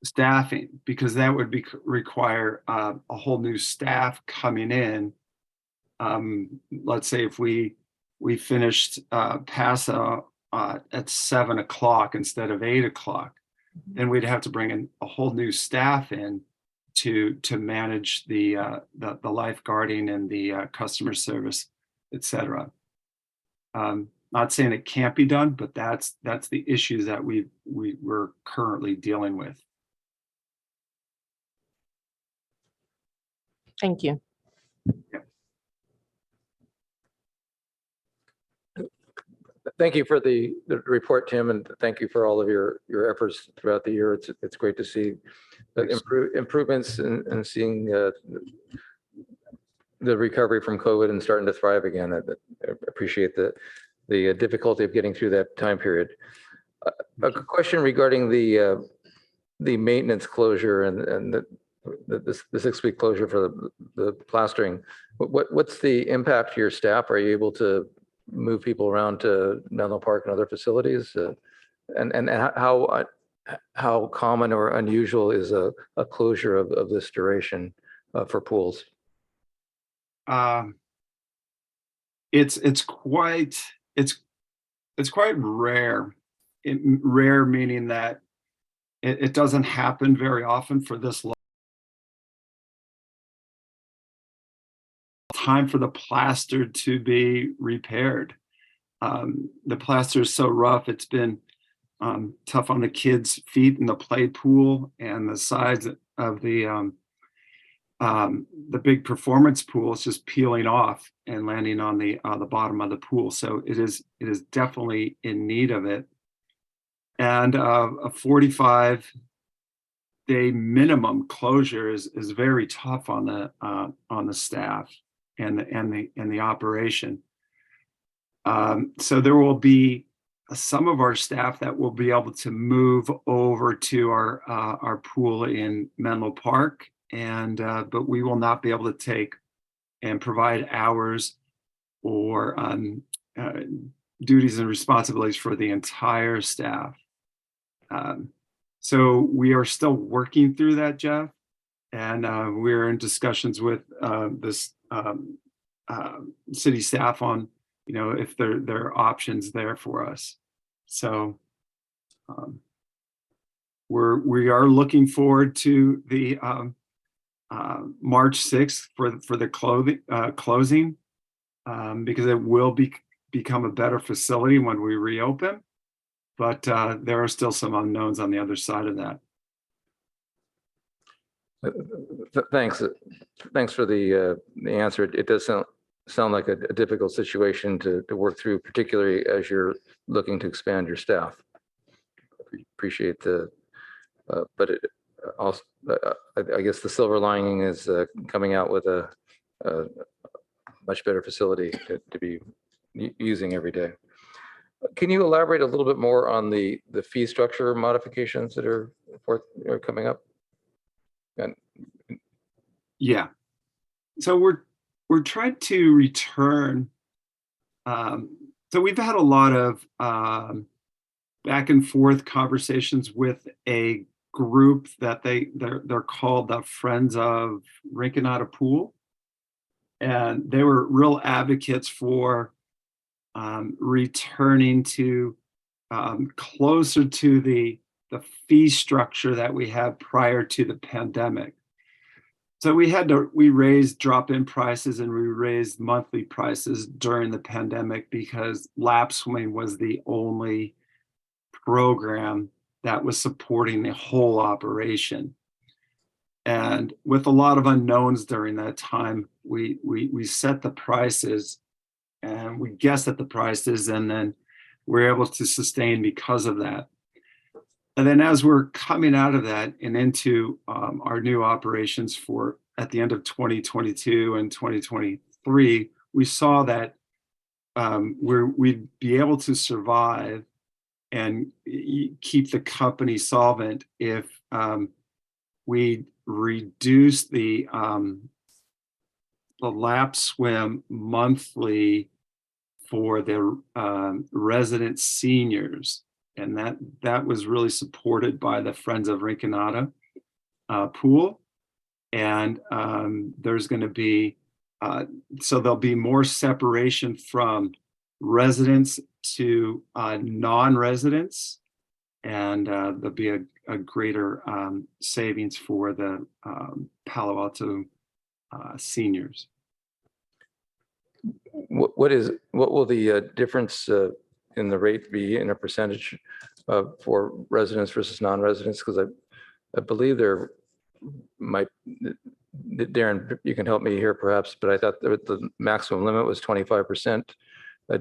staffing, because that would require a whole new staff coming in. Let's say if we finished PASA at 7 o'clock instead of 8 o'clock, then we'd have to bring in a whole new staff in to manage the lifeguarding and the customer service, et cetera. Not saying it can't be done, but that's the issues that we're currently dealing with. Thank you. Thank you for the report, Tim, and thank you for all of your efforts throughout the year. It's great to see improvements and seeing the recovery from COVID and starting to thrive again. I appreciate the difficulty of getting through that time period. A question regarding the maintenance closure and the 6-week closure for the plastering. What's the impact to your staff? Are you able to move people around to Menlo Park and other facilities? And how common or unusual is a closure of this duration for pools? It's quite rare. Rare meaning that it doesn't happen very often for this long. Time for the plaster to be repaired. The plaster is so rough, it's been tough on the kids' feet in the play pool and the sides of the big performance pool is just peeling off and landing on the bottom of the pool. So it is definitely in need of it. And a 45-day minimum closure is very tough on the staff and the operation. So there will be some of our staff that will be able to move over to our pool in Menlo Park, but we will not be able to take and provide hours or duties and responsibilities for the entire staff. So we are still working through that, Jeff, and we're in discussions with this city staff on, if there are options there for us. So we are looking forward to the March 6th for the closing, because it will become a better facility when we reopen. But there are still some unknowns on the other side of that. Thanks for the answer. It does sound like a difficult situation to work through, particularly as you're looking to expand your staff. Appreciate but it also, I guess the silver lining is coming out with a much better facility to be using every day. Can you elaborate a little bit more on the fee structure modifications that are coming up? Yeah. So we're trying to return. So we've had a lot of back and forth conversations with a group that they're called the Friends of Rinconada Pool, and they were real advocates for returning to closer to the fee structure that we had prior to the pandemic. So we raised drop-in prices and we raised monthly prices during the pandemic because lap swimming was the only program that was supporting the whole operation. And with a lot of unknowns during that time, we set the prices and we guessed at the prices, and then we're able to sustain because of that. And then as we're coming out of that and into our new operations for at the end of 2022 and 2023, we saw that we'd be able to survive and keep the company solvent if we reduce the lap swim monthly for the resident seniors. And that was really supported by the Friends of Rinconada pool. And there's going to be, so there'll be more separation from residents to non-residents. And there'll be a greater savings for the Palo Alto seniors. What will the difference in the rate be in a percentage for residents versus non-residents? Because I believe there might, Darren, you can help me here perhaps, but I thought the maximum limit was 25%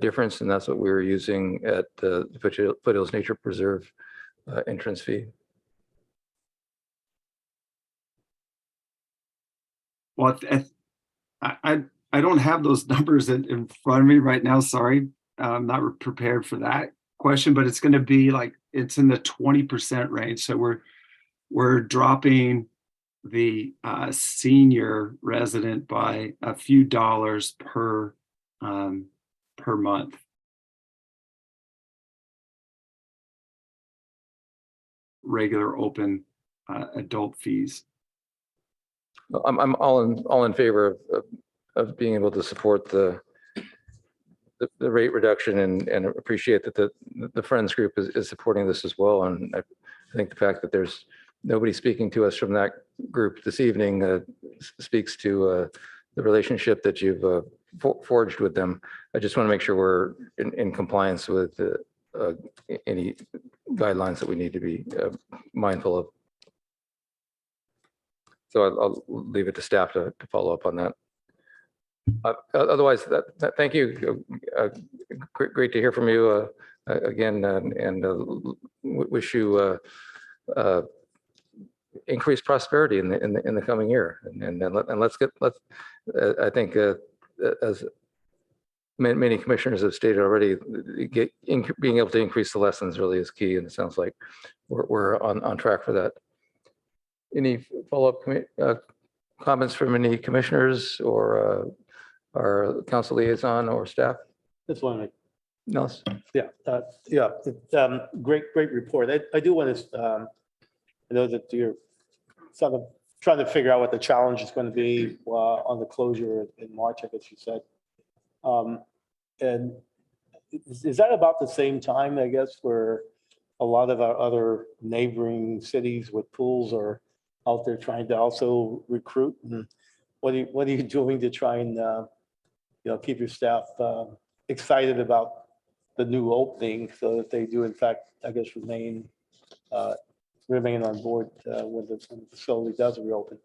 difference, and that's what we were using at the Foothills Nature Preserve entrance fee. Well, I don't have those numbers in front of me right now. Sorry, I'm not prepared for that question, but it's going to be like, it's in the 20% range. So we're dropping the senior resident by a few dollars per month. Regular open adult fees. I'm all in favor of being able to support the rate reduction and appreciate that the Friends group is supporting this as well. And I think the fact that there's nobody speaking to us from that group this evening speaks to the relationship that you've forged with them. I just want to make sure we're in compliance with any guidelines that we need to be mindful of. So I'll leave it to staff to follow up on that. Otherwise, thank you. Great to hear from you again, and wish you increased prosperity in the coming year. And let's I think as many commissioners have stated already, being able to increase the lessons really is key, and it sounds like we're on track for that. Any follow-up comments from any commissioners or our council liaison or staff? That's one. Else? Yeah, great report. I do want to, I know that you're sort of trying to figure out what the challenge is going to be on the closure in March, I guess you said. And is that about the same time, I guess, where a lot of our other neighboring cities with pools are out there trying to also recruit? And what are you doing to try and keep your staff excited about the new opening so that they do in fact, I guess, remain on board when the facility does reopen?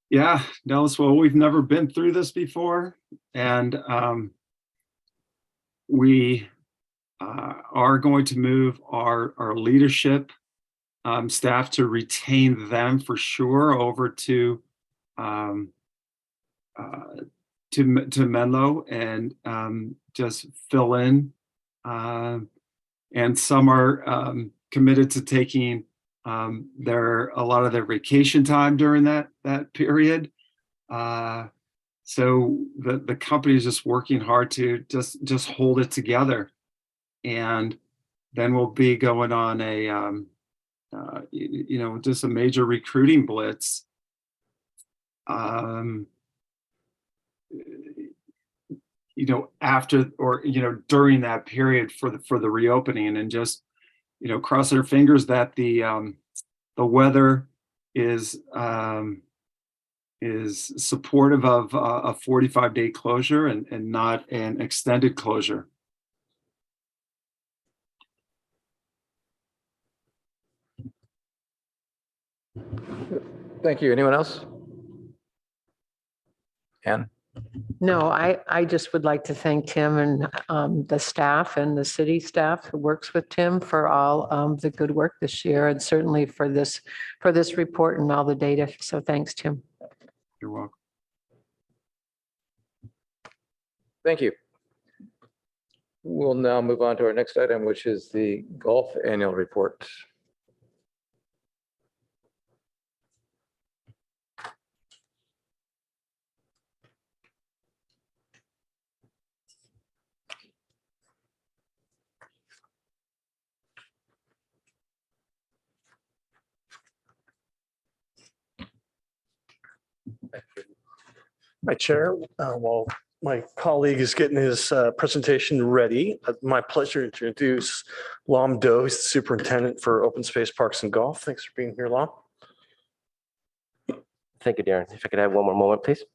Yeah, Nellis, well, we've never been through this before, and we are going to move our leadership staff to retain them for sure over to Menlo and just fill in. And some are committed to taking a lot of their vacation time during that period. So the company is just working hard to just hold it together, and then we'll be going on a just a major recruiting blitz. after or, during that period for the reopening, and just, cross our fingers that the weather is supportive of a 45-day closure and not an extended closure. Thank you. Anyone else? Ann? No, I just would like to thank Tim and the staff and the city staff who works with Tim for all the good work this year, and certainly for this report and all the data. So thanks, Tim. You're welcome. Thank you. We'll now move on to our next item, which is the golf annual report. My chair, while my colleague is getting his presentation ready, my pleasure to introduce Lam Do, who's the superintendent for open space, parks and golf. Thanks for being here, Lam. Thank you, Darren. If I could have one more moment, please.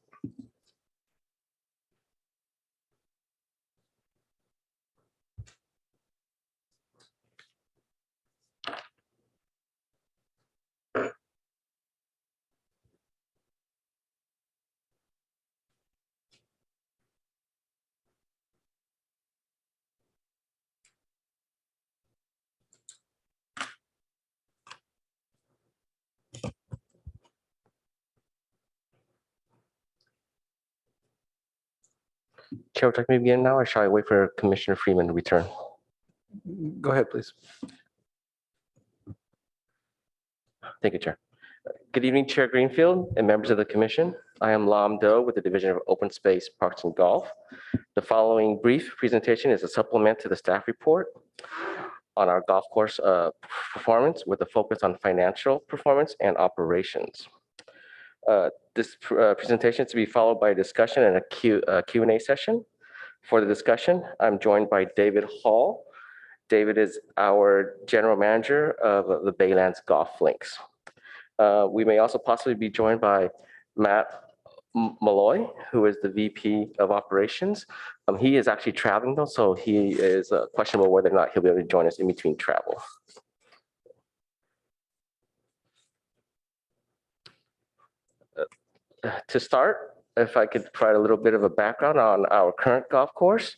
Chair, would you like me to begin now, or shall I wait for Commissioner Freeman to return? Go ahead, please. Thank you, Chair. Good evening, Chair Greenfield and members of the Commission. I am Lam Do with the Division of Open Space, Parks and Golf. The following brief presentation is a supplement to the staff report on our golf course performance with a focus on financial performance and operations. This presentation is to be followed by a discussion and a Q&A session. For the discussion, I'm joined by David Hall. David is our General Manager of the Baylands Golf Links. We may also possibly be joined by Matt Malloy, who is the VP of Operations. He is actually traveling though, so he is questionable whether or not he'll be able to join us in between travel. To start, if I could provide a little bit of a background on our current golf course.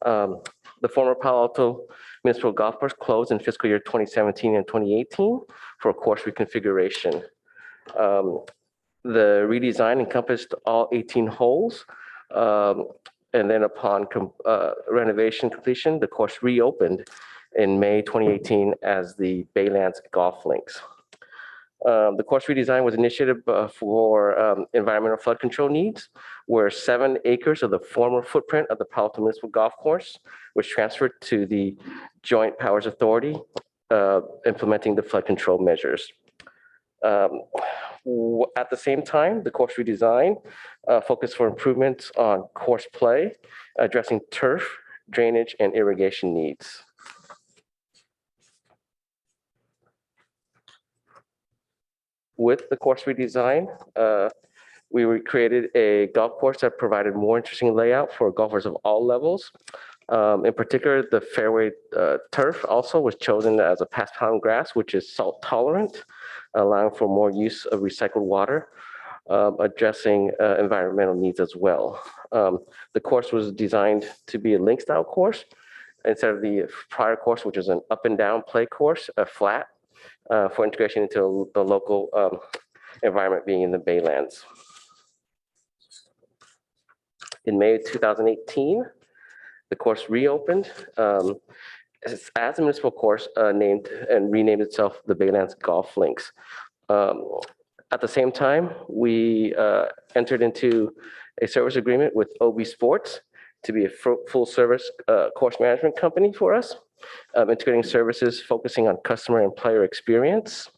The former Palo Alto Municipal Golf Course closed in fiscal year 2017 and 2018 for a course reconfiguration. The redesign encompassed all 18 holes. And then upon renovation completion, the course reopened in May 2018 as the Baylands Golf Links. The course redesign was initiated for environmental flood control needs, where 7 acres of the former footprint of the Palo Alto Municipal Golf Course was transferred to the Joint Powers Authority, implementing the flood control measures. At the same time, the course redesign focused for improvements on course play, addressing turf, drainage, and irrigation needs. With the course redesign, we created a golf course that provided more interesting layout for golfers of all levels. In particular, the fairway turf also was chosen as a past pound grass, which is salt tolerant, allowing for more use of recycled water, addressing environmental needs as well. The course was designed to be a link style course instead of the prior course, which is an up and down play course, a flat, for integration into the local environment being in the Baylands. In May 2018, the course reopened as a municipal course named and renamed itself the Baylands Golf Links. At the same time, we entered into a service agreement with OB Sports to be a full service course management company for us, integrating services focusing on customer and player experience.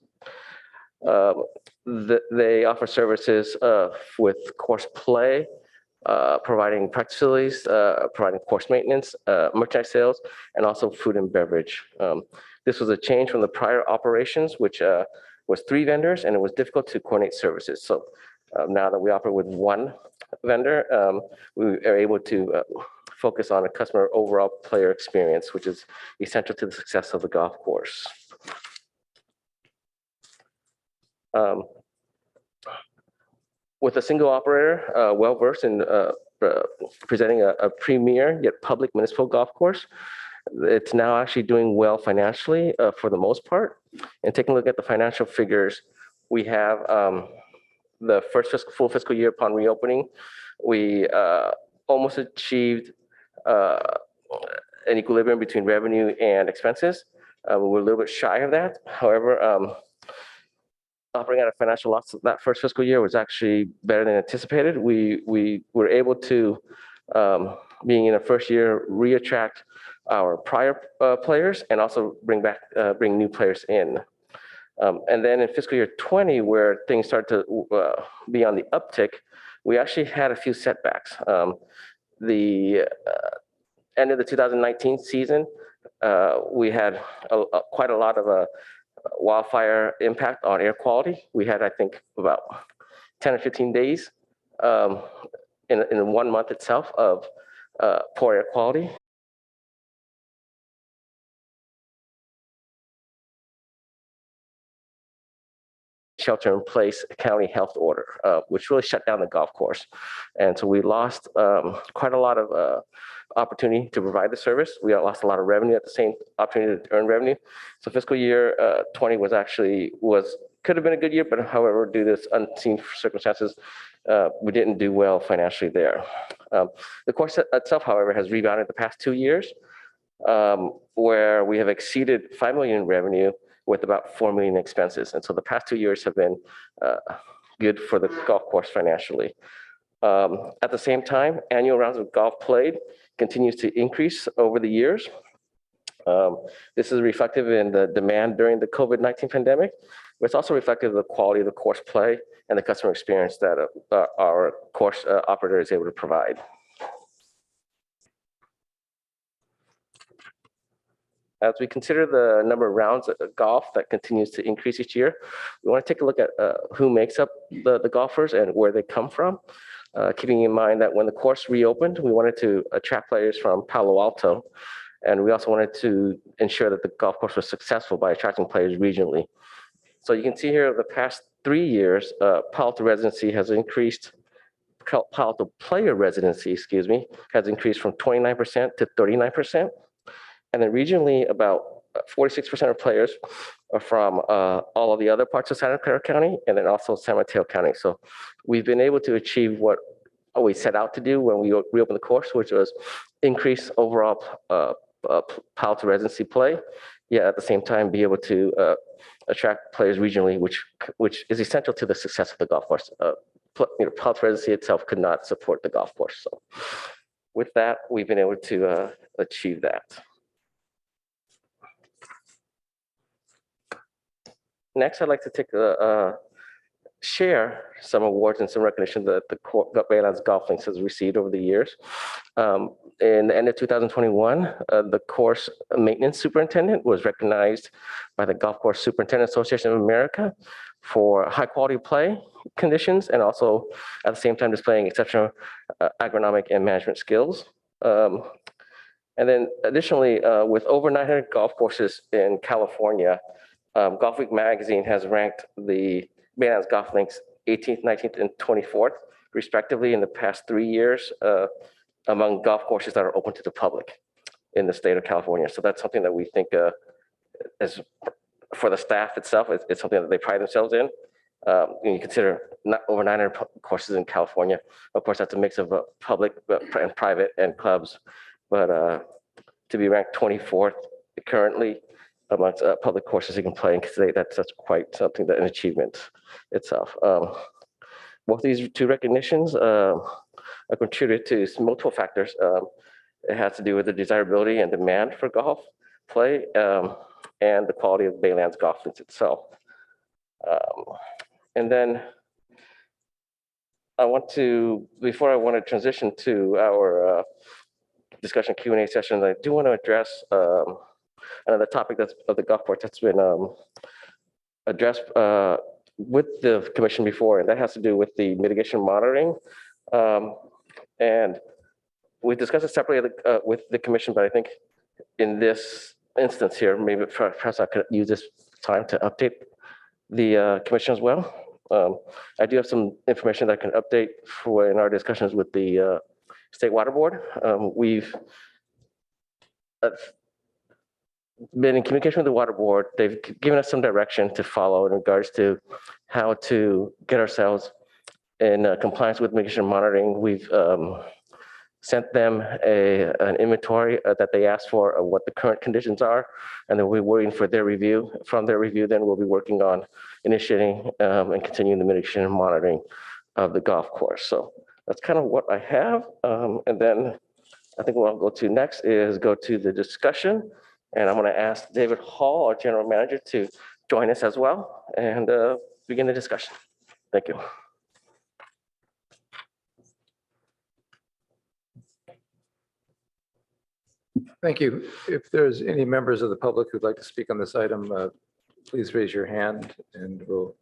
They offer services with course play, providing practice facilities, providing course maintenance, merchandise sales, and also food and beverage. This was a change from the prior operations, which was 3 vendors, and it was difficult to coordinate services. So now that we operate with 1 vendor, we are able to focus on a customer overall player experience, which is essential to the success of the golf course. With a single operator, well-versed in presenting a premier yet public municipal golf course, it's now actually doing well financially for the most part. And taking a look at the financial figures, we have the first full fiscal year upon reopening, we almost achieved an equilibrium between revenue and expenses. We're a little bit shy of that. However, operating at a financial loss that first fiscal year was actually better than anticipated. We were able to, being in the first year, reattract our prior players and also bring new players in. And then in fiscal year 20, where things start to be on the uptick, we actually had a few setbacks. The end of the 2019 season, we had quite a lot of wildfire impact on air quality. We had, I think, about 10 or 15 days in 1 month itself of poor air quality. Shelter in place county health order, which really shut down the golf course. And so we lost quite a lot of opportunity to provide the service. We lost a lot of revenue at the same opportunity to earn revenue. So fiscal year 20 could have been a good year, but however, due to this unseen circumstances, we didn't do well financially there. The course itself, however, has rebounded the past 2 years, where we have exceeded 5 million in revenue with about 4 million in expenses. And so the past 2 years have been good for the golf course financially. At the same time, annual rounds of golf played continues to increase over the years. This is reflective in the demand during the COVID-19 pandemic, but it's also reflective of the quality of the course play and the customer experience that our course operator is able to provide. As we consider the number of rounds of golf that continues to increase each year, we want to take a look at who makes up the golfers and where they come from. Keeping in mind that when the course reopened, we wanted to attract players from Palo Alto, and we also wanted to ensure that the golf course was successful by attracting players regionally. So you can see here the past 3 years, Palo Alto residency has increased. Palo Alto player residency, has increased from 29% to 39%. And then regionally, about 46% of players are from all of the other parts of Santa Clara County, and then also San Mateo County. So we've been able to achieve what we set out to do when we reopened the course, which was increase overall Palo Alto residency play, yet at the same time be able to attract players regionally, which is essential to the success of the golf course. Palo Alto residency itself could not support the golf course. So with that, we've been able to achieve that. Next, I'd like to share some awards and some recognition that the Baylands Golf Links has received over the years. In the end of 2021, the course maintenance superintendent was recognized by the Golf Course Superintendent Association of America for high quality play conditions and also at the same time displaying exceptional agronomic and management skills. And then additionally, with over 900 golf courses in California, Golf Week magazine has ranked the Baylands Golf Links 18th, 19th, and 24th, respectively, in the past 3 years among golf courses that are open to the public in the state of California. So that's something that we think is, for the staff itself, it's something that they pride themselves in. When you consider over 900 courses in California, of course, that's a mix of public and private and clubs. But to be ranked 24th currently amongst public courses you can play in today, that's quite something, an achievement itself. Both these 2 recognitions are contributed to multiple factors. It has to do with the desirability and demand for golf play and the quality of Baylands Golf Links itself. And then before I want to transition to our discussion Q&A session, I do want to address another topic that's of the golf course that's been addressed with the commission before, and that has to do with the mitigation monitoring. And we discussed it separately with the commission, but I think in this instance here, maybe perhaps I could use this time to update the commission as well. I do have some information that I can update for in our discussions with the State Water Board. We've been in communication with the Water Board. They've given us some direction to follow in regards to how to get ourselves in compliance with mitigation monitoring. We've sent them an inventory that they asked for of what the current conditions are, and then we're waiting for their review. From their review, then we'll be working on initiating and continuing the mitigation monitoring of the golf course. So that's kind of what I have. And then I think what I'll go to next is go to the discussion. And I'm going to ask David Hall, our general manager, to join us as well and begin the discussion. Thank you. Thank you. If there's any members of the public who'd like to speak on this item, please raise your hand and we'll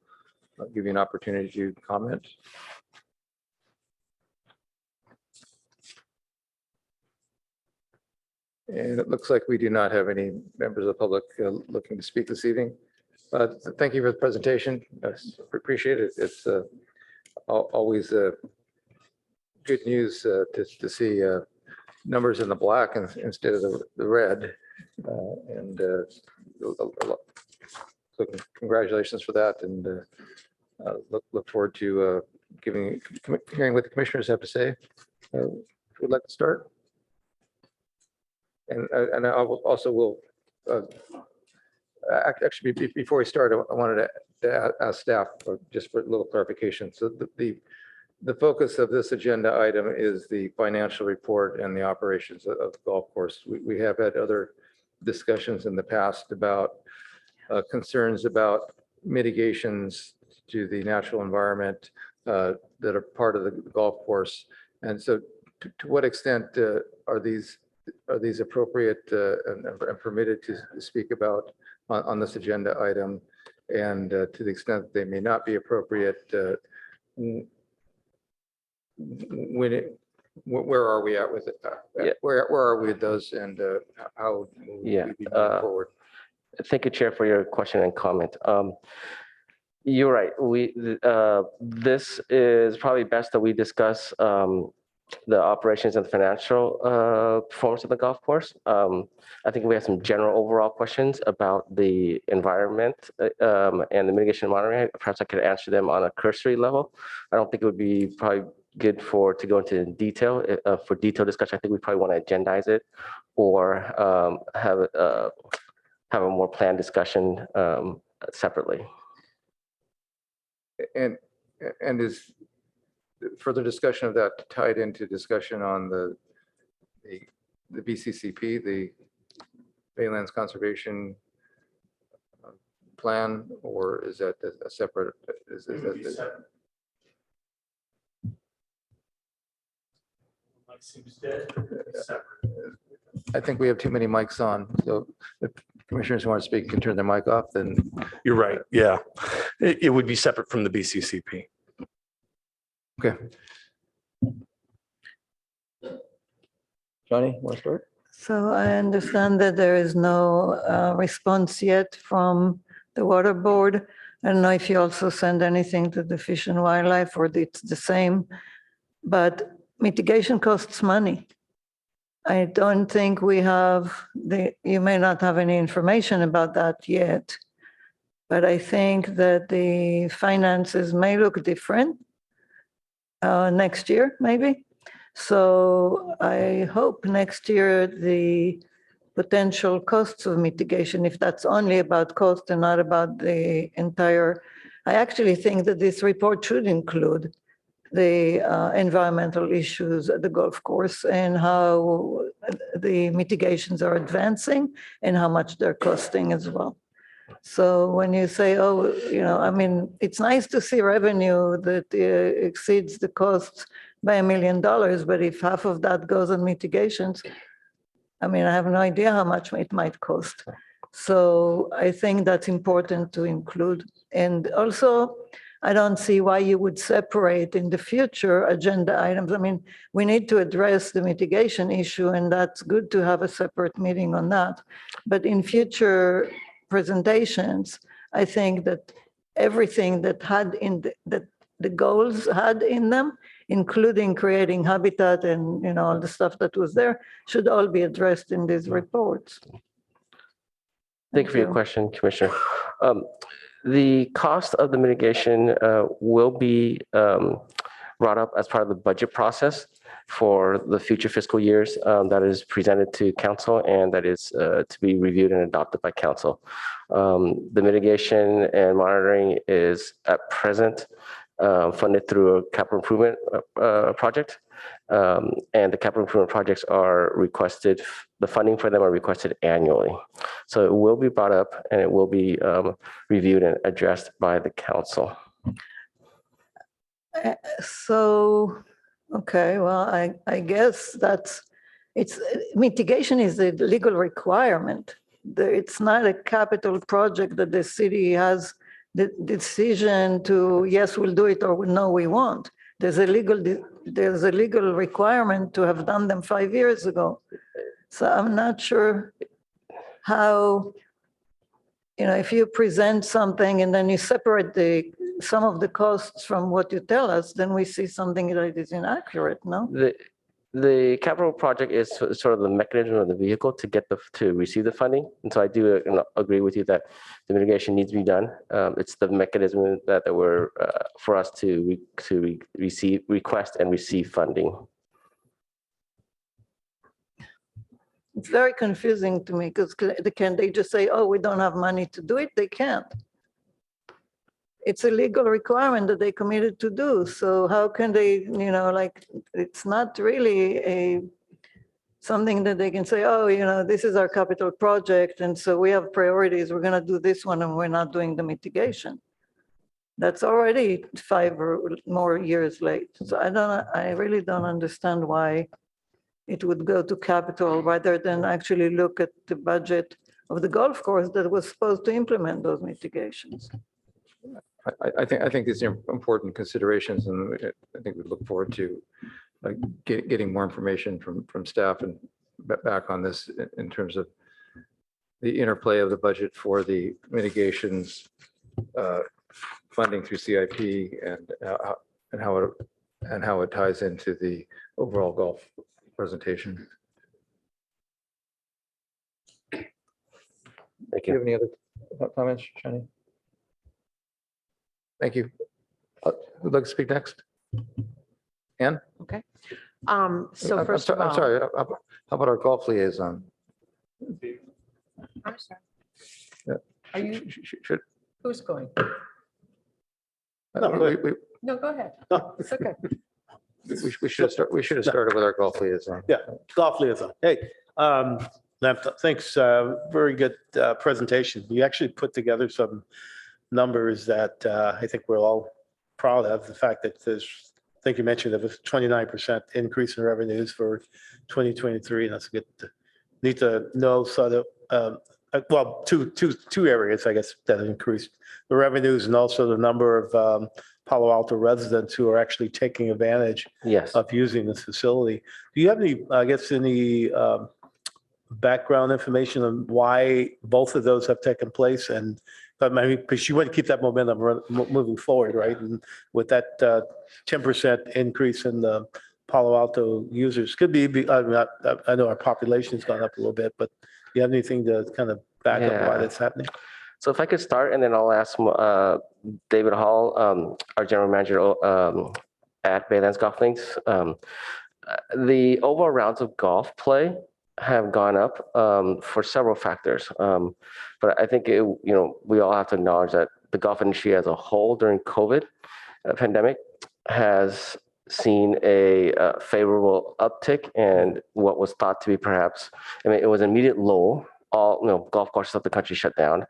give you an opportunity to comment. And it looks like we do not have any members of the public looking to speak this evening. Thank you for the presentation. I appreciate it. It's always good news to see numbers in the black instead of the red. So congratulations for that, and look forward to hearing what the commissioners have to say. Would like to start? And I will actually, before we start, I wanted to ask staff just for a little clarification. So the focus of this agenda item is the financial report and the operations of the golf course. We have had other discussions in the past about concerns about mitigations to the natural environment that are part of the golf course. And so to what extent are these appropriate and permitted to speak about on this agenda item? And to the extent that they may not be appropriate, where are we at with it? Where are we with those, and how will we be moving forward? Thank you, Chair, for your question and comment. You're right. This is probably best that we discuss the operations and financial performance of the golf course. I think we have some general overall questions about the environment and the mitigation monitoring. Perhaps I could answer them on a cursory level. I don't think it would be probably good to go into detail. For detailed discussion, I think we probably want to agendize it or have a more planned discussion separately. And is further discussion of that tied into discussion on the BCCP, the Baylands Conservation Plan, or is that a separate? I think we have too many mics on, so if commissioners who want to speak can turn their mic off, then. You're right. Yeah, it would be separate from the BCCP. Okay. Johnny, want to start? So I understand that there is no response yet from the water board. I don't know if you also send anything to the Fish and Wildlife or it's the same, but mitigation costs money. I don't think we have you may not have any information about that yet, but I think that the finances may look different next year, maybe. So I hope next year the potential costs of mitigation, if that's only about cost and not about the entire, I actually think that this report should include the environmental issues at the golf course and how the mitigations are advancing and how much they're costing as well. So when you say, oh, I mean, it's nice to see revenue that exceeds the costs by $1 million, but if half of that goes on mitigations, I mean, I have no idea how much it might cost. So I think that's important to include. And also, I don't see why you would separate in the future agenda items. I mean, we need to address the mitigation issue, and that's good to have a separate meeting on that. But in future presentations, I think that everything that had in that the goals had in them, including creating habitat and all the stuff that was there, should all be addressed in these reports. Thank you for your question, Commissioner. The cost of the mitigation will be brought up as part of the budget process for the future fiscal years that is presented to council and that is to be reviewed and adopted by council. The mitigation and monitoring is at present funded through a capital improvement project. And the capital improvement projects are requested, the funding for them are requested annually. So it will be brought up and it will be reviewed and addressed by the council. So, okay, well, I guess mitigation is a legal requirement. It's not a capital project that the city has the decision to, yes, we'll do it, or no, we won't. There's a legal requirement to have done them 5 years ago. So I'm not sure how, if you present something and then you separate some of the costs from what you tell us, then we see something that is inaccurate, no? The capital project is sort of the mechanism of the vehicle to receive the funding. And so I do agree with you that the mitigation needs to be done. It's the mechanism that we're for us to request and receive funding. It's very confusing to me because can they just say, oh, we don't have money to do it? They can't. It's a legal requirement that they committed to do. So how can they, it's not really something that they can say, oh, this is our capital project. And so we have priorities. We're going to do this one and we're not doing the mitigation. That's already 5 or more years late. So I really don't understand why it would go to capital rather than actually look at the budget of the golf course that was supposed to implement those mitigations. I think these are important considerations, and I think we look forward to getting more information from staff and back on this in terms of the interplay of the budget for the mitigations funding through CIP and how it ties into the overall golf presentation. Thank you. Do you have any other comments, Shani? Thank you. Who'd like to speak next? Ann? Okay. So first of all, I'm sorry. How about our golf liaison? I'm sorry. Yeah. Are you? Should. Who's going? No, go ahead. No. It's okay. We should have started with our golf liaison. Yeah, golf liaison. Hey, thanks. Very good presentation. You actually put together some numbers that I think we're all proud of. The fact that I think you mentioned there was 29% increase in revenues for 2023. That's good. Need to know sort of well, two areas I guess that increased the revenues and also the number of Palo Alto residents who are actually taking advantage of using this facility. Do you have any background information on why both of those have taken place? And because you want to keep that momentum moving forward, right? And with that 10% increase in the Palo Alto users, could be, I know our population's gone up a little bit, but do you have anything to kind of back up why that's happening? So if I could start, and then I'll ask David Hall, our general manager at Baylands Golf Links. The overall rounds of golf play have gone up for several factors. But I think we all have to acknowledge that the golf industry as a whole during COVID pandemic has seen a favorable uptick and what was thought to be perhaps, it was an immediate lull. All golf courses of the country shut down.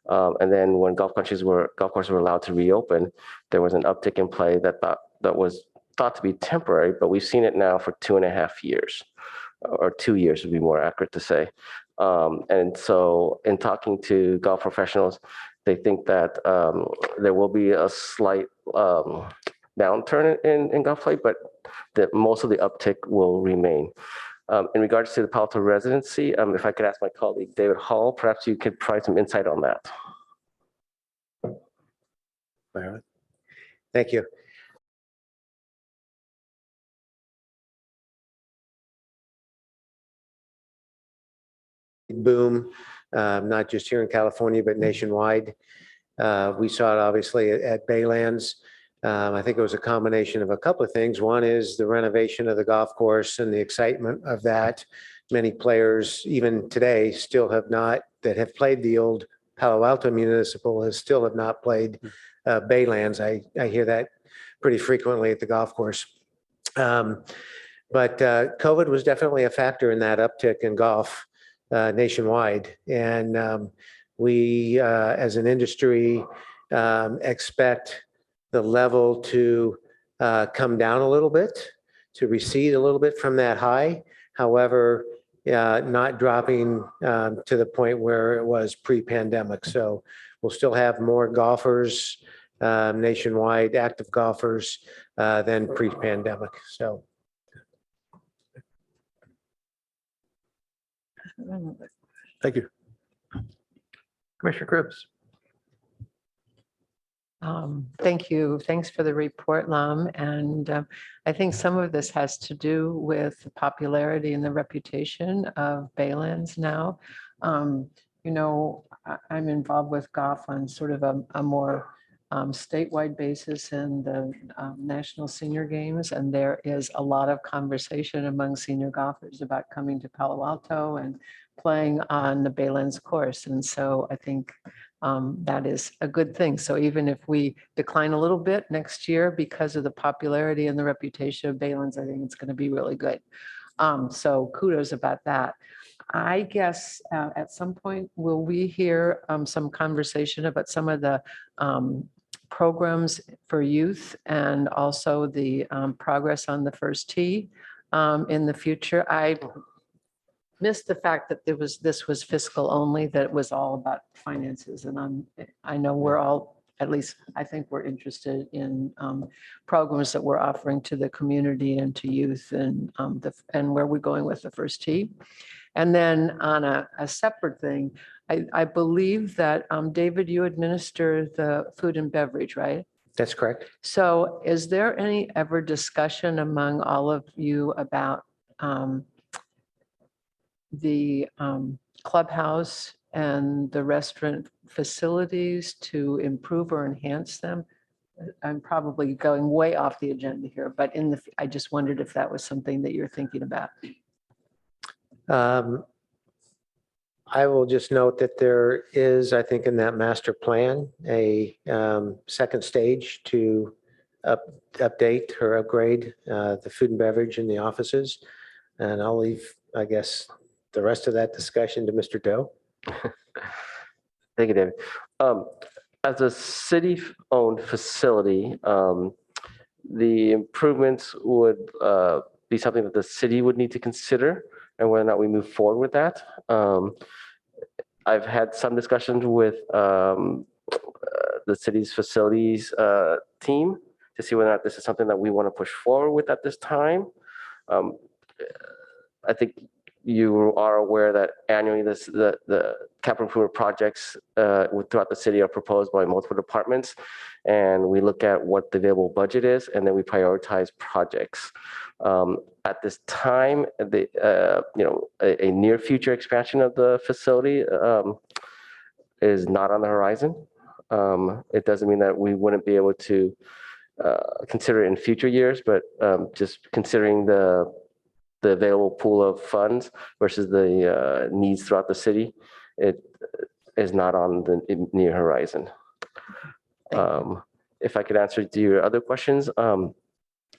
And then when golf courses were allowed to reopen, there was an uptick in play that was thought to be temporary, but we've seen it now for 2.5 years, or 2 years would be more accurate to say. And so in talking to golf professionals, they think that there will be a slight downturn in golf play, but that most of the uptick will remain. In regards to the Palo Alto residency, if I could ask my colleague David Hall, perhaps you could provide some insight on that. Thank you. Boom, not just here in California, but nationwide. We saw it obviously at Baylands. I think it was a combination of a couple of things. One is the renovation of the golf course and the excitement of that. Many players, even today, still have not, that have played the old Palo Alto Municipal, still have not played Baylands. I hear that pretty frequently at the golf course. But COVID was definitely a factor in that uptick in golf nationwide. And we, as an industry, expect the level to come down a little bit, to recede a little bit from that high. However, not dropping to the point where it was pre-pandemic. So we'll still have more golfers nationwide, active golfers than pre-pandemic. So. Thank you. Commissioner Cribbs. Thank you. Thanks for the report, Lam. And I think some of this has to do with the popularity and the reputation of Baylands now. You know, I'm involved with golf on sort of a more statewide basis in the National Senior Games, and there is a lot of conversation among senior golfers about coming to Palo Alto and playing on the Baylands course. And so I think that is a good thing. So even if we decline a little bit next year because of the popularity and the reputation of Baylands, I think it's going to be really good. So kudos about that. I guess at some point, will we hear some conversation about some of the programs for youth and also the progress on the first tee in the future? I missed the fact that this was fiscal only, that it was all about finances. And I know we're all, at least I think we're interested in programs that we're offering to the community and to youth, and where we're going with the first tee. And then on a separate thing, I believe that David, you administer the food and beverage, right? That's correct. So is there any ever discussion among all of you about the clubhouse and the restaurant facilities to improve or enhance them? I'm probably going way off the agenda here, but I just wondered if that was something that you're thinking about. I will just note that there is, I think, in that master plan, a second stage to update or upgrade the food and beverage in the offices. And I'll leave, I guess, the rest of that discussion to Mr. Doe. Thank you, David. As a city-owned facility, the improvements would be something that the city would need to consider, and whether or not we move forward with that. I've had some discussions with the city's facilities team to see whether or not this is something that we want to push forward with at this time. I think you are aware that annually the capital improvement projects throughout the city are proposed by multiple departments, and we look at what the available budget is, and then we prioritize projects. At this time, a near future expansion of the facility is not on the horizon. It doesn't mean that we wouldn't be able to consider it in future years, but just considering the available pool of funds versus the needs throughout the city, it is not on the near horizon. If I could answer to your other questions,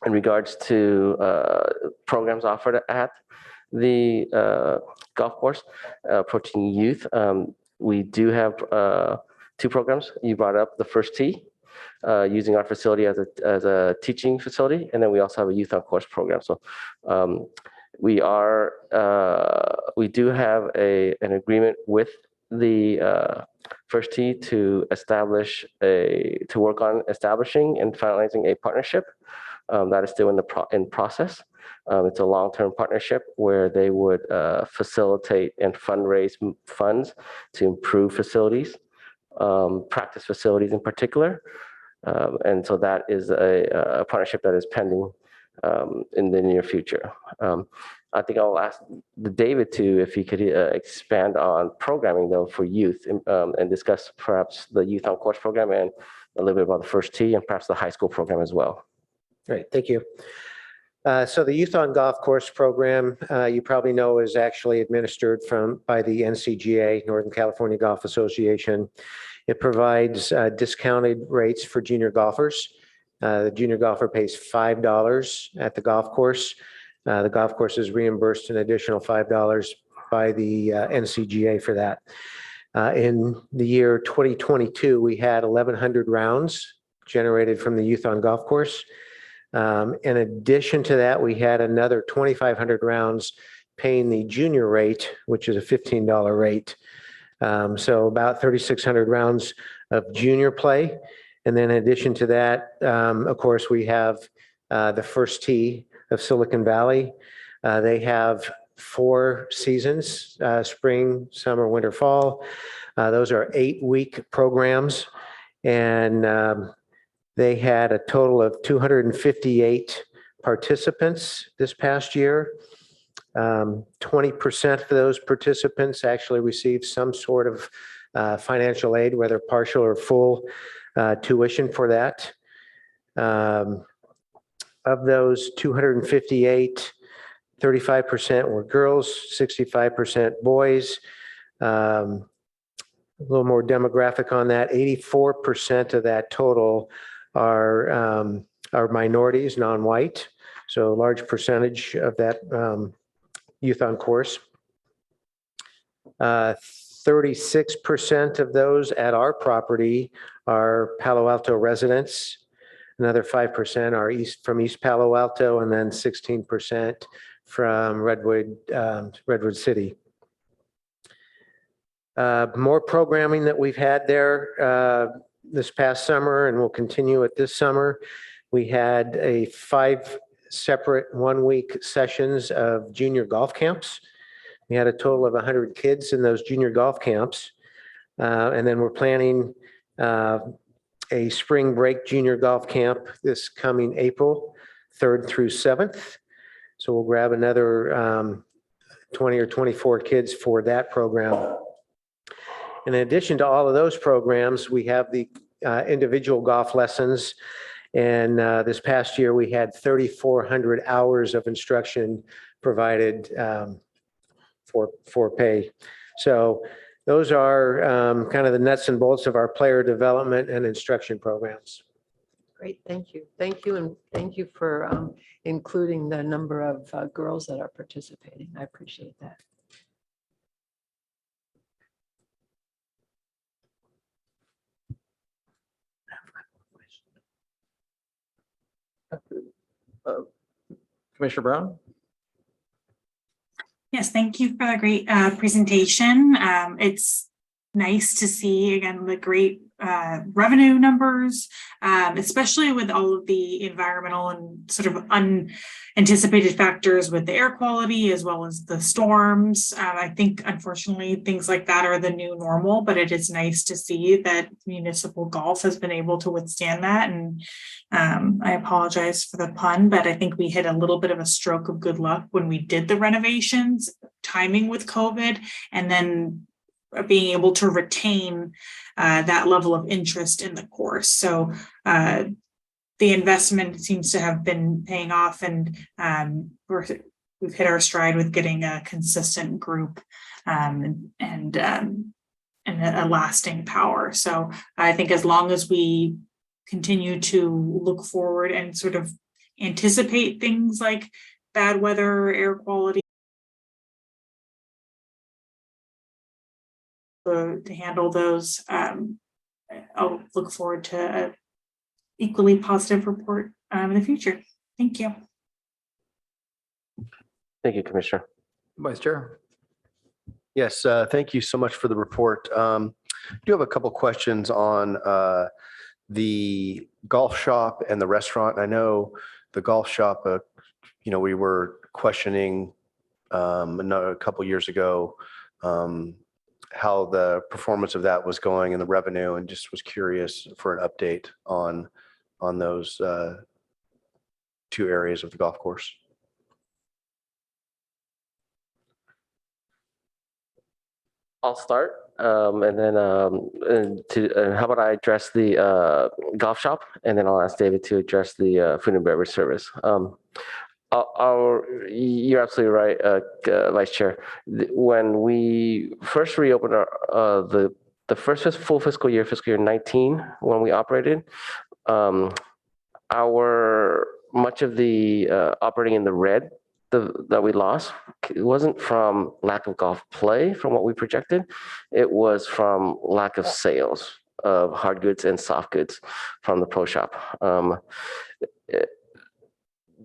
in regards to programs offered at the golf course, approaching youth, we do have two programs. You brought up the First Tee, using our facility as a teaching facility, and then we also have a youth on course program. So we do have an agreement with the First Tee to work on establishing and finalizing a partnership that is still in process. It's a long-term partnership where they would facilitate and fundraise funds to improve facilities, practice facilities in particular. And so that is a partnership that is pending in the near future. I think I'll ask David if he could expand on programming though for youth and discuss perhaps the Youth on Course program and a little bit about the First Tee and perhaps the high school program as well. Great, thank you. So the Youth on Golf Course program, you probably know, is actually administered by the NCGA, Northern California Golf Association. It provides discounted rates for junior golfers. The junior golfer pays $5 at the golf course. The golf course is reimbursed an additional $5 by the NCGA for that. In the year 2022, we had 1,100 rounds generated from the Youth on Golf Course. In addition to that, we had another 2,500 rounds paying the junior rate, which is a $15 rate. So about 3,600 rounds of junior play. And then in addition to that, of course, we have the First Tee of Silicon Valley. They have 4 seasons, spring, summer, winter, fall. Those are 8-week programs. And they had a total of 258 participants this past year. 20% of those participants actually received some sort of financial aid, whether partial or full tuition for that. Of those 258, 35% were girls, 65% boys. A little more demographic on that, 84% of that total are minorities, non-white. So a large percentage of that youth on course. 36% of those at our property are Palo Alto residents. Another 5% are from East Palo Alto, and then 16% from Redwood City. More programming that we've had there this past summer, and we'll continue it this summer. We had 5 separate 1-week sessions of junior golf camps. We had a total of 100 kids in those junior golf camps. And then we're planning a spring break junior golf camp this coming April 3rd through 7th. So we'll grab another 20 or 24 kids for that program. In addition to all of those programs, we have the individual golf lessons. And this past year, we had 3,400 hours of instruction provided for pay. So those are kind of the nuts and bolts of our player development and instruction programs. Great, thank you. Thank you, and thank you for including the number of girls that are participating. I appreciate that. Commissioner Brown? Yes, thank you for the great presentation. It's nice to see, again, the great revenue numbers, especially with all of the environmental and sort of unanticipated factors with the air quality as well as the storms. I think, unfortunately, things like that are the new normal, but it is nice to see that municipal golf has been able to withstand that. And I apologize for the pun, but I think we hit a little bit of a stroke of good luck when we did the renovations, timing with COVID, and then being able to retain that level of interest in the course. So the investment seems to have been paying off, and we've hit our stride with getting a consistent group and a lasting power. So I think as long as we continue to look forward and sort of anticipate things like bad weather, air quality, to handle those, I'll look forward to a equally positive report in the future. Thank you. Thank you, Commissioner. Vice Chair. Yes, thank you so much for the report. I do have a couple questions on the golf shop and the restaurant. I know the golf shop, we were questioning a couple years ago how the performance of that was going and the revenue, and just was curious for an update on those two areas of the golf course. I'll start, and then how about I address the golf shop, and then I'll ask David to address the food and beverage service. You're absolutely right, Vice Chair. When we first reopened the first full fiscal year 19, when we operated, much of the operating in the red that we lost, it wasn't from lack of golf play from what we projected. It was from lack of sales of hard goods and soft goods from the pro shop.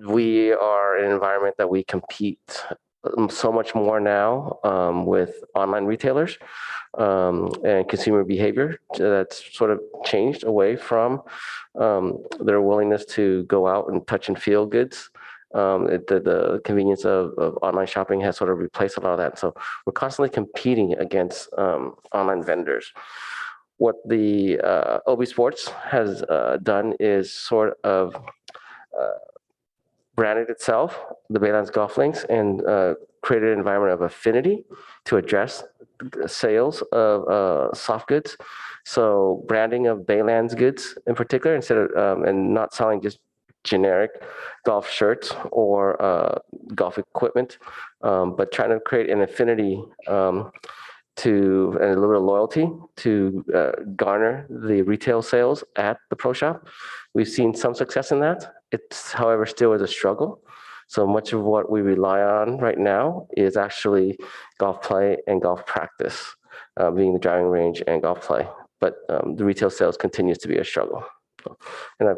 We are in an environment that we compete so much more now with online retailers and consumer behavior that's sort of changed away from their willingness to go out and touch and feel goods. The convenience of online shopping has sort of replaced a lot of that. So we're constantly competing against online vendors. What the OB Sports has done is sort of branded itself, the Baylands Golf Links, and created an environment of affinity to address sales of soft goods. So branding of Baylands goods in particular, instead of and not selling just generic golf shirts or golf equipment, but trying to create an affinity to and a little bit of loyalty to garner the retail sales at the pro shop. We've seen some success in that. It's, however, still is a struggle. So much of what we rely on right now is actually golf play and golf practice, being the driving range and golf play. But the retail sales continues to be a struggle. And I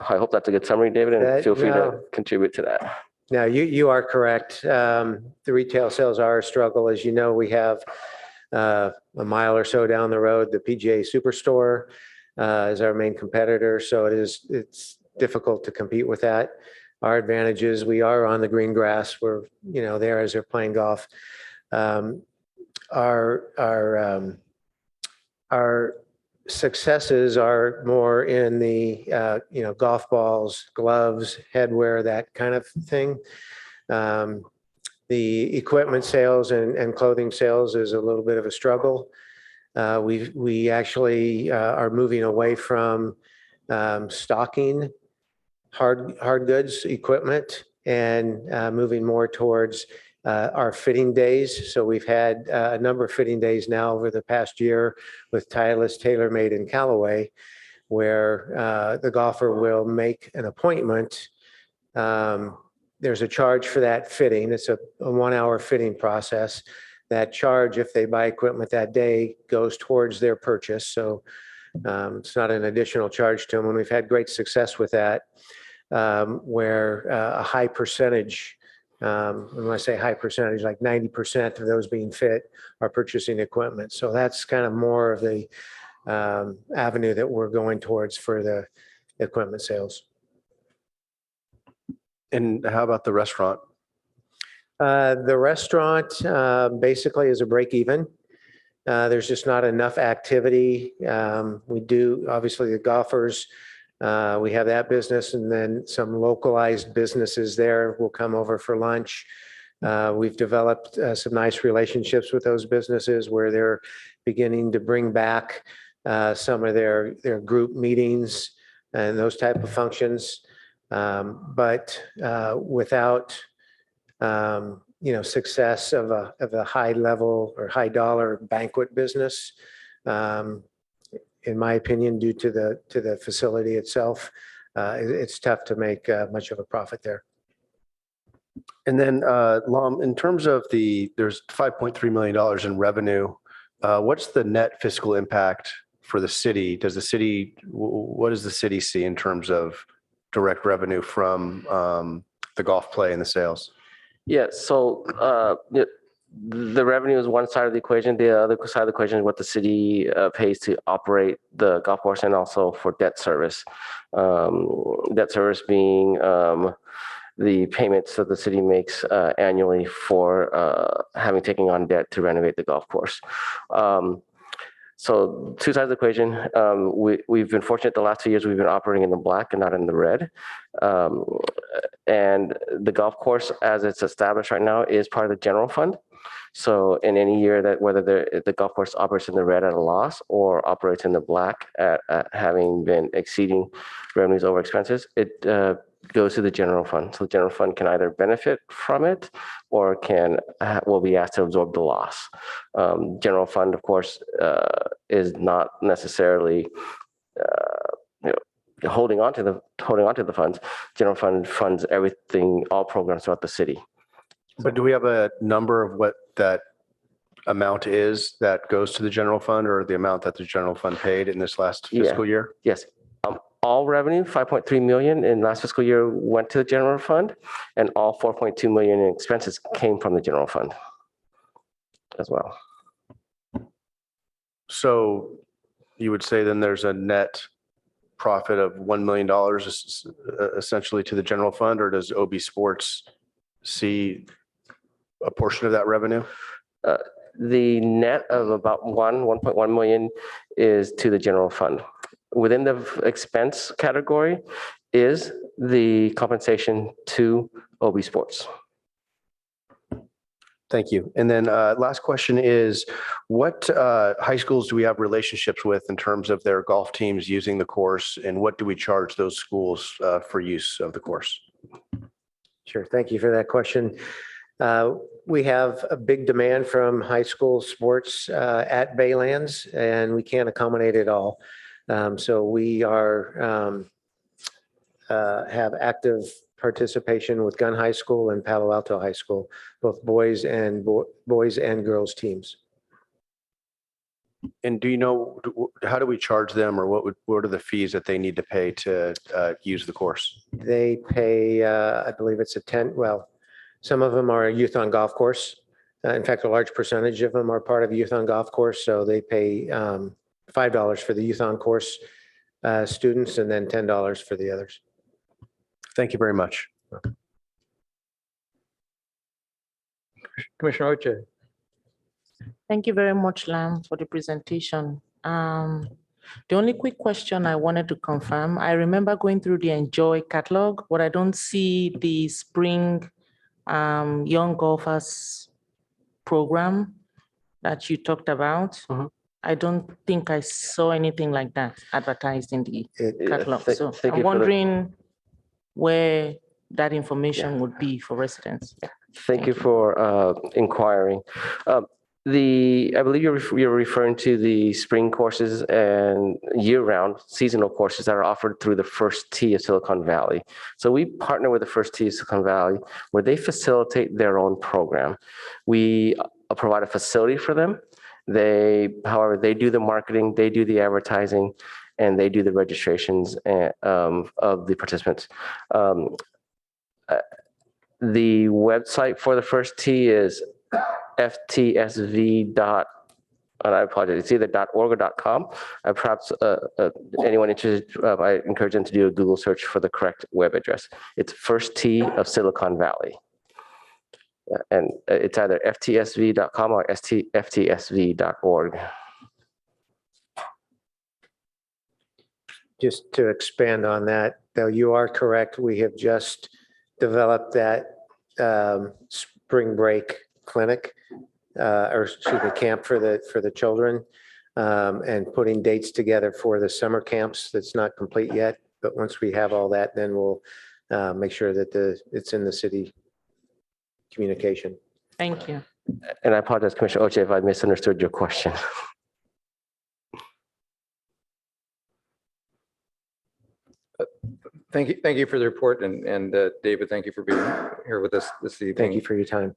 hope that's a good summary, David, and feel free to contribute to that. No, you are correct. The retail sales are a struggle. As you know, we have a mile or so down the road, the PGA Superstore is our main competitor. So it's difficult to compete with that. Our advantage is we are on the green grass. We're there as they're playing golf. Our successes are more in the golf balls, gloves, headwear, that kind of thing. The equipment sales and clothing sales is a little bit of a struggle. We actually are moving away from stocking hard goods equipment and moving more towards our fitting days. So we've had a number of fitting days now over the past year with Titleist, TaylorMade, and Callaway, where the golfer will make an appointment. There's a charge for that fitting. It's a 1-hour fitting process. That charge, if they buy equipment that day, goes towards their purchase. So it's not an additional charge to them. And we've had great success with that, where a high percentage, when I say high percentage, like 90% of those being fit are purchasing equipment. So that's kind of more of the avenue that we're going towards for the equipment sales. And how about the restaurant? The restaurant basically is a break even. There's just not enough activity. We do, obviously, the golfers, we have that business, and then some localized businesses there will come over for lunch. We've developed some nice relationships with those businesses where they're beginning to bring back some of their group meetings and those type of functions. But without success of a high level or high dollar banquet business, in my opinion, due to the facility itself, it's tough to make much of a profit there. And then, Lom, in terms of there's $5.3 million in revenue. What's the net fiscal impact for the city, what does the city see in terms of direct revenue from the golf play and the sales? Yeah, so the revenue is one side of the equation. The other side of the equation is what the city pays to operate the golf course and also for debt service. Debt service being the payments that the city makes annually for having taken on debt to renovate the golf course. So two sides of the equation. We've been fortunate the last 2 years we've been operating in the black and not in the red. And the golf course as it's established right now is part of the general fund. So in any year that whether the golf course operates in the red at a loss or operates in the black at having been exceeding revenues over expenses, it goes to the general fund. So the general fund can either benefit from it or will be asked to absorb the loss. General fund, of course, is not necessarily holding on to the funds. General fund funds everything, all programs throughout the city. But do we have a number of what that amount is that goes to the general fund, or the amount that the general fund paid in this last fiscal year? Yes. All revenue, 5.3 million in last fiscal year went to the general fund, and all 4.2 million in expenses came from the general fund as well. So you would say then there's a net profit of $1 million essentially to the general fund, or does OB Sports see a portion of that revenue? The net of about 1.1 million is to the general fund. Within the expense category is the compensation to OB Sports. Thank you. And then last question is, what high schools do we have relationships with in terms of their golf teams using the course, and what do we charge those schools for use of the course? Sure. Thank you for that question. We have a big demand from high school sports at Baylands, and we can't accommodate it all. So we are have active participation with Gunn High School and Palo Alto High School, both boys and girls teams. And do you know, how do we charge them, or what are the fees that they need to pay to use the course? They pay, I believe it's some of them are youth on golf course. In fact, a large percentage of them are part of youth on golf course. So they pay $5 for the youth on course students, and then $10 for the others. Thank you very much. Commissioner Oche. Thank you very much, Lam, for the presentation. The only quick question I wanted to confirm, I remember going through the Enjoy catalog, but I don't see the spring young golfers program that you talked about. I don't think I saw anything like that advertised in the catalog. So I'm wondering where that information would be for residents. Thank you for inquiring. I believe you're referring to the spring courses and year-round seasonal courses that are offered through the First Tee of Silicon Valley. So we partner with the First Tee of Silicon Valley, where they facilitate their own program. We provide a facility for them. However, they do the marketing, they do the advertising, and they do the registrations of the participants. The website for the First Tee is ftsv. And I apologize, it's either .org or .com. Perhaps anyone interested, I encourage them to do a Google search for the correct web address. It's First Tee of Silicon Valley. And it's either ftsv.com or ftsv.org. Just to expand on that, though, you are correct. We have just developed that spring break clinic, or excuse me, camp for the children, and putting dates together for the summer camps. That's not complete yet, but once we have all that, then we'll make sure that it's in the city communication. Thank you. And I apologize, Commissioner Oche, if I misunderstood your question. Thank you for the report, and David, thank you for being here with us this evening. Thank you for your time.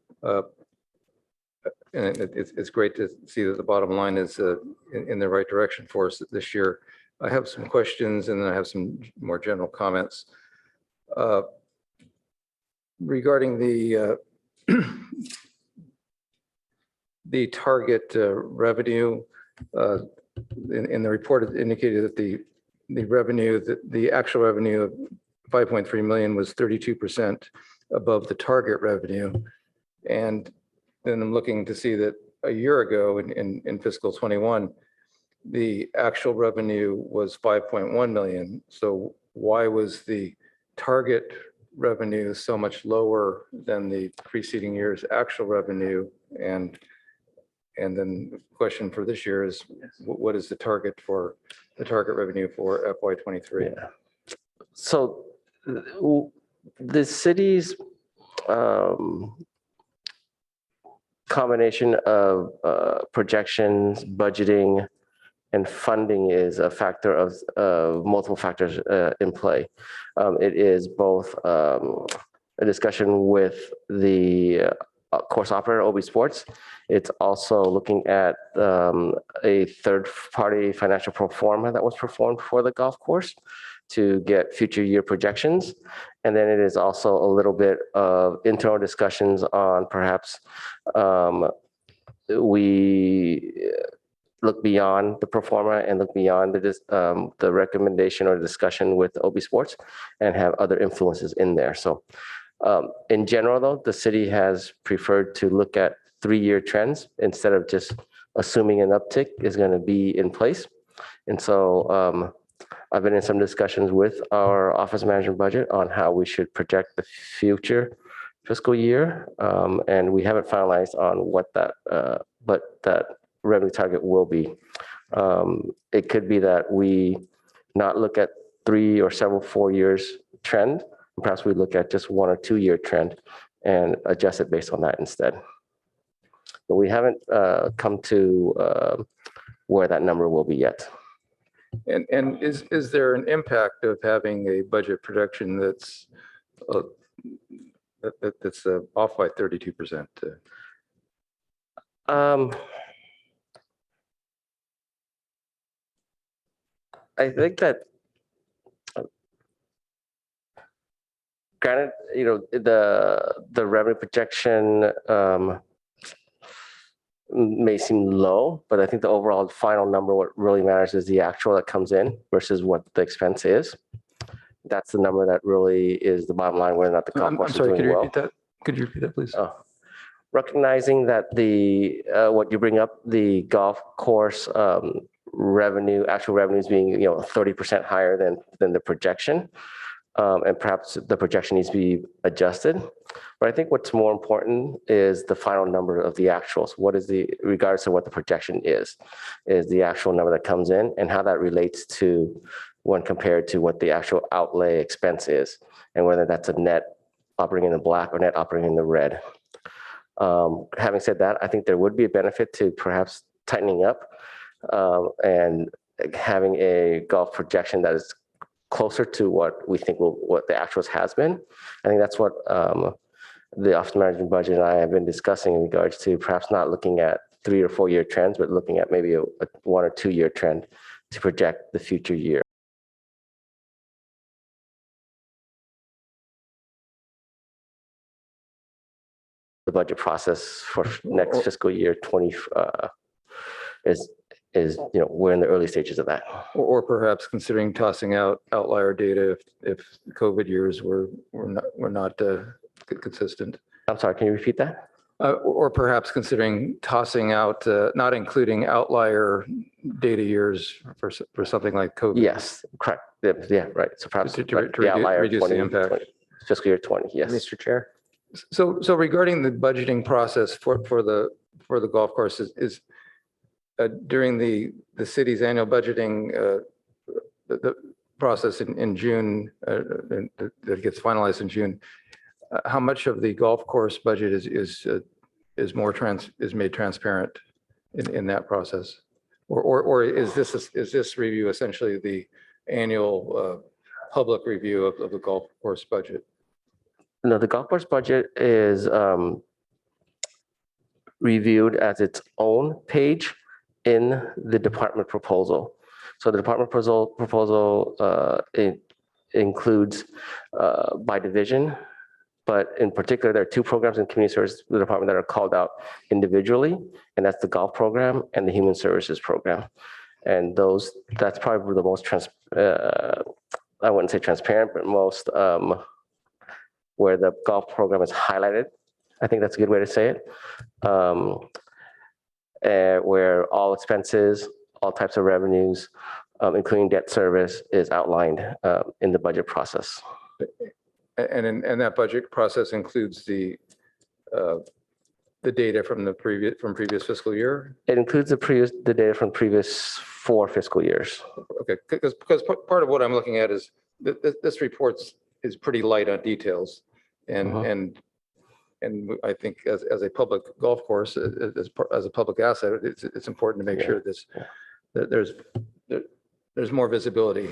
and it's great to see that the bottom line is in the right direction for us this year. I have some questions and then I have some more general comments. Regarding the the target revenue, in the report it indicated that the actual revenue of 5.3 million was 32% above the target revenue. And then I'm looking to see that a year ago in fiscal 21, the actual revenue was 5.1 million. So why was the target revenue so much lower than the preceding year's actual revenue? And then the question for this year is, what is the target revenue for FY23? Yeah. So the city's combination of projections, budgeting, and funding is a factor of multiple factors in play. It is both a discussion with the course operator, OB Sports. It's also looking at a third-party financial pro forma that was performed for the golf course to get future year projections. And then it is also a little bit of internal discussions on perhaps we look beyond the pro forma and look beyond the recommendation or discussion with OB Sports and have other influences in there. So in general, though, the city has preferred to look at 3-year trends instead of just assuming an uptick is going to be in place. And so I've been in some discussions with our office management budget on how we should project the future fiscal year. And we haven't finalized on what that revenue target will be. It could be that we not look at 3 or several 4 years trend. Perhaps we look at just 1 or 2 year trend and adjust it based on that instead. But we haven't come to where that number will be yet. And is there an impact of having a budget production that's off by 32%? I think that granted, the revenue projection may seem low, but I think the overall final number, what really matters is the actual that comes in versus what the expense is. That's the number that really is the bottom line, whether or not the golf course is doing well. Could you repeat that? Could you repeat that, please? Oh, recognizing that what you bring up, the golf course revenue, actual revenues being 30% higher than the projection, and perhaps the projection needs to be adjusted. But I think what's more important is the final number of the actuals. What is regardless of what the projection is the actual number that comes in and how that relates to when compared to what the actual outlay expense is, and whether that's a net operating in the black or net operating in the red. Having said that, I think there would be a benefit to perhaps tightening up and having a golf projection that is closer to what we think what the actuals has been. I think that's what the Office Management Budget and I have been discussing in regards to perhaps not looking at 3 or 4 year trends, but looking at maybe a 1 or 2 year trend to project the future year. The budget process for next fiscal year 20 is we're in the early stages of that. Or perhaps considering tossing out outlier data if COVID years were not consistent. I'm sorry, can you repeat that? Or perhaps considering tossing out, not including outlier data years for something like COVID. Yes, correct. Yeah, right. So perhaps to the outlier reduce 20, the impact. fiscal year 20, yes. Mr. Chair. So regarding the budgeting process for the golf course is during the city's annual budgeting the process in June that gets finalized in June. How much of the golf course budget is made transparent in that process, or is this review essentially the annual public review of the golf course budget? No, the golf course budget is reviewed as its own page in the department proposal. So the department proposal it includes by division, but in particular, there are two programs in community service department that are called out individually, and that's the golf program and the human services program. And that's probably the most I wouldn't say transparent, but most where the golf program is highlighted. I think that's a good way to say it. Where all expenses, all types of revenues, including debt service, is outlined in the budget process. And that budget process includes the data from previous fiscal year? It includes the data from previous 4 fiscal years. Okay, because part of what I'm looking at is this report is pretty light on details, and I think as a public golf course, as a public asset, it's important to make sure that there's more visibility.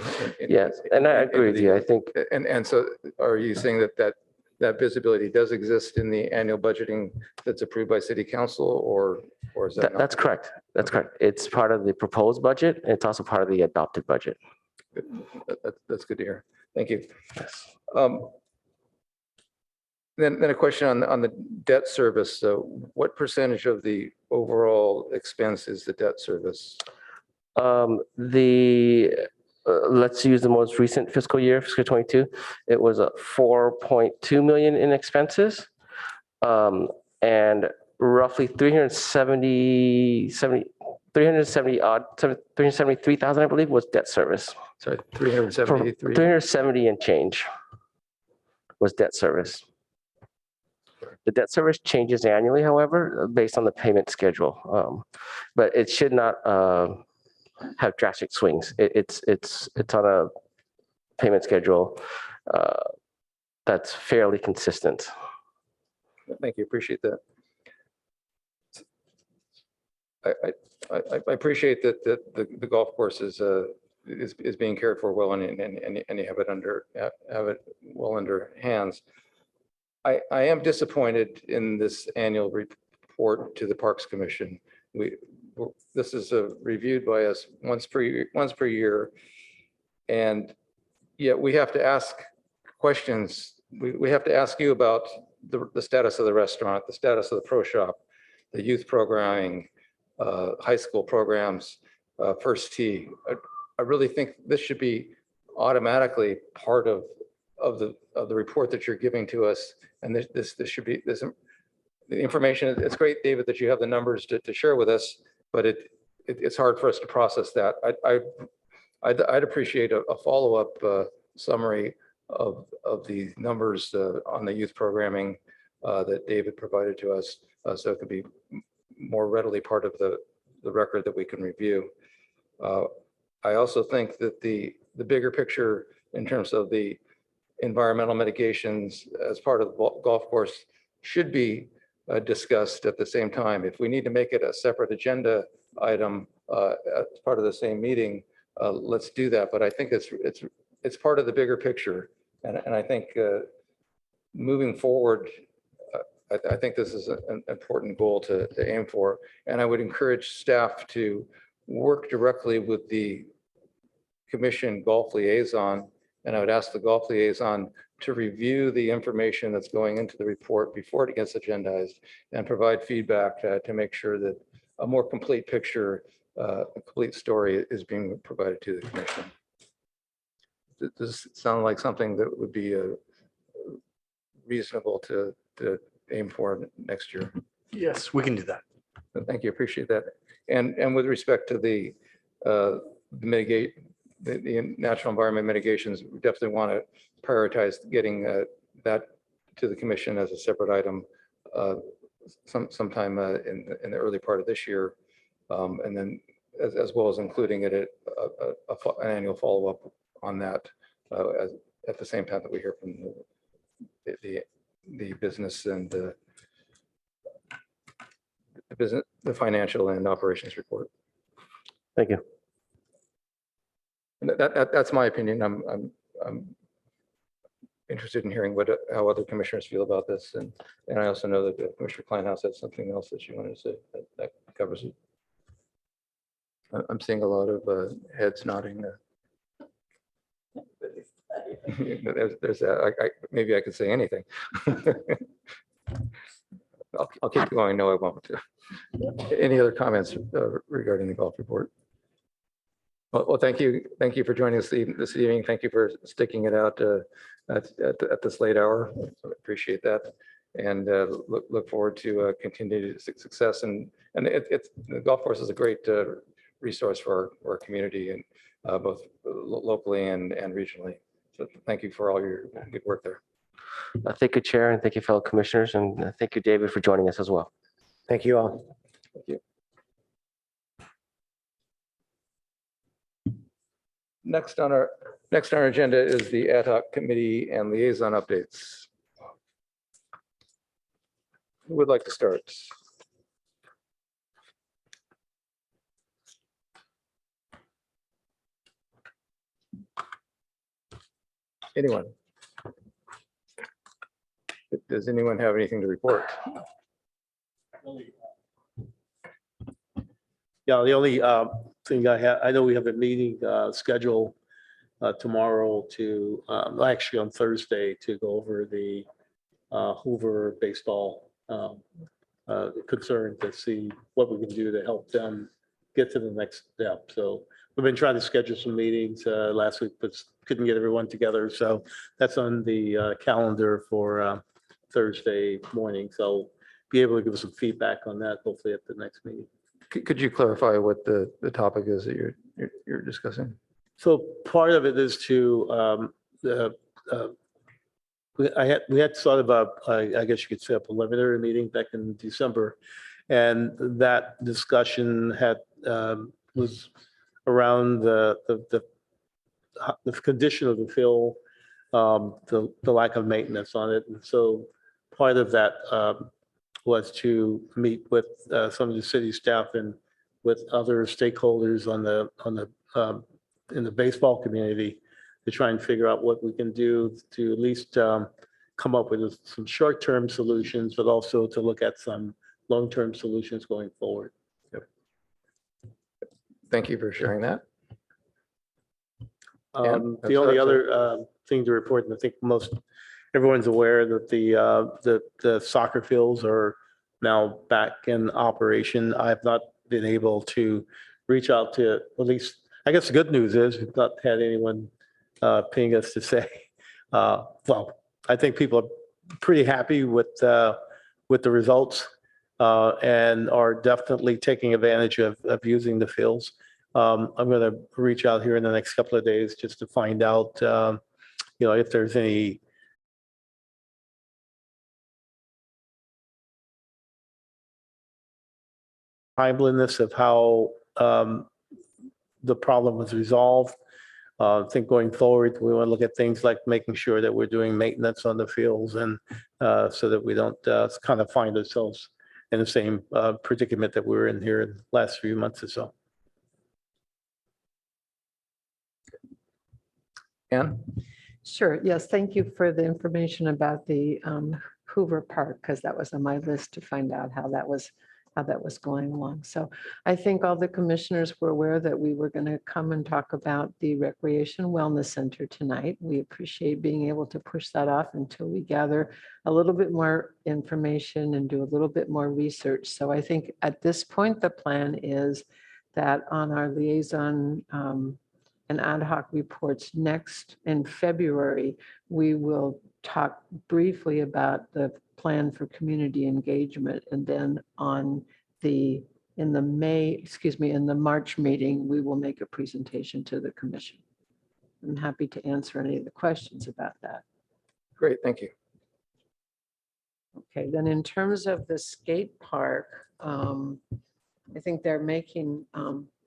Yes, and I agree with you. I think, and so, are you saying that visibility does exist in the annual budgeting that's approved by City Council, or is that not? That's correct. That's correct. It's part of the proposed budget. And it's also part of the adopted budget. That's good to hear. Thank you. Then a question on the debt service. So what percentage of the overall expense is the debt service? Let's use the most recent fiscal year, fiscal 22. It was a 4.2 million in expenses, and roughly 373,000, I believe, was debt service. Sorry, 373. 370 and change was debt service. The debt service changes annually, however, based on the payment schedule, but it should not have drastic swings. It's on a payment schedule that's fairly consistent. Thank you. Appreciate that. I appreciate that the golf course is being cared for well, and you have it well under hands. I am disappointed in this annual report to the Parks Commission. This is reviewed by us once per year, and yet we have to ask questions. We have to ask you about the status of the restaurant, the status of the pro shop, the youth programming, high school programs, First Tee. I really think this should be automatically part of the report that you're giving to us, and this should be the information. It's great, David, that you have the numbers to share with us, but it's hard for us to process that. I'd appreciate a follow-up summary of the numbers on the youth programming that David provided to us, so it could be more readily part of the record that we can review. I also think that the bigger picture in terms of the environmental mitigations as part of the golf course should be discussed at the same time. If we need to make it a separate agenda item as part of the same meeting, let's do that. But I think it's part of the bigger picture, and I think moving forward, I think this is an important goal to aim for. And I would encourage staff to work directly with the commission golf liaison, and I would ask the golf liaison to review the information that's going into the report before it gets agendized and provide feedback to make sure that a more complete picture, a complete story is being provided to the commission. Does this sound like something that would be reasonable to aim for next year? Yes, we can do that. Thank you. Appreciate that. And with respect to the natural environment mitigations, we definitely want to prioritize getting that to the commission as a separate item sometime in the early part of this year, and then as well as including it an annual follow-up on that at the same time that we hear from the business and the financial and operations report. Thank you. And that's my opinion. interested in hearing how other commissioners feel about this. And I also know that Commissioner Kleinhaus had something else that she wanted to say that covers it. I'm seeing a lot of heads nodding. There's that. Maybe I could say anything. I'll keep going. No, I won't. Any other comments regarding the golf report? Well, thank you for joining us this evening. Thank you for sticking it out at this late hour. I appreciate that, and look forward to continued success. And the golf course is a great resource for our community, and both locally and regionally. So thank you for all your good work there. Thank you, Chair, and thank you, fellow commissioners, and thank you, David, for joining us as well. Thank you all. Thank you. Next on our agenda is the ad hoc committee and liaison updates. Who would like to start? Anyone? Does anyone have anything to report? Yeah, the only thing I know we have a meeting scheduled tomorrow actually on Thursday to go over the Hoover baseball concern to see what we can do to help them get to the next step. So we've been trying to schedule some meetings last week, but couldn't get everyone together. So that's on the calendar for Thursday morning. So be able to give us some feedback on that, hopefully at the next meeting. Could you clarify what the topic is that you're discussing? So part of it is to we had sort of I guess you could say a preliminary meeting back in December, and that discussion was around the condition of the field, the lack of maintenance on it, and so part of that was to meet with some of the city staff and with other stakeholders in the baseball community to try and figure out what we can do to at least come up with some short-term solutions, but also to look at some long-term solutions going forward. Yep. Thank you for sharing that. The only other thing to report, and I think everyone's aware that the soccer fields are now back in operation. I've not been able to reach out to, at least, I guess the good news is we've not had anyone ping us to say, well, I think people are pretty happy with the results and are definitely taking advantage of using the fields. I'm going to reach out here in the next couple of days just to find out, if there's any timeliness of how the problem was resolved. I think going forward, we want to look at things like making sure that we're doing maintenance on the fields and so that we don't kind of find ourselves in the same predicament that we were in here in the last few months or so. Ann? Sure. Yes. Thank you for the information about the Hoover Park, because that was on my list to find out how that was going along. So I think all the commissioners were aware that we were going to come and talk about the Recreation Wellness Center tonight. We appreciate being able to push that off until we gather a little bit more information and do a little bit more research. So I think at this point, the plan is that on our liaison and ad hoc reports next in February, we will talk briefly about the plan for community engagement. And then in the March meeting, we will make a presentation to the commission. I'm happy to answer any of the questions about that. Great, thank you. Okay, then in terms of the skate park, I think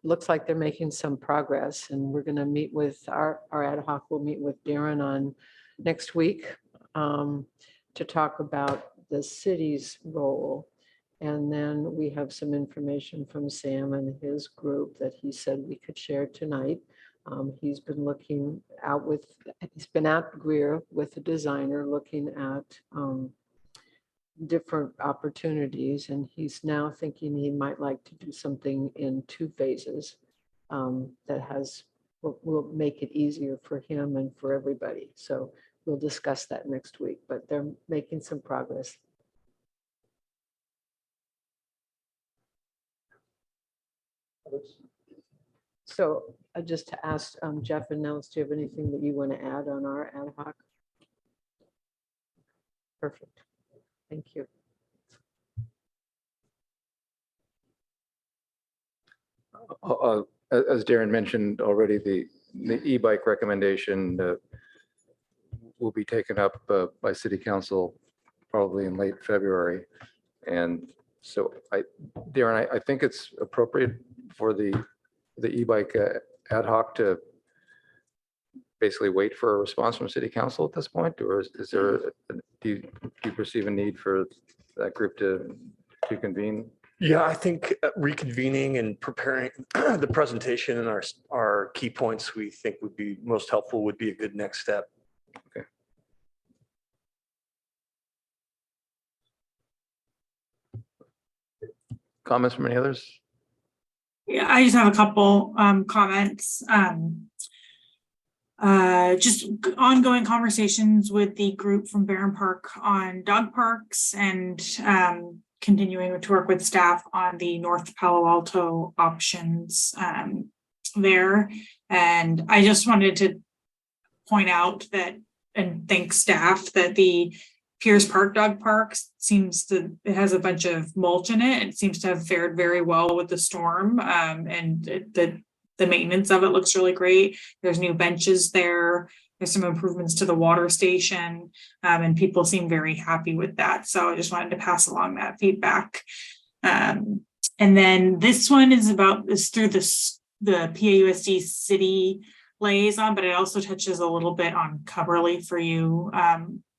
looks like they're making some progress, and we're going to meet with our ad hoc. We'll meet with Darren on next week to talk about the city's role. And then we have some information from Sam and his group that he said we could share tonight He's been looking out he's been at Greer with a designer looking at different opportunities, and he's now thinking he might like to do something in 2 phases that will make it easier for him and for everybody. So we'll discuss that next week, but they're making some progress. So just to ask Jeff and Nels, do you have anything that you want to add on our ad hoc? Perfect. Thank you. As Darren mentioned already, the e-bike recommendation will be taken up by City Council probably in late February. And so Darren, I think it's appropriate for the e-bike ad hoc to basically wait for a response from City Council at this point, or is there, do you perceive a need for that group to convene? Yeah, I think reconvening and preparing the presentation and our key points we think would be most helpful would be a good next step. Okay. Comments from any others? Yeah, I just have a couple comments. Just ongoing conversations with the group from Barron Park on dog parks, and continuing to work with staff on the North Palo Alto options there. And I just wanted to point out that, and thank staff, that the Pierce Park Dog Park it has a bunch of mulch in it. It seems to have fared very well with the storm, and the maintenance of it looks really great. There's new benches there. There's some improvements to the water station, and people seem very happy with that. So I just wanted to pass along that feedback. And then this one is through the PAUSD city liaison, but it also touches a little bit on Cubberley for you,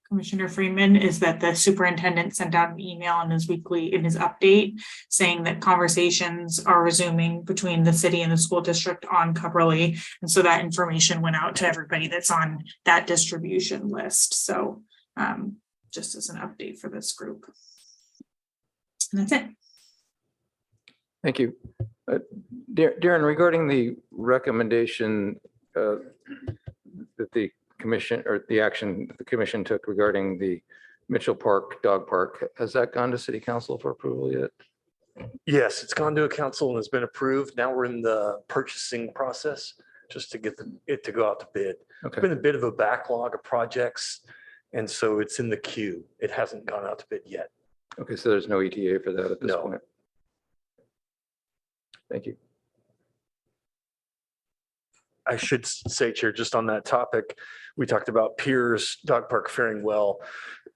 Commissioner Freeman, is that the superintendent sent out an email in his update saying that conversations are resuming between the city and the school district on Cubberley. And so that information went out to everybody that's on that distribution list. So just as an update for this group. And that's it. Thank you. Darren, regarding the recommendation that the commission, or the action the commission took regarding the Mitchell Park Dog Park, has that gone to City Council for approval yet? Yes, it's gone to a council and has been approved. Now we're in the purchasing process just to get it to go out to bid. Okay. It's been a bit of a backlog of projects, and so it's in the queue. It hasn't gone out to bid yet. Okay, so there's no ETA for that at this No. point. Thank you. I should say, Chair, just on that topic, we talked about Pierce Dog Park faring well.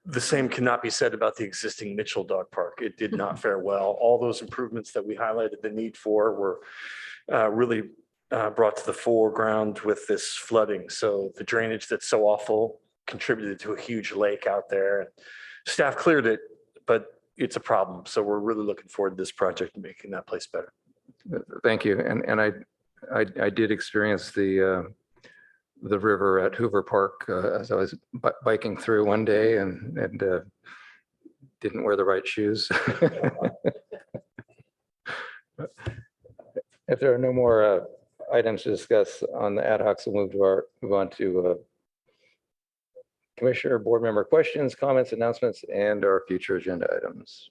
The same cannot be said about the existing Mitchell Dog Park. It did not fare well. All those improvements that we highlighted the need for were really brought to the foreground with this flooding. So the drainage that's so awful contributed to a huge lake out there. Staff cleared it, but it's a problem. So we're really looking forward to this project and making that place better. Thank you. And I did experience the river at Hoover Park as I was biking through one day and didn't wear the right shoes. If there are no more items to discuss on the ad hocs, we'll move on to Commissioner board member questions, comments, announcements, and our future agenda items.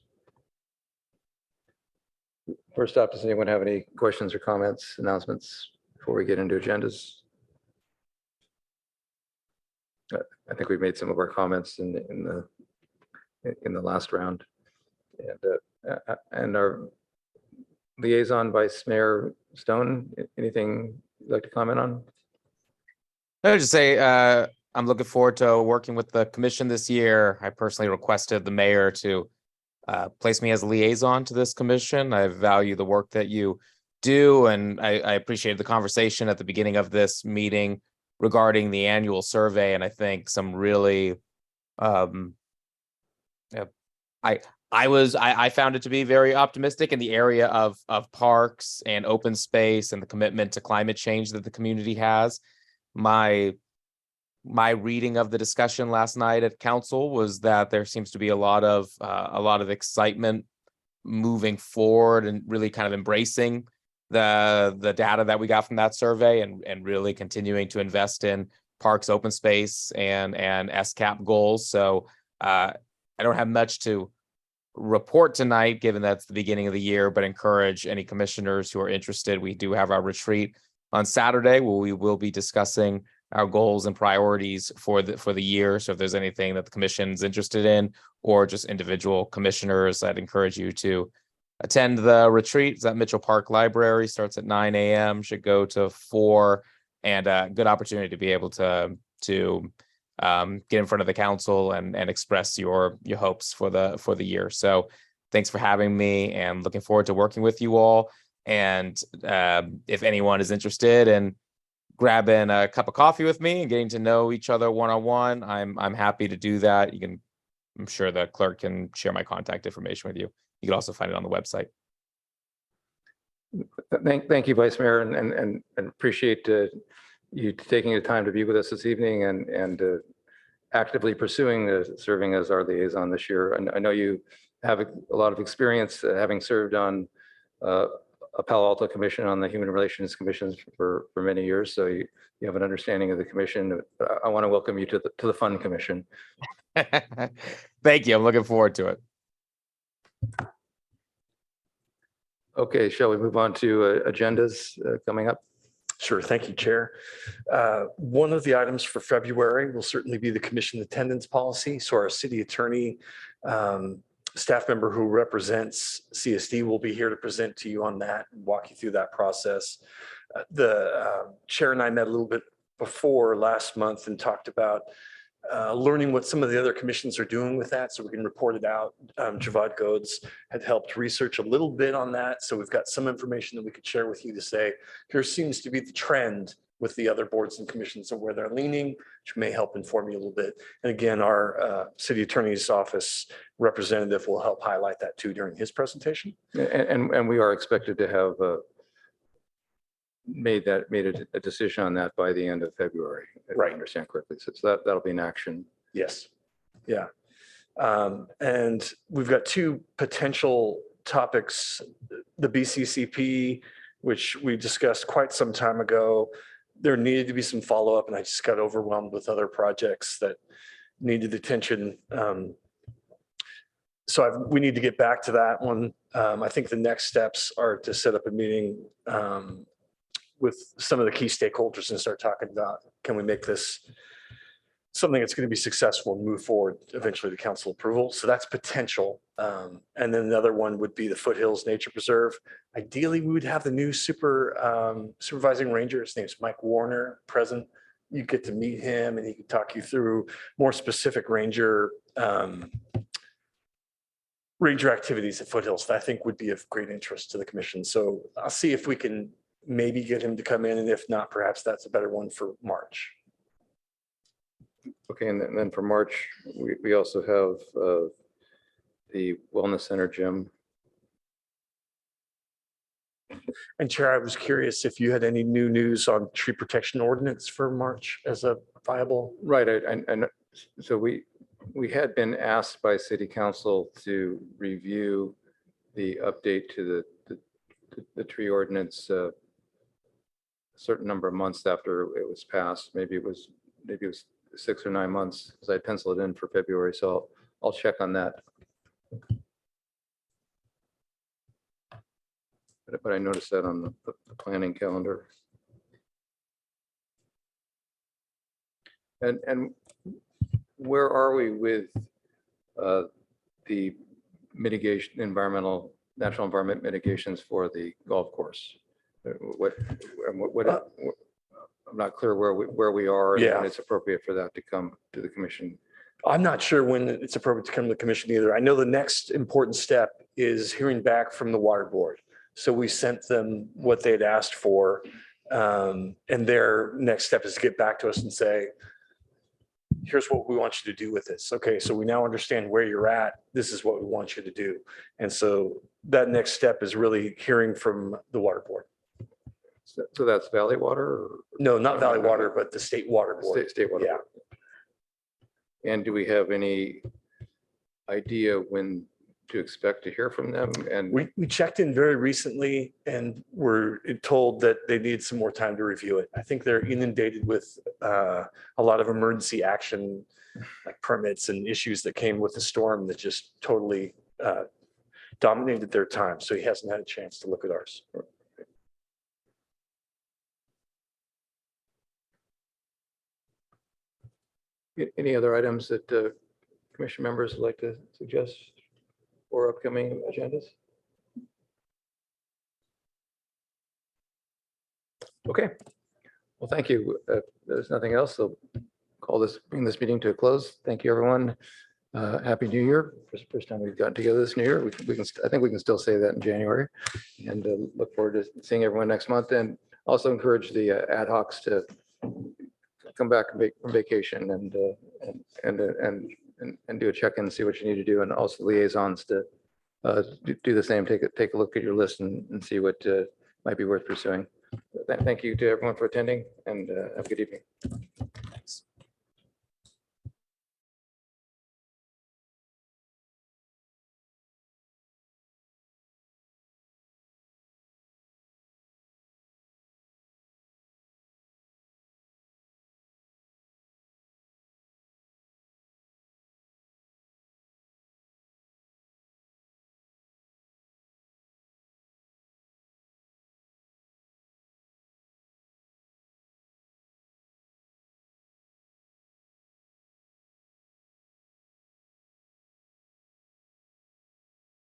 First off, does anyone have any questions or comments, announcements before we get into agendas? I think we've made some of our comments in the last round, and our liaison Vice Mayor Stone, anything you'd like to comment on? I would just say I'm looking forward to working with the commission this year. I personally requested the mayor to place me as a liaison to this commission. I value the work that you do, and I appreciated the conversation at the beginning of this meeting regarding the annual survey. And I think some really, I found it to be very optimistic in the area of parks and open space and the commitment to climate change that the community has. My reading of the discussion last night at council was that there seems to be a lot of excitement moving forward and really kind of embracing the data that we got from that survey and really continuing to invest in parks, open space, and SCAP goals. So I don't have much to report tonight, given that's the beginning of the year, but encourage any commissioners who are interested. We do have our retreat on Saturday where we will be discussing our goals and priorities for the year. So if there's anything that the commission is interested in, or just individual commissioners, I'd encourage you to attend the retreat. It's at Mitchell Park Library, starts at 9 a.m., should go to 4, and a good opportunity to be able to get in front of the council and express your hopes for the year. So thanks for having me, and looking forward to working with you all. And if anyone is interested in grabbing a cup of coffee with me and getting to know each other one-on-one, I'm happy to do that. I'm sure the clerk can share my contact information with you. You can also find it on the website. Thank you, Vice Mayor, and appreciate you taking the time to be with us this evening and actively pursuing serving as our liaison this year. And I know you have a lot of experience having served on a Palo Alto Commission, on the Human Relations Commissions for many years, so you have an understanding of the commission. I want to welcome you to the Fun Commission. Thank you. I'm looking forward to it. Okay, shall we move on to agendas coming up? Sure. Thank you, Chair. One of the items for February will certainly be the commission attendance policy. So our city attorney, staff member who represents CSD, will be here to present to you on that and walk you through that process. The chair and I met a little bit before last month and talked about learning what some of the other commissions are doing with that so we can report it out. Javad Godes had helped research a little bit on that. So we've got some information that we could share with you to say, here seems to be the trend with the other boards and commissions and where they're leaning, which may help inform you a little bit. And again, our city attorney's office representative will help highlight that too during his presentation. And we are expected to have made a decision on that by the end of February, if I understand correctly. So that'll be in action. Yes. Yeah. And we've got two potential topics, the BCCP, which we discussed quite some time ago. There needed to be some follow-up, and I just got overwhelmed with other projects that needed attention. So we need to get back to that one. I think the next steps are to set up a meeting with some of the key stakeholders and start talking about, can we make this something that's going to be successful and move forward eventually to council approval. So that's potential. And then another one would be the Foothills Nature Preserve. Ideally, we would have the new supervising ranger. His name's Mike Warner, present. You get to meet him and he can talk you through more specific ranger activities at Foothills that I think would be of great interest to the commission. So I'll see if we can maybe get him to come in, and if not, perhaps that's a better one for March. Okay, and then for March, we also have the Wellness Center gym. And Chair, I was curious if you had any new news on tree protection ordinance for March as a viable. Right, and so we had been asked by City Council to review the update to the tree ordinance a certain number of months after it was passed. Maybe it was 6 or 9 months, because I penciled it in for February. So I'll check on that. But I noticed that on the planning calendar. And where are we with the mitigation, natural environment mitigations for the golf course? I'm not clear where we are and when it's appropriate for that to come to the commission. I'm not sure when it's appropriate to come to the commission either. I know the next important step is hearing back from the water board. So we sent them what they had asked for. And their next step is to get back to us and say, here's what we want you to do with this. Okay, so we now understand where you're at. This is what we want you to do. And so that next step is really hearing from the water board. So that's Valley Water or No, not Valley Water, but the state water board. State Water? Yeah. Board. And do we have any idea when to expect to hear from them? And We checked in very recently and were told that they need some more time to review it. I think they're inundated with a lot of emergency action, like permits and issues that came with the storm that just totally dominated their time. So he hasn't had a chance to look at ours. any other items that commission members would like to suggest for upcoming agendas? Okay. Well, thank you. If there's nothing else, so bring this meeting to a close. Thank you, everyone. Happy New Year. First time we've gotten together this New Year. I think we can still say that in January, and look forward to seeing everyone next month. And also encourage the ad hocs to come back from vacation and do a check-in, see what you need to do, and also liaisons to do the same. Take a look at your list and see what might be worth pursuing. Thank you to everyone for attending, and have a good evening.